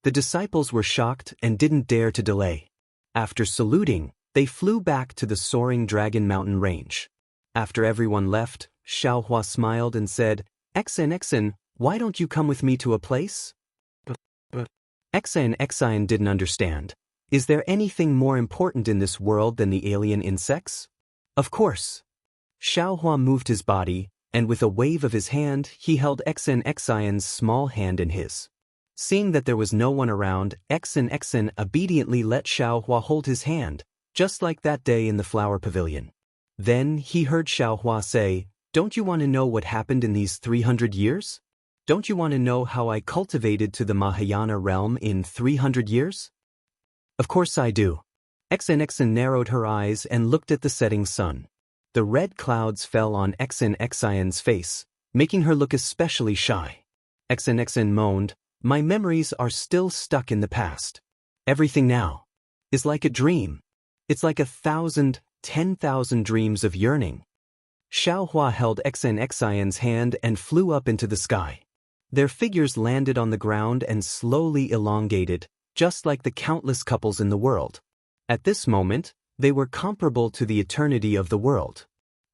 The disciples were shocked and didn't dare to delay. After saluting, they flew back to the soaring Dragon Mountain range. After everyone left, Xiaohua smiled and said, "Exan, why don't you come with me to a place?" But Exan didn't understand. Is there anything more important in this world than the alien insects? Of course. Xiaohua moved his body, and with a wave of his hand, he held Exan's small hand in his. Seeing that there was no one around, Exan obediently let Xiaohua hold his hand, just like that day in the flower pavilion. Then he heard Xiaohua say, "Don't you want to know what happened in these 300 years? Don't you want to know how I cultivated to the Mahayana realm in 300 years? Of course I do." Exan narrowed her eyes and looked at the setting sun. The red clouds fell on Exan's face, making her look especially shy. Exan moaned, "My memories are still stuck in the past. Everything now is like a dream. It's like 1,000, 10,000 dreams of yearning." Xiaohua held Exan's hand and flew up into the sky. Their figures landed on the ground and slowly elongated, just like the countless couples in the world. At this moment, they were comparable to the eternity of the world.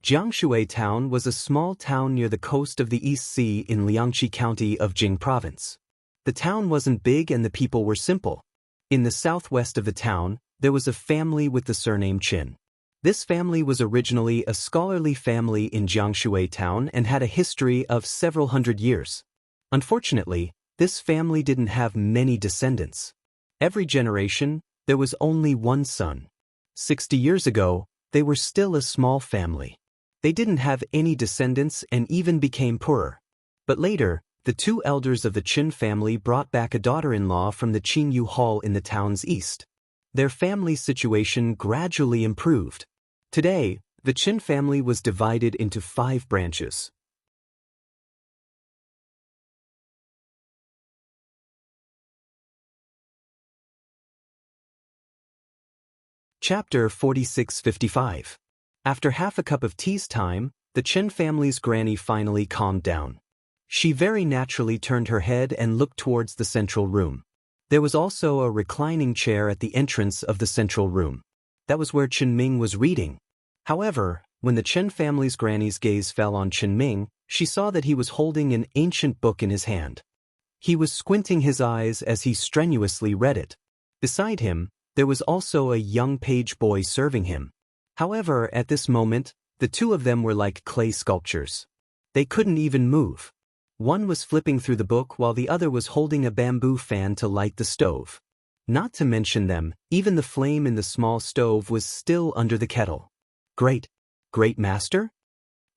Jiangshui Town was a small town near the coast of the East Sea in Liangqi County of Jing Province. The town wasn't big and the people were simple. In the southwest of the town, there was a family with the surname Qin. This family was originally a scholarly family in Jiangshui Town and had a history of several hundred years. Unfortunately, this family didn't have many descendants. Every generation, there was only one son. 60 years ago, they were still a small family. They didn't have any descendants and even became poorer. But later, the two elders of the Qin family brought back a daughter-in-law from the Qingyu Hall in the town's east. Their family situation gradually improved. Today, the Qin family was divided into 5 branches. Chapter 4655. After half a cup of tea's time, the Qin family's granny finally calmed down. She very naturally turned her head and looked towards the central room. There was also a reclining chair at the entrance of the central room. That was where Qinming was reading. However, when the Qin family's granny's gaze fell on Qinming, she saw that he was holding an ancient book in his hand. He was squinting his eyes as he strenuously read it. Beside him, there was also a young page boy serving him. However, at this moment, the two of them were like clay sculptures. They couldn't even move. One was flipping through the book while the other was holding a bamboo fan to light the stove. Not to mention them, even the flame in the small stove was still under the kettle. Great master?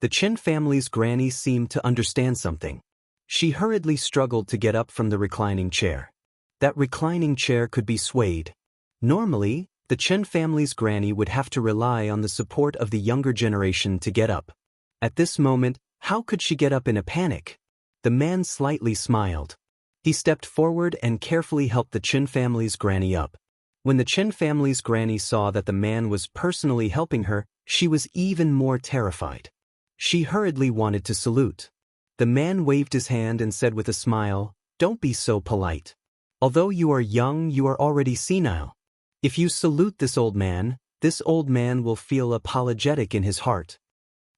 The Qin family's granny seemed to understand something. She hurriedly struggled to get up from the reclining chair. That reclining chair could be swayed. Normally, the Qin family's granny would have to rely on the support of the younger generation to get up. At this moment, how could she get up in a panic? The man slightly smiled. He stepped forward and carefully helped the Qin family's granny up. When the Qin family's granny saw that the man was personally helping her, she was even more terrified. She hurriedly wanted to salute. The man waved his hand and said with a smile, "Don't be so polite. Although you are young, you are already senile. If you salute this old man will feel apologetic in his heart."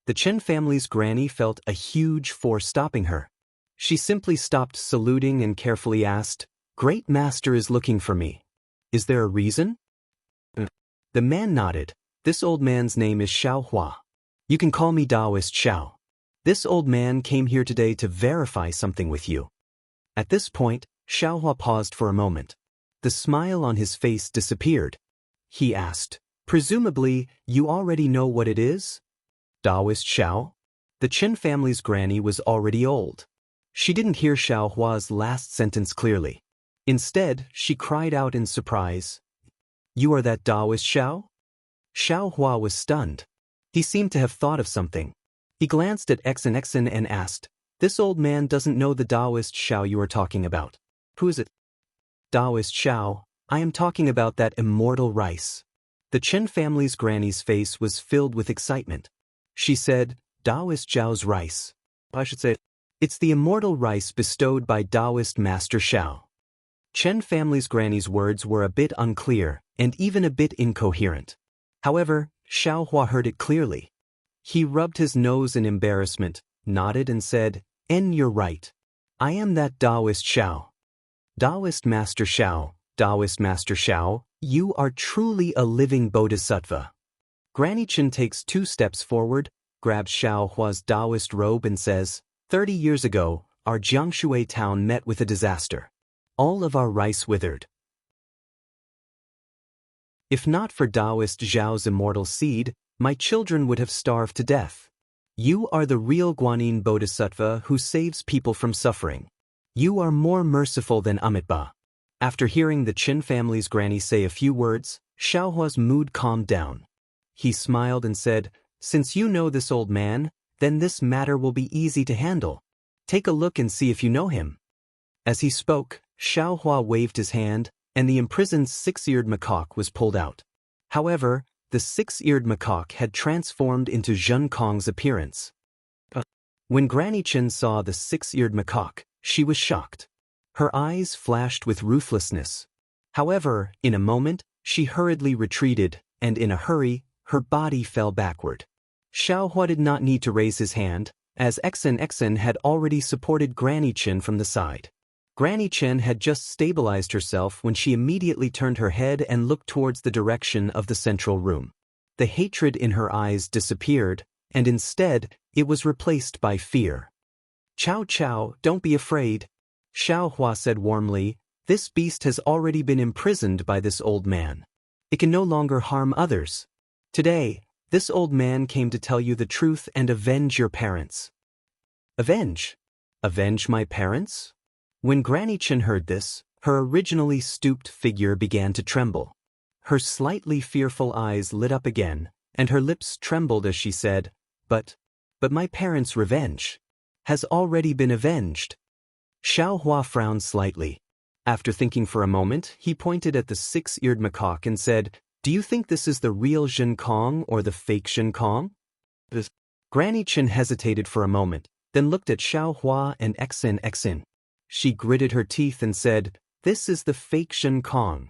The Qin family's granny felt a huge force stopping her. She simply stopped saluting and carefully asked, "Great master is looking for me. Is there a reason?" The man nodded. This old man's name is Xiao Hua. You can call me Taoist Xiao. This old man came here today to verify something with you. At this point, Xiao Hua paused for a moment. The smile on his face disappeared. He asked, "Presumably, you already know what it is?" Taoist Xiao? The Chen family's granny was already old. She didn't hear Xiao Hua's last sentence clearly. Instead, she cried out in surprise, "You are that Taoist Xiao?" Xiao Hua was stunned. He seemed to have thought of something. He glanced at Exen and asked, "This old man doesn't know the Taoist Xiao you are talking about. Who is it?" "Taoist Xiao, I am talking about that immortal rice." The Chen family's granny's face was filled with excitement. She said, "Taoist Xiao's rice. I should say, it's the immortal rice bestowed by Taoist Master Xiao." Chen family's granny's words were a bit unclear and even a bit incoherent. However, Xiao Hua heard it clearly. He rubbed his nose in embarrassment, nodded and said, "You're right. I am that Taoist Xiao. Taoist Master Xiao, Taoist Master Xiao, you are truly a living bodhisattva." Granny Chen takes 2 steps forward, grabs Xiao Hua's Taoist robe and says, 30 years ago, our Jiangshui town met with a disaster. All of our rice withered. If not for Taoist Zhao's immortal seed, my children would have starved to death. You are the real Guanyin Bodhisattva who saves people from suffering. You are more merciful than Amitabha. After hearing the Qin family's granny say a few words, Xiao Hua's mood calmed down. He smiled and said, "Since you know this old man, then this matter will be easy to handle. Take a look and see if you know him." As he spoke, Xiao Hua waved his hand, and the imprisoned 6-eared macaque was pulled out. However, the 6-eared macaque had transformed into Zhen Kong's appearance. When Granny Chen saw the 6-eared macaque, she was shocked. Her eyes flashed with ruthlessness. However, in a moment, she hurriedly retreated, and in a hurry, her body fell backward. Xiao Hua did not need to raise his hand, as Exen had already supported Granny Chen from the side. Granny Chen had just stabilized herself when she immediately turned her head and looked towards the direction of the central room. The hatred in her eyes disappeared, and instead, it was replaced by fear. "Chow Chow, don't be afraid," Xiao Hua said warmly. "This beast has already been imprisoned by this old man. It can no longer harm others. Today, this old man came to tell you the truth and avenge your parents." "Avenge? Avenge my parents?" When Granny Chen heard this, her originally stooped figure began to tremble. Her slightly fearful eyes lit up again, and her lips trembled as she said, But my parents' revenge has already been avenged." Xiao Hua frowned slightly. After thinking for a moment, he pointed at the 6-eared macaque and said, "Do you think this is the real Zhen Kong or the fake Zhen Kong?" Granny Chen hesitated for a moment, then looked at Xiao Hua and Exen. She gritted her teeth and said, "This is the fake Zhen Kong."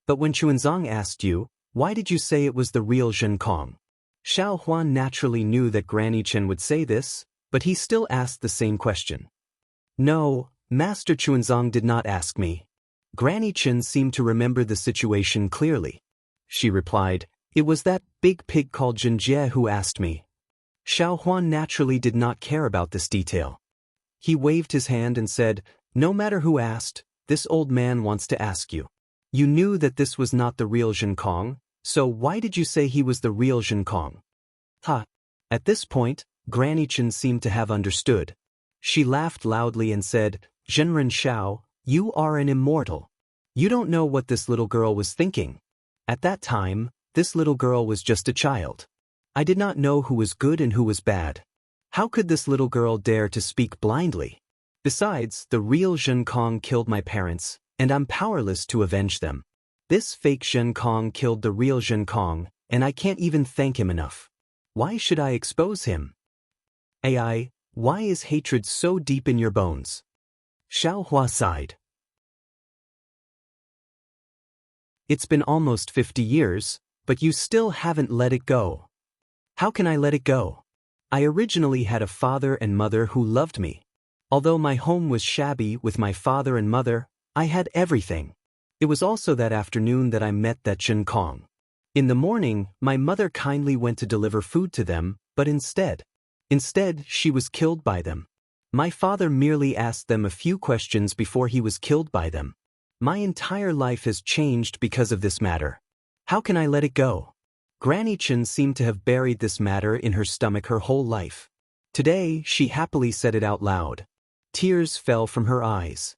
"But when Chuanzang asked you, why did you say it was the real Zhen Kong?" Xiao Huan naturally knew that Granny Chen would say this, but he still asked the same question. "No, Master Chuanzang did not ask me." Granny Chen seemed to remember the situation clearly. She replied, "It was that big pig called Zhenjie who asked me." Xiao Huan naturally did not care about this detail. He waved his hand and said, "No matter who asked, this old man wants to ask you. You knew that this was not the real Zhen Kong, so why did you say he was the real Zhen Kong?" "Ha!" At this point, Granny Chen seemed to have understood. She laughed loudly and said, "Zhenren Xiao, you are an immortal. You don't know what this little girl was thinking. At that time, this little girl was just a child. I did not know who was good and who was bad. How could this little girl dare to speak blindly? Besides, the real Zhen Kong killed my parents, and I'm powerless to avenge them. This fake Zhen Kong killed the real Zhen Kong, and I can't even thank him enough. Why should I expose him? AI, why is hatred so deep in your bones?" Xiao Hua sighed. "It's been almost 50 years, but you still haven't let it go." "How can I let it go? I originally had a father and mother who loved me. Although my home was shabby with my father and mother, I had everything. It was also that afternoon that I met that Zhen Kong. In the morning, my mother kindly went to deliver food to them, but instead, she was killed by them. My father merely asked them a few questions before he was killed by them. My entire life has changed because of this matter. How can I let it go? Granny Chen seemed to have buried this matter in her stomach her whole life. Today, she happily said it out loud. Tears fell from her eyes.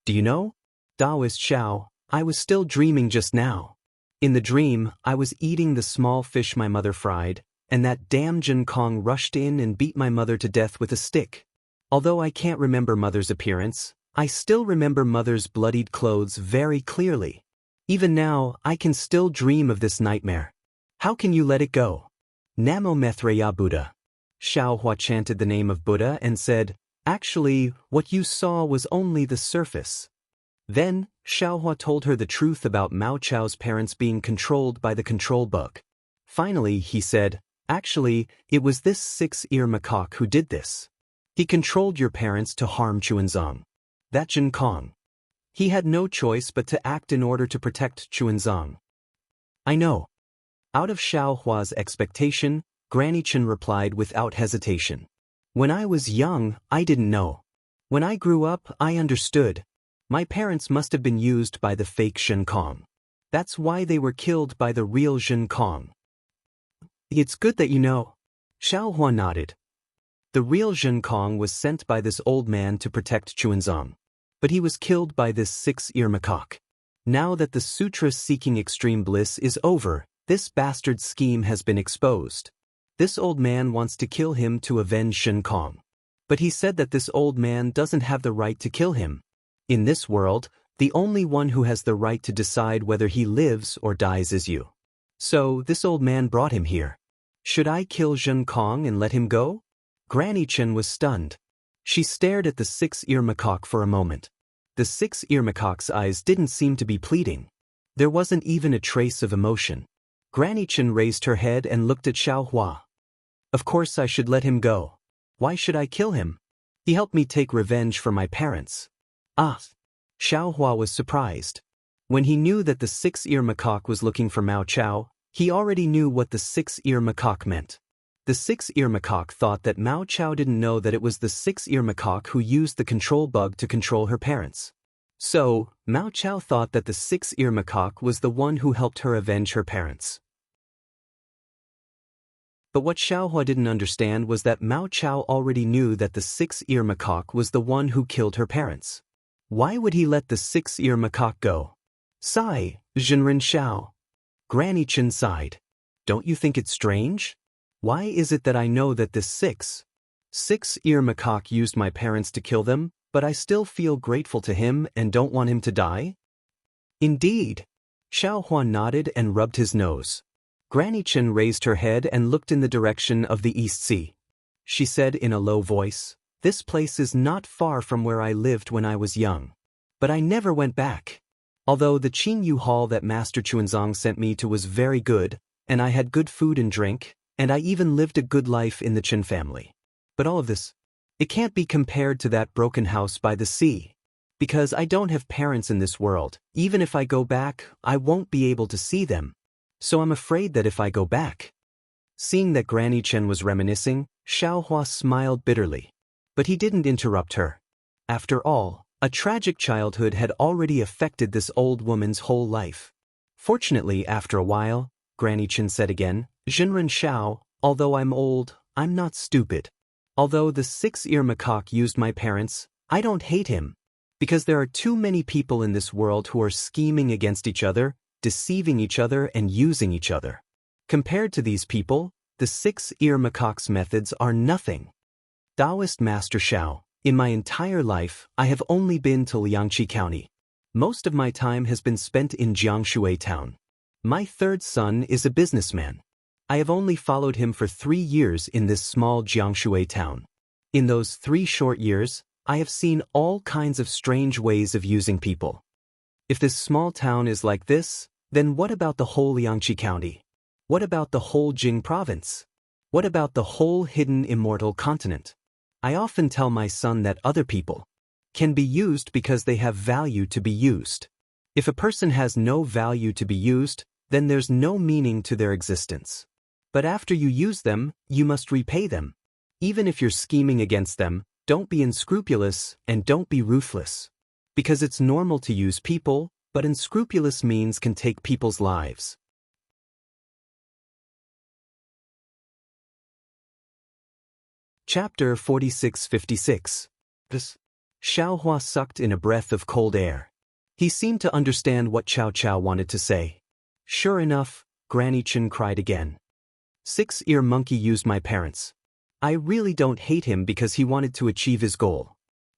Do you know, Taoist Xiao, I was still dreaming just now. In the dream, I was eating the small fish my mother fried, and that damn Jin Kong rushed in and beat my mother to death with a stick. Although I can't remember mother's appearance, I still remember mother's bloodied clothes very clearly. Even now, I can still dream of this nightmare. How can you let it go? Namo Maitreya Buddha. Xiao Hua chanted the name of Buddha and said, actually, what you saw was only the surface. Then, Xiao Hua told her the truth about Mao Chao's parents being controlled by the control bug. Finally, he said, actually, it was this six-ear macaque who did this. He controlled your parents to harm Chuanzong. That Jin Kong. He had no choice but to act in order to protect Chuanzong. I know. Out of Xiao Hua's expectation, Granny Chen replied without hesitation. When I was young, I didn't know. When I grew up, I understood. My parents must have been used by the fake Jin Kong. That's why they were killed by the real Jin Kong. It's good that you know. Xiao Hua nodded. The real Jin Kong was sent by this old man to protect Chuanzong. But he was killed by this six-ear macaque. Now that the sutra seeking extreme bliss is over, this bastard scheme has been exposed. This old man wants to kill him to avenge Jin Kong. But he said that this old man doesn't have the right to kill him. In this world, the only one who has the right to decide whether he lives or dies is you. So, this old man brought him here. Should I kill Jin Kong and let him go? Granny Chen was stunned. She stared at the six-ear macaque for a moment. The six-ear macaque's eyes didn't seem to be pleading. There wasn't even a trace of emotion. Granny Chen raised her head and looked at Xiao Hua. Of course I should let him go. Why should I kill him? He helped me take revenge for my parents. Ah! Xiao Hua was surprised. When he knew that the six-ear macaque was looking for Mao Chao, he already knew what the six-ear macaque meant. The six-ear macaque thought that Mao Chao didn't know that it was the six-ear macaque who used the control bug to control her parents. So, Mao Chao thought that the six-ear macaque was the one who helped her avenge her parents. But what Xiao Hua didn't understand was that Mao Chao already knew that the six-ear macaque was the one who killed her parents. Why would he let the six-ear macaque go? Sigh, Jinren Xiao. Granny Chen sighed. Don't you think it's strange? Why is it that I know that this six-ear macaque used my parents to kill them, but I still feel grateful to him and don't want him to die? Indeed. Xiao Hua nodded and rubbed his nose. Granny Chen raised her head and looked in the direction of the East Sea. She said in a low voice, this place is not far from where I lived when I was young. But I never went back. Although the Qingyu Hall that Master Chuanzong sent me to was very good, and I had good food and drink, and I even lived a good life in the Chen family. But all of this, it can't be compared to that broken house by the sea. Because I don't have parents in this world, even if I go back, I won't be able to see them. So I'm afraid that if I go back. Seeing that Granny Chen was reminiscing, Xiao Hua smiled bitterly. But he didn't interrupt her. After all, a tragic childhood had already affected this old woman's whole life. Fortunately, after a while, Granny Chen said again, Jinren Xiao, although I'm old, I'm not stupid. Although the six-ear macaque used my parents, I don't hate him. Because there are too many people in this world who are scheming against each other, deceiving each other and using each other. Compared to these people, the six-ear macaque's methods are nothing. Taoist Master Xiao, in my entire life, I have only been to Liangqi County. Most of my time has been spent in Jiangshui Town. My third son is a businessman. I have only followed him for 3 years in this small Jiangshui town. In those 3 short years, I have seen all kinds of strange ways of using people. If this small town is like this, then what about the whole Liangqi County? What about the whole Jing province? What about the whole hidden immortal continent? I often tell my son that other people can be used because they have value to be used. If a person has no value to be used, then there's no meaning to their existence. But after you use them, you must repay them. Even if you're scheming against them, don't be unscrupulous and don't be ruthless. Because it's normal to use people, but unscrupulous means can take people's lives. Chapter 46-56. Xiaohua sucked in a breath of cold air. He seemed to understand what Cao Cao wanted to say. Sure enough, Granny Chen cried again. Six-ear monkey used my parents. I really don't hate him because he wanted to achieve his goal.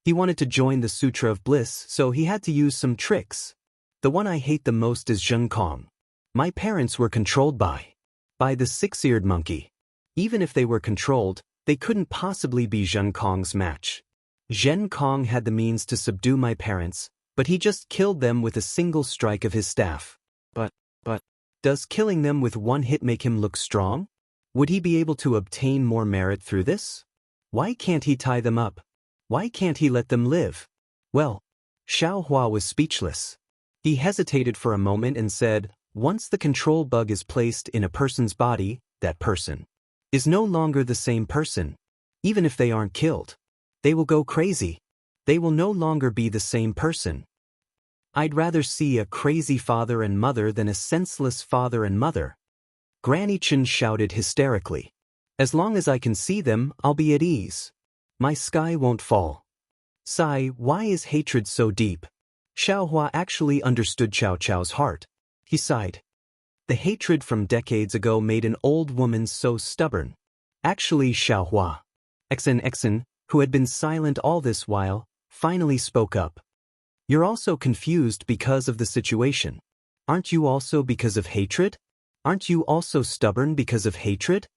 He wanted to join the Sutra of Bliss, so he had to use some tricks. The one I hate the most is Zheng Kong. My parents were controlled by the six-eared monkey. Even if they were controlled, they couldn't possibly be Zheng Kong's match. Zheng Kong had the means to subdue my parents, but he just killed them with a single strike of his staff. But, does killing them with one hit make him look strong? Would he be able to obtain more merit through this? Why can't he tie them up? Why can't he let them live? Well, Xiaohua was speechless. He hesitated for a moment and said, once the control bug is placed in a person's body, that person is no longer the same person. Even if they aren't killed, they will go crazy. They will no longer be the same person. I'd rather see a crazy father and mother than a senseless father and mother. Granny Chen shouted hysterically. As long as I can see them, I'll be at ease. My sky won't fall. Sigh, why is hatred so deep? Xiaohua actually understood Cao Cao's heart. He sighed. The hatred from decades ago made an old woman so stubborn. Actually, Xiaohua, Xen, who had been silent all this while, finally spoke up. You're also confused because of the situation. Aren't you also because of hatred? Aren't you also stubborn because of hatred?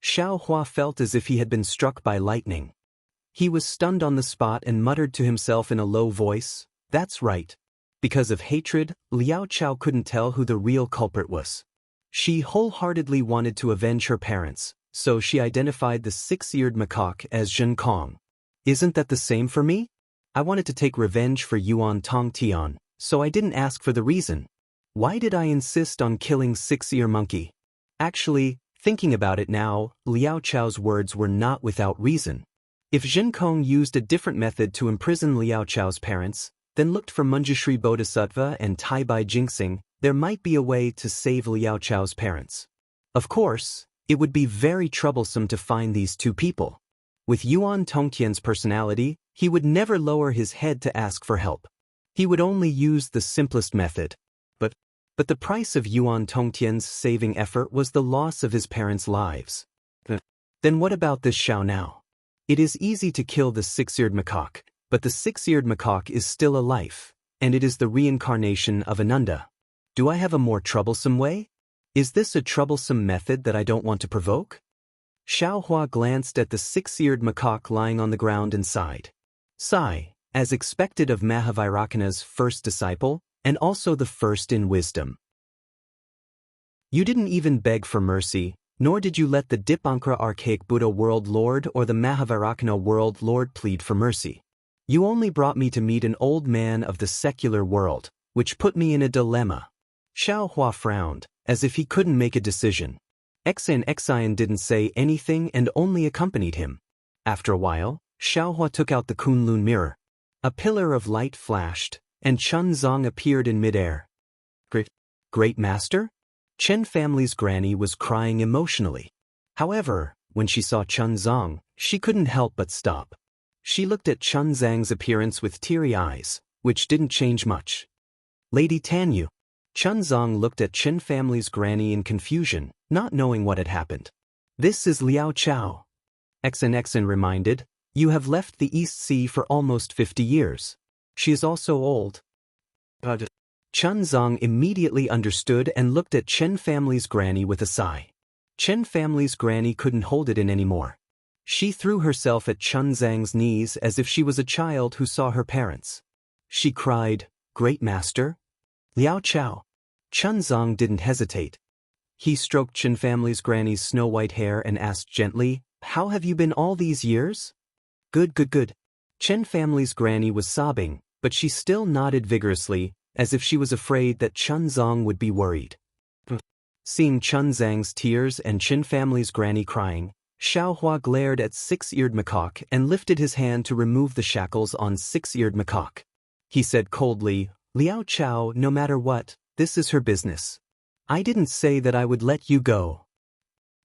Xiaohua felt as if he had been struck by lightning. He was stunned on the spot and muttered to himself in a low voice, that's right. Because of hatred, Liao Chao couldn't tell who the real culprit was. She wholeheartedly wanted to avenge her parents, so she identified the six-eared macaque as Zheng Kong. Isn't that the same for me? I wanted to take revenge for Yuan Tongtian, so I didn't ask for the reason. Why did I insist on killing six-ear monkey? Actually, thinking about it now, Liao Chao's words were not without reason. If Zheng Kong used a different method to imprison Liao Chao's parents, then looked for Manjushri Bodhisattva and Taibai Jinxing, there might be a way to save Liao Chao's parents. Of course, it would be very troublesome to find these two people. With Yuan Tongtian's personality, he would never lower his head to ask for help. He would only use the simplest method. But the price of Yuan Tongtian's saving effort was the loss of his parents' lives. Then what about this Xiao now? It is easy to kill the six-eared macaque, but the six-eared macaque is still a life, and it is the reincarnation of Ananda. Do I have a more troublesome way? Is this a troublesome method that I don't want to provoke? Xiaohua glanced at the six-eared macaque lying on the ground and sighed. Sigh, as expected of Mahavairakana's first disciple, and also the first in wisdom. You didn't even beg for mercy, nor did you let the Dipankara Archaic Buddha World Lord or the Mahavairakana World Lord plead for mercy. You only brought me to meet an old man of the secular world, which put me in a dilemma. Xiaohua frowned, as if he couldn't make a decision. Xian didn't say anything and only accompanied him. After a while, Xiaohua took out the Kunlun mirror. A pillar of light flashed, and Chen Zong appeared in midair. Great Master? Chen family's granny was crying emotionally. However, when she saw Chen Zong, she couldn't help but stop. She looked at Chen Zhang's appearance with teary eyes, which didn't change much. Lady Tanyu. Chen Zong looked at Chen family's granny in confusion, not knowing what had happened. This is Liao Chao. Xen reminded, you have left the East Sea for almost 50 years. She is also old. Chen Zong immediately understood and looked at Chen family's granny with a sigh. Chen family's granny couldn't hold it in anymore. She threw herself at Chen Zhang's knees as if she was a child who saw her parents. She cried, Great Master? Liao Chao. Chen Zong didn't hesitate. He stroked Chen family's granny's snow-white hair and asked gently, How have you been all these years? Good. Chen family's granny was sobbing, but she still nodded vigorously, as if she was afraid that Chunzang would be worried. Seeing Chunzang's tears and Qin family's granny crying, Xiaohua glared at Six-Eared Macaque and lifted his hand to remove the shackles on Six-Eared Macaque. He said coldly, "Liao Chao, no matter what, this is her business. I didn't say that I would let you go."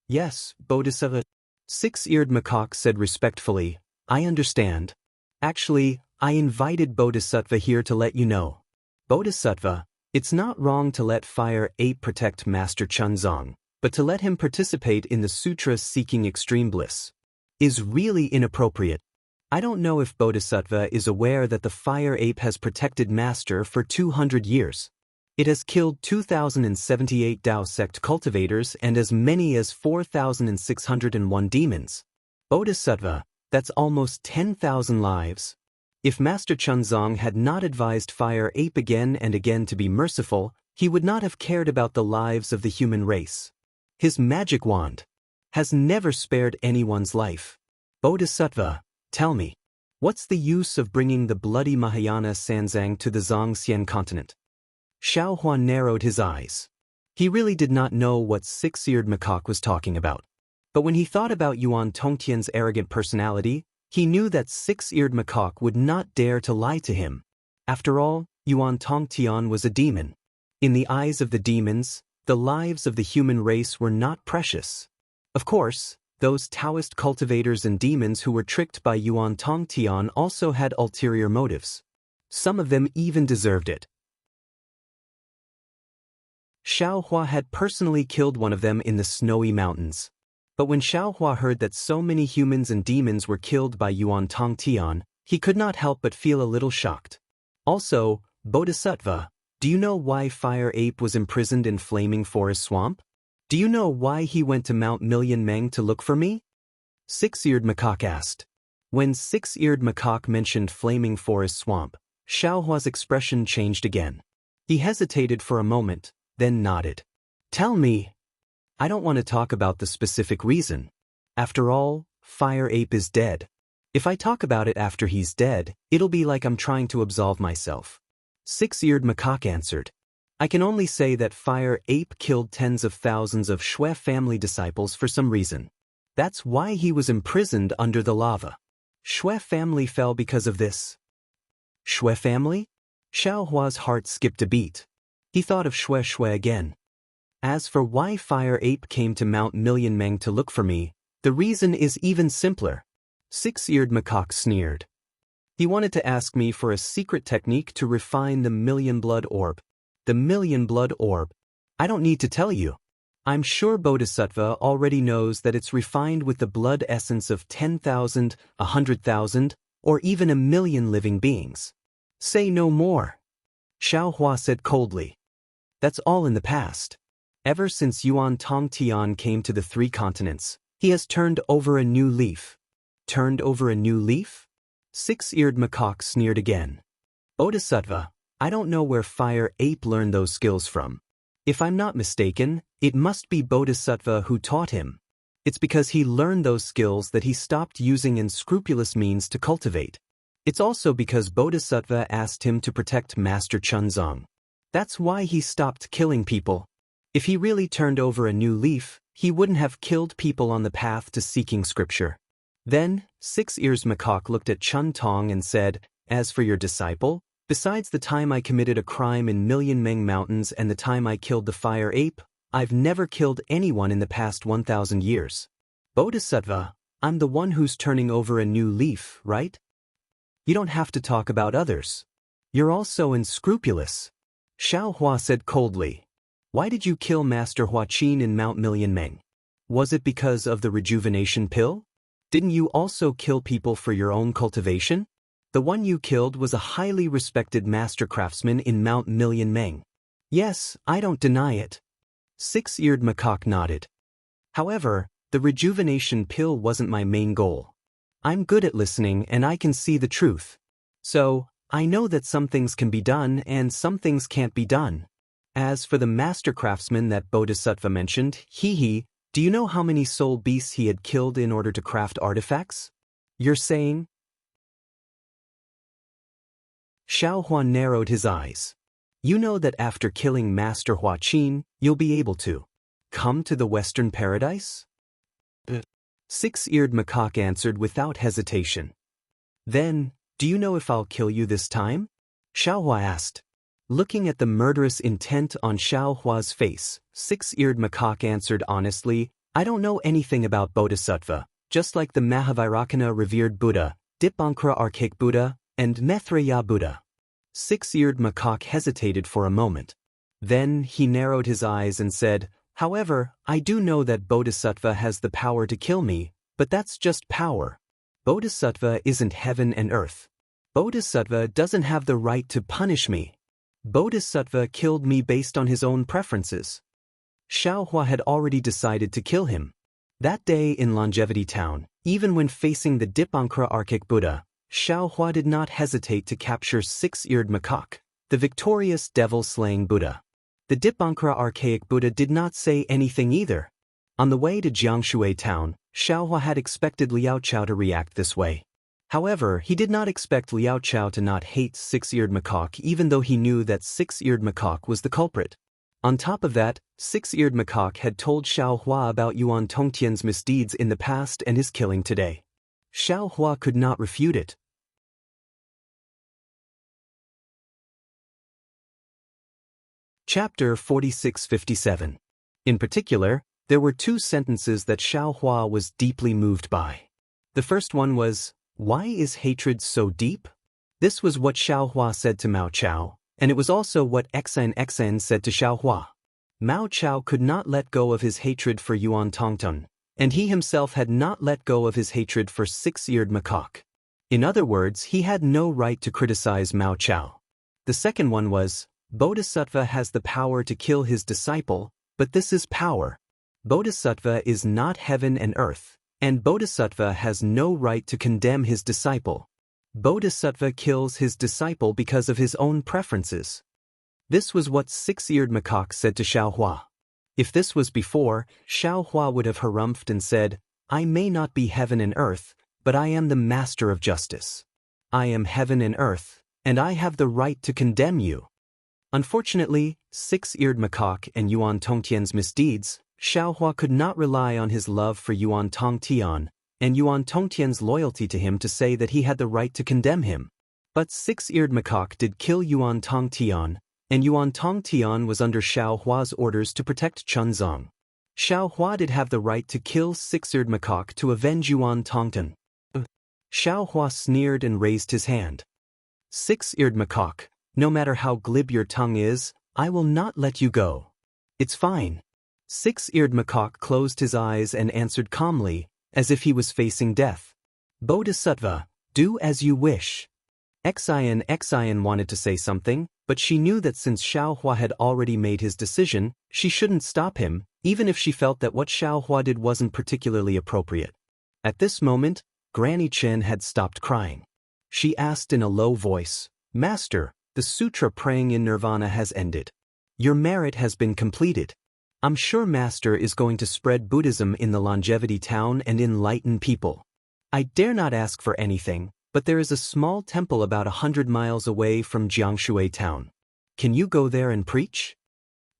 "Yes, Bodhisattva," Six-Eared Macaque said respectfully, "I understand. Actually, I invited Bodhisattva here to let you know. Bodhisattva, it's not wrong to let Fire Ape protect Master Chunzang, but to let him participate in the sutra seeking extreme bliss is really inappropriate. I don't know if Bodhisattva is aware that the Fire Ape has protected Master for 200 years. It has killed 2,078 Dao sect cultivators and as many as 4,601 demons. Bodhisattva, that's almost 10,000 lives. If Master Chunzang had not advised Fire Ape again and again to be merciful, he would not have cared about the lives of the human race. His magic wand has never spared anyone's life. Bodhisattva, tell me, what's the use of bringing the bloody Mahayana Sanzang to the Zhongxian continent?" Xiaohua narrowed his eyes. He really did not know what Six-Eared Macaque was talking about. But when he thought about Yuan Tongtian's arrogant personality, he knew that Six-Eared Macaque would not dare to lie to him. After all, Yuan Tongtian was a demon. In the eyes of the demons, the lives of the human race were not precious. Of course, those Taoist cultivators and demons who were tricked by Yuan Tongtian also had ulterior motives. Some of them even deserved it. Xiaohua had personally killed one of them in the snowy mountains. But when Xiaohua heard that so many humans and demons were killed by Yuan Tongtian, he could not help but feel a little shocked. Also, Bodhisattva, do you know why Fire Ape was imprisoned in Flaming Forest Swamp? Do you know why he went to Mount Million Meng to look for me? Six-Eared Macaque asked. When Six-Eared Macaque mentioned Flaming Forest Swamp, Xiaohua's expression changed again. He hesitated for a moment, then nodded. "Tell me." "I don't want to talk about the specific reason. After all, Fire Ape is dead. If I talk about it after he's dead, it'll be like I'm trying to absolve myself." Six-Eared Macaque answered. "I can only say that Fire Ape killed tens of thousands of Shui family disciples for some reason. That's why he was imprisoned under the lava. Shui family fell because of this." "Shui family?" Xiaohua's heart skipped a beat. He thought of Shui again. "As for why Fire Ape came to Mount Million Meng to look for me, the reason is even simpler." Six-Eared Macaque sneered. "He wanted to ask me for a secret technique to refine the Million Blood Orb. The Million Blood Orb. I don't need to tell you. I'm sure Bodhisattva already knows that it's refined with the blood essence of 10,000, 100,000, or even 1,000,000 living beings." "Say no more," Xiaohua said coldly. "That's all in the past. Ever since Yuan Tongtian came to the 3 continents, he has turned over a new leaf." "Turned over a new leaf?" Six-Eared Macaque sneered again. "Bodhisattva, I don't know where Fire Ape learned those skills from. If I'm not mistaken, it must be Bodhisattva who taught him. It's because he learned those skills that he stopped using unscrupulous means to cultivate. It's also because Bodhisattva asked him to protect Master Chunzang. That's why he stopped killing people. If he really turned over a new leaf, he wouldn't have killed people on the path to seeking scripture." Then, Six-Eared Macaque looked at Chun Tong and said, "As for your disciple, besides the time I committed a crime in Million Meng Mountains and the time I killed the Fire Ape, I've never killed anyone in the past 1,000 years. Bodhisattva, I'm the one who's turning over a new leaf, right? You don't have to talk about others. You're all so unscrupulous." Xiaohua said coldly. "Why did you kill Master Huaqin in Mount Million Meng? Was it because of the rejuvenation pill? Didn't you also kill people for your own cultivation? The one you killed was a highly respected master craftsman in Mount Million Meng." "Yes, I don't deny it." Six-Eared Macaque nodded. "However, the rejuvenation pill wasn't my main goal. I'm good at listening and I can see the truth. So, I know that some things can be done and some things can't be done. As for the master craftsman that Bodhisattva mentioned, do you know how many soul beasts he had killed in order to craft artifacts? You're saying?" Xiaohua narrowed his eyes. You know that after killing Master Hua Qin, you'll be able to come to the Western Paradise? The six-eared macaque answered without hesitation. Then, do you know if I'll kill you this time? Xiaohua asked. Looking at the murderous intent on Xiaohua's face, six-eared macaque answered honestly, I don't know anything about Bodhisattva, just like the Mahavairakana revered Buddha, Dipankara archaic Buddha, and Maitreya Buddha. Six-eared macaque hesitated for a moment. Then he narrowed his eyes and said, however, I do know that Bodhisattva has the power to kill me, but that's just power. Bodhisattva isn't heaven and earth. Bodhisattva doesn't have the right to punish me. Bodhisattva killed me based on his own preferences. Xiaohua had already decided to kill him. That day in Longevity Town, even when facing the Dipankara archaic Buddha, Xiaohua did not hesitate to capture six-eared macaque, the victorious devil-slaying Buddha. The Dipankara archaic Buddha did not say anything either. On the way to Jiangshui Town, Xiaohua had expected Liao Chao to react this way. However, he did not expect Liao Chao to not hate six-eared macaque even though he knew that six-eared macaque was the culprit. On top of that, six-eared macaque had told Xiaohua about Yuan Tongtian's misdeeds in the past and his killing today. Xiaohua could not refute it. Chapter 46-57. In particular, there were two sentences that Xiaohua was deeply moved by. The first one was, why is hatred so deep? This was what Xiaohua said to Mao Chao, and it was also what Xn said to Xiaohua. Mao Chao could not let go of his hatred for Yuan Tongtian, and he himself had not let go of his hatred for six-eared macaque. In other words, he had no right to criticize Mao Chao. The second one was, Bodhisattva has the power to kill his disciple, but this is power. Bodhisattva is not heaven and earth, and Bodhisattva has no right to condemn his disciple. Bodhisattva kills his disciple because of his own preferences. This was what six-eared macaque said to Xiaohua. If this was before, Xiaohua would have harumphed and said, I may not be heaven and earth, but I am the master of justice. I am heaven and earth, and I have the right to condemn you. Unfortunately, six-eared macaque and Yuan Tongtian's misdeeds, Xiaohua could not rely on his love for Yuan Tongtian and Yuan Tongtian's loyalty to him to say that he had the right to condemn him. But six-eared macaque did kill Yuan Tongtian, and Yuan Tongtian was under Xiaohua's orders to protect Chunzong. Xiaohua did have the right to kill six-eared macaque to avenge Yuan Tongtian. Xiaohua sneered and raised his hand. Six-eared macaque, no matter how glib your tongue is, I will not let you go. It's fine. Six-eared macaque closed his eyes and answered calmly, as if he was facing death. Bodhisattva, do as you wish. Xian wanted to say something, but she knew that since Xiaohua had already made his decision, she shouldn't stop him, even if she felt that what Xiaohua did wasn't particularly appropriate. At this moment, Granny Chen had stopped crying. She asked in a low voice, Master, the sutra praying in nirvana has ended. Your merit has been completed. I'm sure Master is going to spread Buddhism in the Longevity Town and enlighten people. I dare not ask for anything, but there is a small temple about 100 miles away from Jiangshui Town. Can you go there and preach?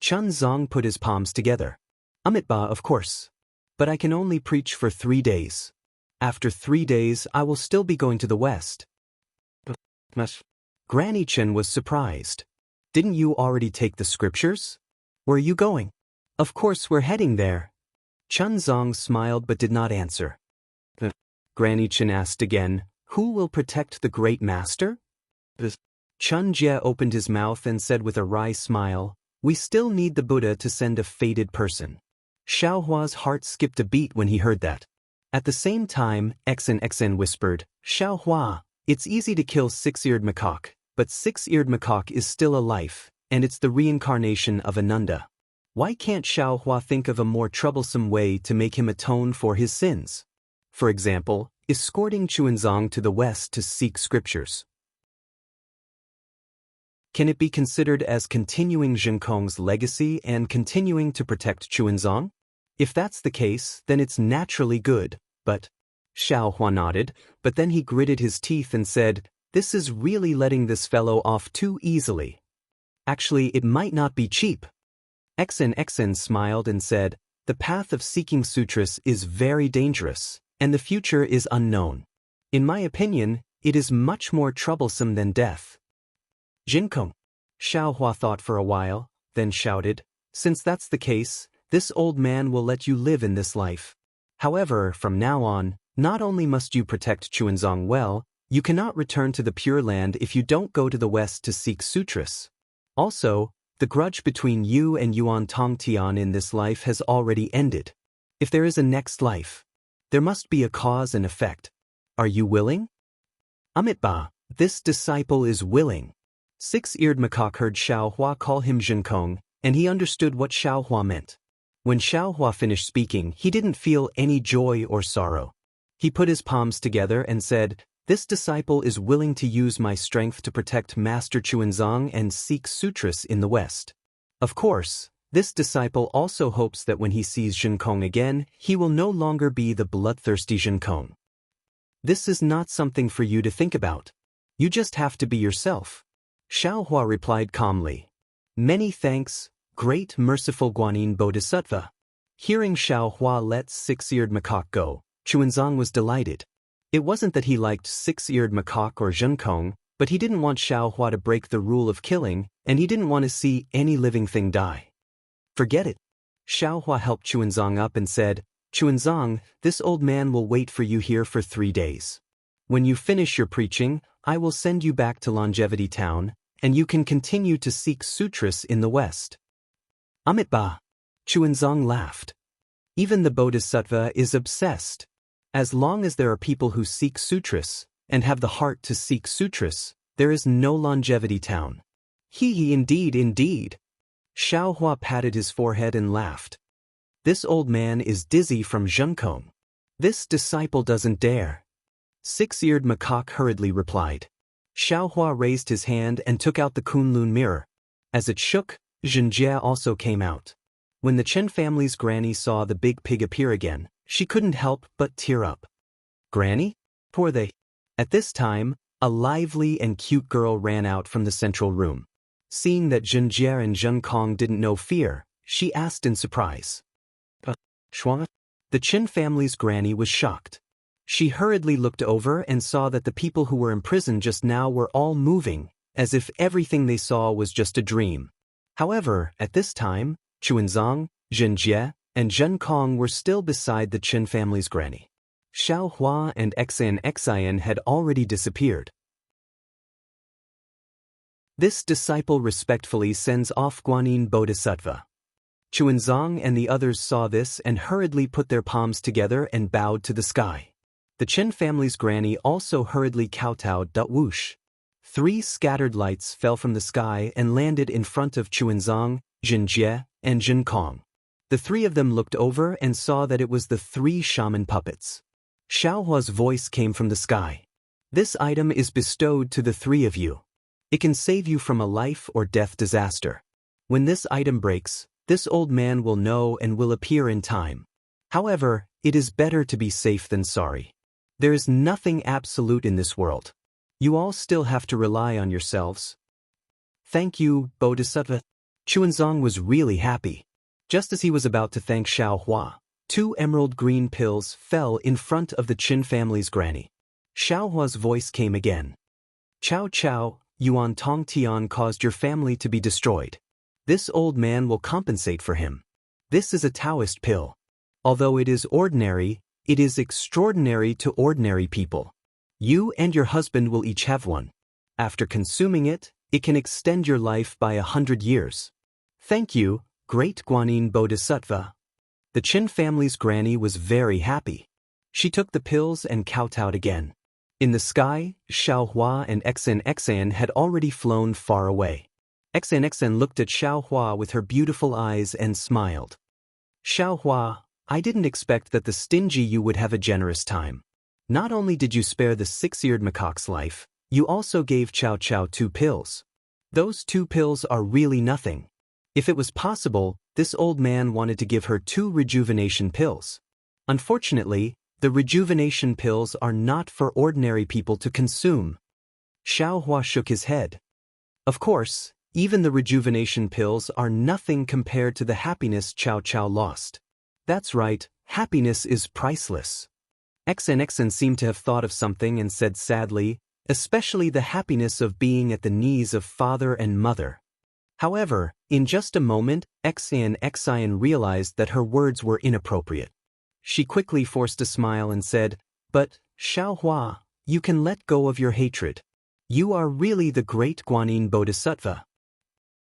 Chunzong put his palms together. Amitba, of course. But I can only preach for 3 days. After 3 days, I will still be going to the west. Granny Chen was surprised. Didn't you already take the scriptures? Where are you going? Of course we're heading there. Chunzong smiled but did not answer. Granny Chen asked again, who will protect the great master? Chun Jie opened his mouth and said with a wry smile, we still need the Buddha to send a fated person. Xiaohua's heart skipped a beat when he heard that. At the same time, Xn whispered, Xiaohua, it's easy to kill six-eared macaque, but six-eared macaque is still a life, and it's the reincarnation of Ananda. Why can't Xiaohua think of a more troublesome way to make him atone for his sins? For example, escorting Chunzong to the west to seek scriptures. Can it be considered as continuing Zhenkong's legacy and continuing to protect Chunzong? If that's the case, then it's naturally good, but... Xiaohua nodded, but then he gritted his teeth and said, this is really letting this fellow off too easily. Actually, it might not be cheap. XN smiled and said, the path of seeking sutras is very dangerous, and the future is unknown. In my opinion, it is much more troublesome than death. Jinkong. Xiaohua thought for a while, then shouted, since that's the case, this old man will let you live in this life. However, from now on, not only must you protect Chuanzong well, you cannot return to the Pure Land if you don't go to the west to seek sutras. Also, the grudge between you and Yuan Tongtian in this life has already ended. If there is a next life, there must be a cause and effect. Are you willing? Amitba, this disciple is willing. Six-eared macaque heard Xiaohua call him Jinkong, and he understood what Xiaohua meant. When Xiaohua finished speaking, he didn't feel any joy or sorrow. He put his palms together and said, this disciple is willing to use my strength to protect Master Chuanzong and seek sutras in the West. Of course, this disciple also hopes that when he sees Jinkong again, he will no longer be the bloodthirsty Jinkong. This is not something for you to think about. You just have to be yourself. Xiaohua replied calmly. Many thanks, great merciful Guanyin Bodhisattva. Hearing Xiaohua let six-eared macaque go, Chuanzong was delighted. It wasn't that he liked six-eared macaque or Jinkong, but he didn't want Xiaohua to break the rule of killing, and he didn't want to see any living thing die. Forget it. Xiaohua helped Chuanzong up and said, Chuanzong, this old man will wait for you here for 3 days. When you finish your preaching, I will send you back to Longevity Town, and you can continue to seek sutras in the West. Amitba. Chuanzong laughed. Even the Bodhisattva is obsessed. As long as there are people who seek sutras, and have the heart to seek sutras, there is no Longevity Town. He indeed. Xiaohua patted his forehead and laughed. This old man is dizzy from Jinkong. This disciple doesn't dare. Six-eared macaque hurriedly replied. Xiaohua raised his hand and took out the Kunlun mirror. As it shook, Zhenjie also came out. When the Chen family's granny saw the big pig appear again, she couldn't help but tear up. Granny? Poor they. At this time, a lively and cute girl ran out from the central room. Seeing that Zhenjie and Jinkong didn't know fear, she asked in surprise. Shuang? The Chen family's granny was shocked. She hurriedly looked over and saw that the people who were imprisoned just now were all moving, as if everything they saw was just a dream. However, at this time, Chuanzong, Zhenjie, and Jinkong were still beside the Chen family's granny. Xiaohua and Xian had already disappeared. This disciple respectfully sends off Guanyin Bodhisattva. Chuanzong and the others saw this and hurriedly put their palms together and bowed to the sky. The Chen family's granny also hurriedly kowtowed. Whoosh. 3 scattered lights fell from the sky and landed in front of Chuanzong, Zhenjie, and Jinkong. The 3 of them looked over and saw that it was the 3 shaman puppets. Xiaohua's voice came from the sky. This item is bestowed to the 3 of you. It can save you from a life or death disaster. When this item breaks, this old man will know and will appear in time. However, it is better to be safe than sorry. There is nothing absolute in this world. You all still have to rely on yourselves. Thank you, Bodhisattva. Chuanzong was really happy. Just as he was about to thank Xiaohua, 2 emerald green pills fell in front of the Qin family's granny. Xiaohua's voice came again. Chow, Yuan Tongtian caused your family to be destroyed. This old man will compensate for him. This is a Taoist pill. Although it is ordinary, it is extraordinary to ordinary people. You and your husband will each have one. After consuming it, it can extend your life by 100 years. Thank you, great Guanyin Bodhisattva. The Qin family's granny was very happy. She took the pills and kowtowed again. In the sky, Xiaohua and Xian had already flown far away. Xian looked at Xiaohua with her beautiful eyes and smiled. Xiaohua, I didn't expect that the stingy you would have a generous time. Not only did you spare the 6-eared macaque's life, you also gave Chow 2 pills. Those 2 pills are really nothing. If it was possible, this old man wanted to give her 2 rejuvenation pills. Unfortunately, the rejuvenation pills are not for ordinary people to consume. Xiaohua shook his head. Of course, Even the rejuvenation pills are nothing compared to the happiness Chow Chow lost. That's right, happiness is priceless. XNXN seemed to have thought of something and said sadly, especially the happiness of being at the knees of father and mother. However, in just a moment, XN realized that her words were inappropriate. She quickly forced a smile and said, "But, Xiaohua, you can let go of your hatred. You are really the great Guanyin Bodhisattva.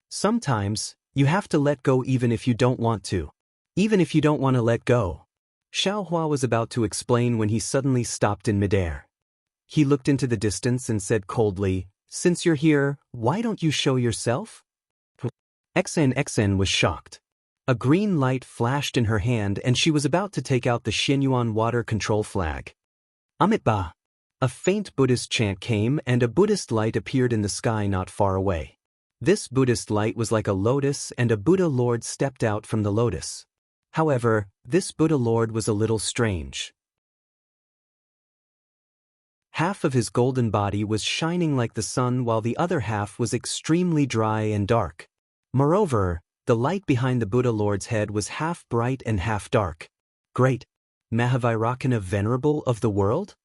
Sometimes, you have to let go even if you don't want to. Even if you don't want to let go." Xiaohua was about to explain when he suddenly stopped in midair. He looked into the distance and said coldly, "Since you're here, why don't you show yourself?" XN was shocked. A green light flashed in her hand and she was about to take out the Xinyuan water control flag. Amitabha! A faint Buddhist chant came and a Buddhist light appeared in the sky not far away. This Buddhist light was like a lotus and a Buddha Lord stepped out from the lotus. However, this Buddha Lord was a little strange. Half of his golden body was shining like the sun while the other half was extremely dry and dark. Moreover, the light behind the Buddha Lord's head was half bright and half dark. Great Mahavairakana Venerable of the World?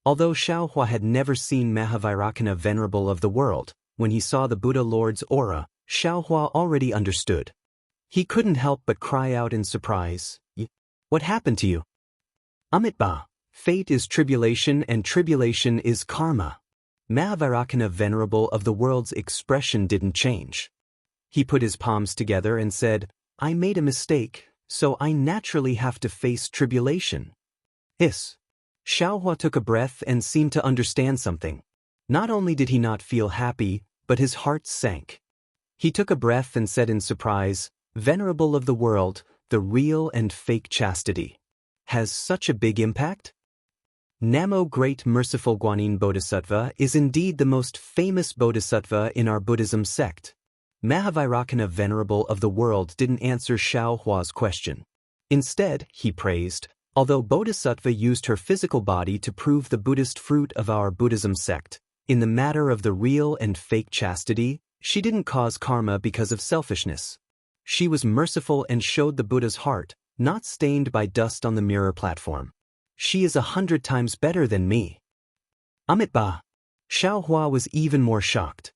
Although Xiaohua had never seen Mahavairakana Venerable of the World, when he saw the Buddha Lord's aura, Xiaohua already understood. He couldn't help but cry out in surprise, "What happened to you?" Amitabha, fate is tribulation and tribulation is karma. Mahavairakana Venerable of the World's expression didn't change. He put his palms together and said, "I made a mistake, so I naturally have to face tribulation." Xiaohua took a breath and seemed to understand something. Not only did he not feel happy, but his heart sank. He took a breath and said in surprise, "Venerable of the World, the real and fake chastity. Has such a big impact?" Namo Great Merciful Guanyin Bodhisattva is indeed the most famous bodhisattva in our Buddhism sect. Mahavairakana Venerable of the World didn't answer Xiaohua's question. Instead, he praised, although Bodhisattva used her physical body to prove the Buddhist fruit of our Buddhism sect, in the matter of the real and fake chastity, she didn't cause karma because of selfishness. She was merciful and showed the Buddha's heart, not stained by dust on the mirror platform. She is 100 times better than me. Amitabha! Xiaohua was even more shocked.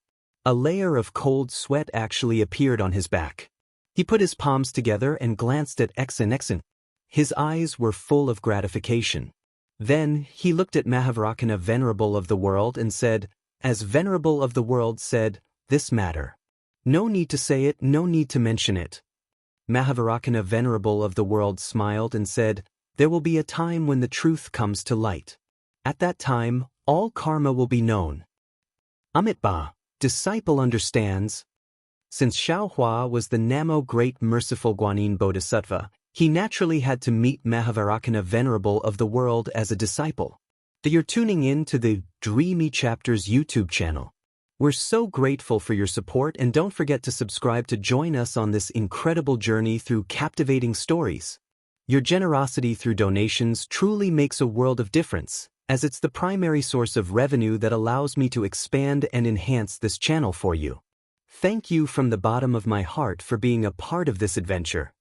A layer of cold sweat actually appeared on his back. He put his palms together and glanced at XNXN. His eyes were full of gratification. Then, he looked at Mahavairakana Venerable of the World and said, "As Venerable of the World said, this matter. No need to say it, no need to mention it." Mahavairakana Venerable of the World smiled and said, "There will be a time when the truth comes to light. At that time, all karma will be known." Amitabha, disciple understands. Since Xiaohua was the Namo Great Merciful Guanyin Bodhisattva, he naturally had to meet Mahavairakana Venerable of the World as a disciple. You're tuning in to the Dreamy Chapters YouTube channel. We're so grateful for your support and don't forget to subscribe to join us on this incredible journey through captivating stories. Your generosity through donations truly makes a world of difference, as it's the primary source of revenue that allows me to expand and enhance this channel for you. Thank you from the bottom of my heart for being a part of this adventure.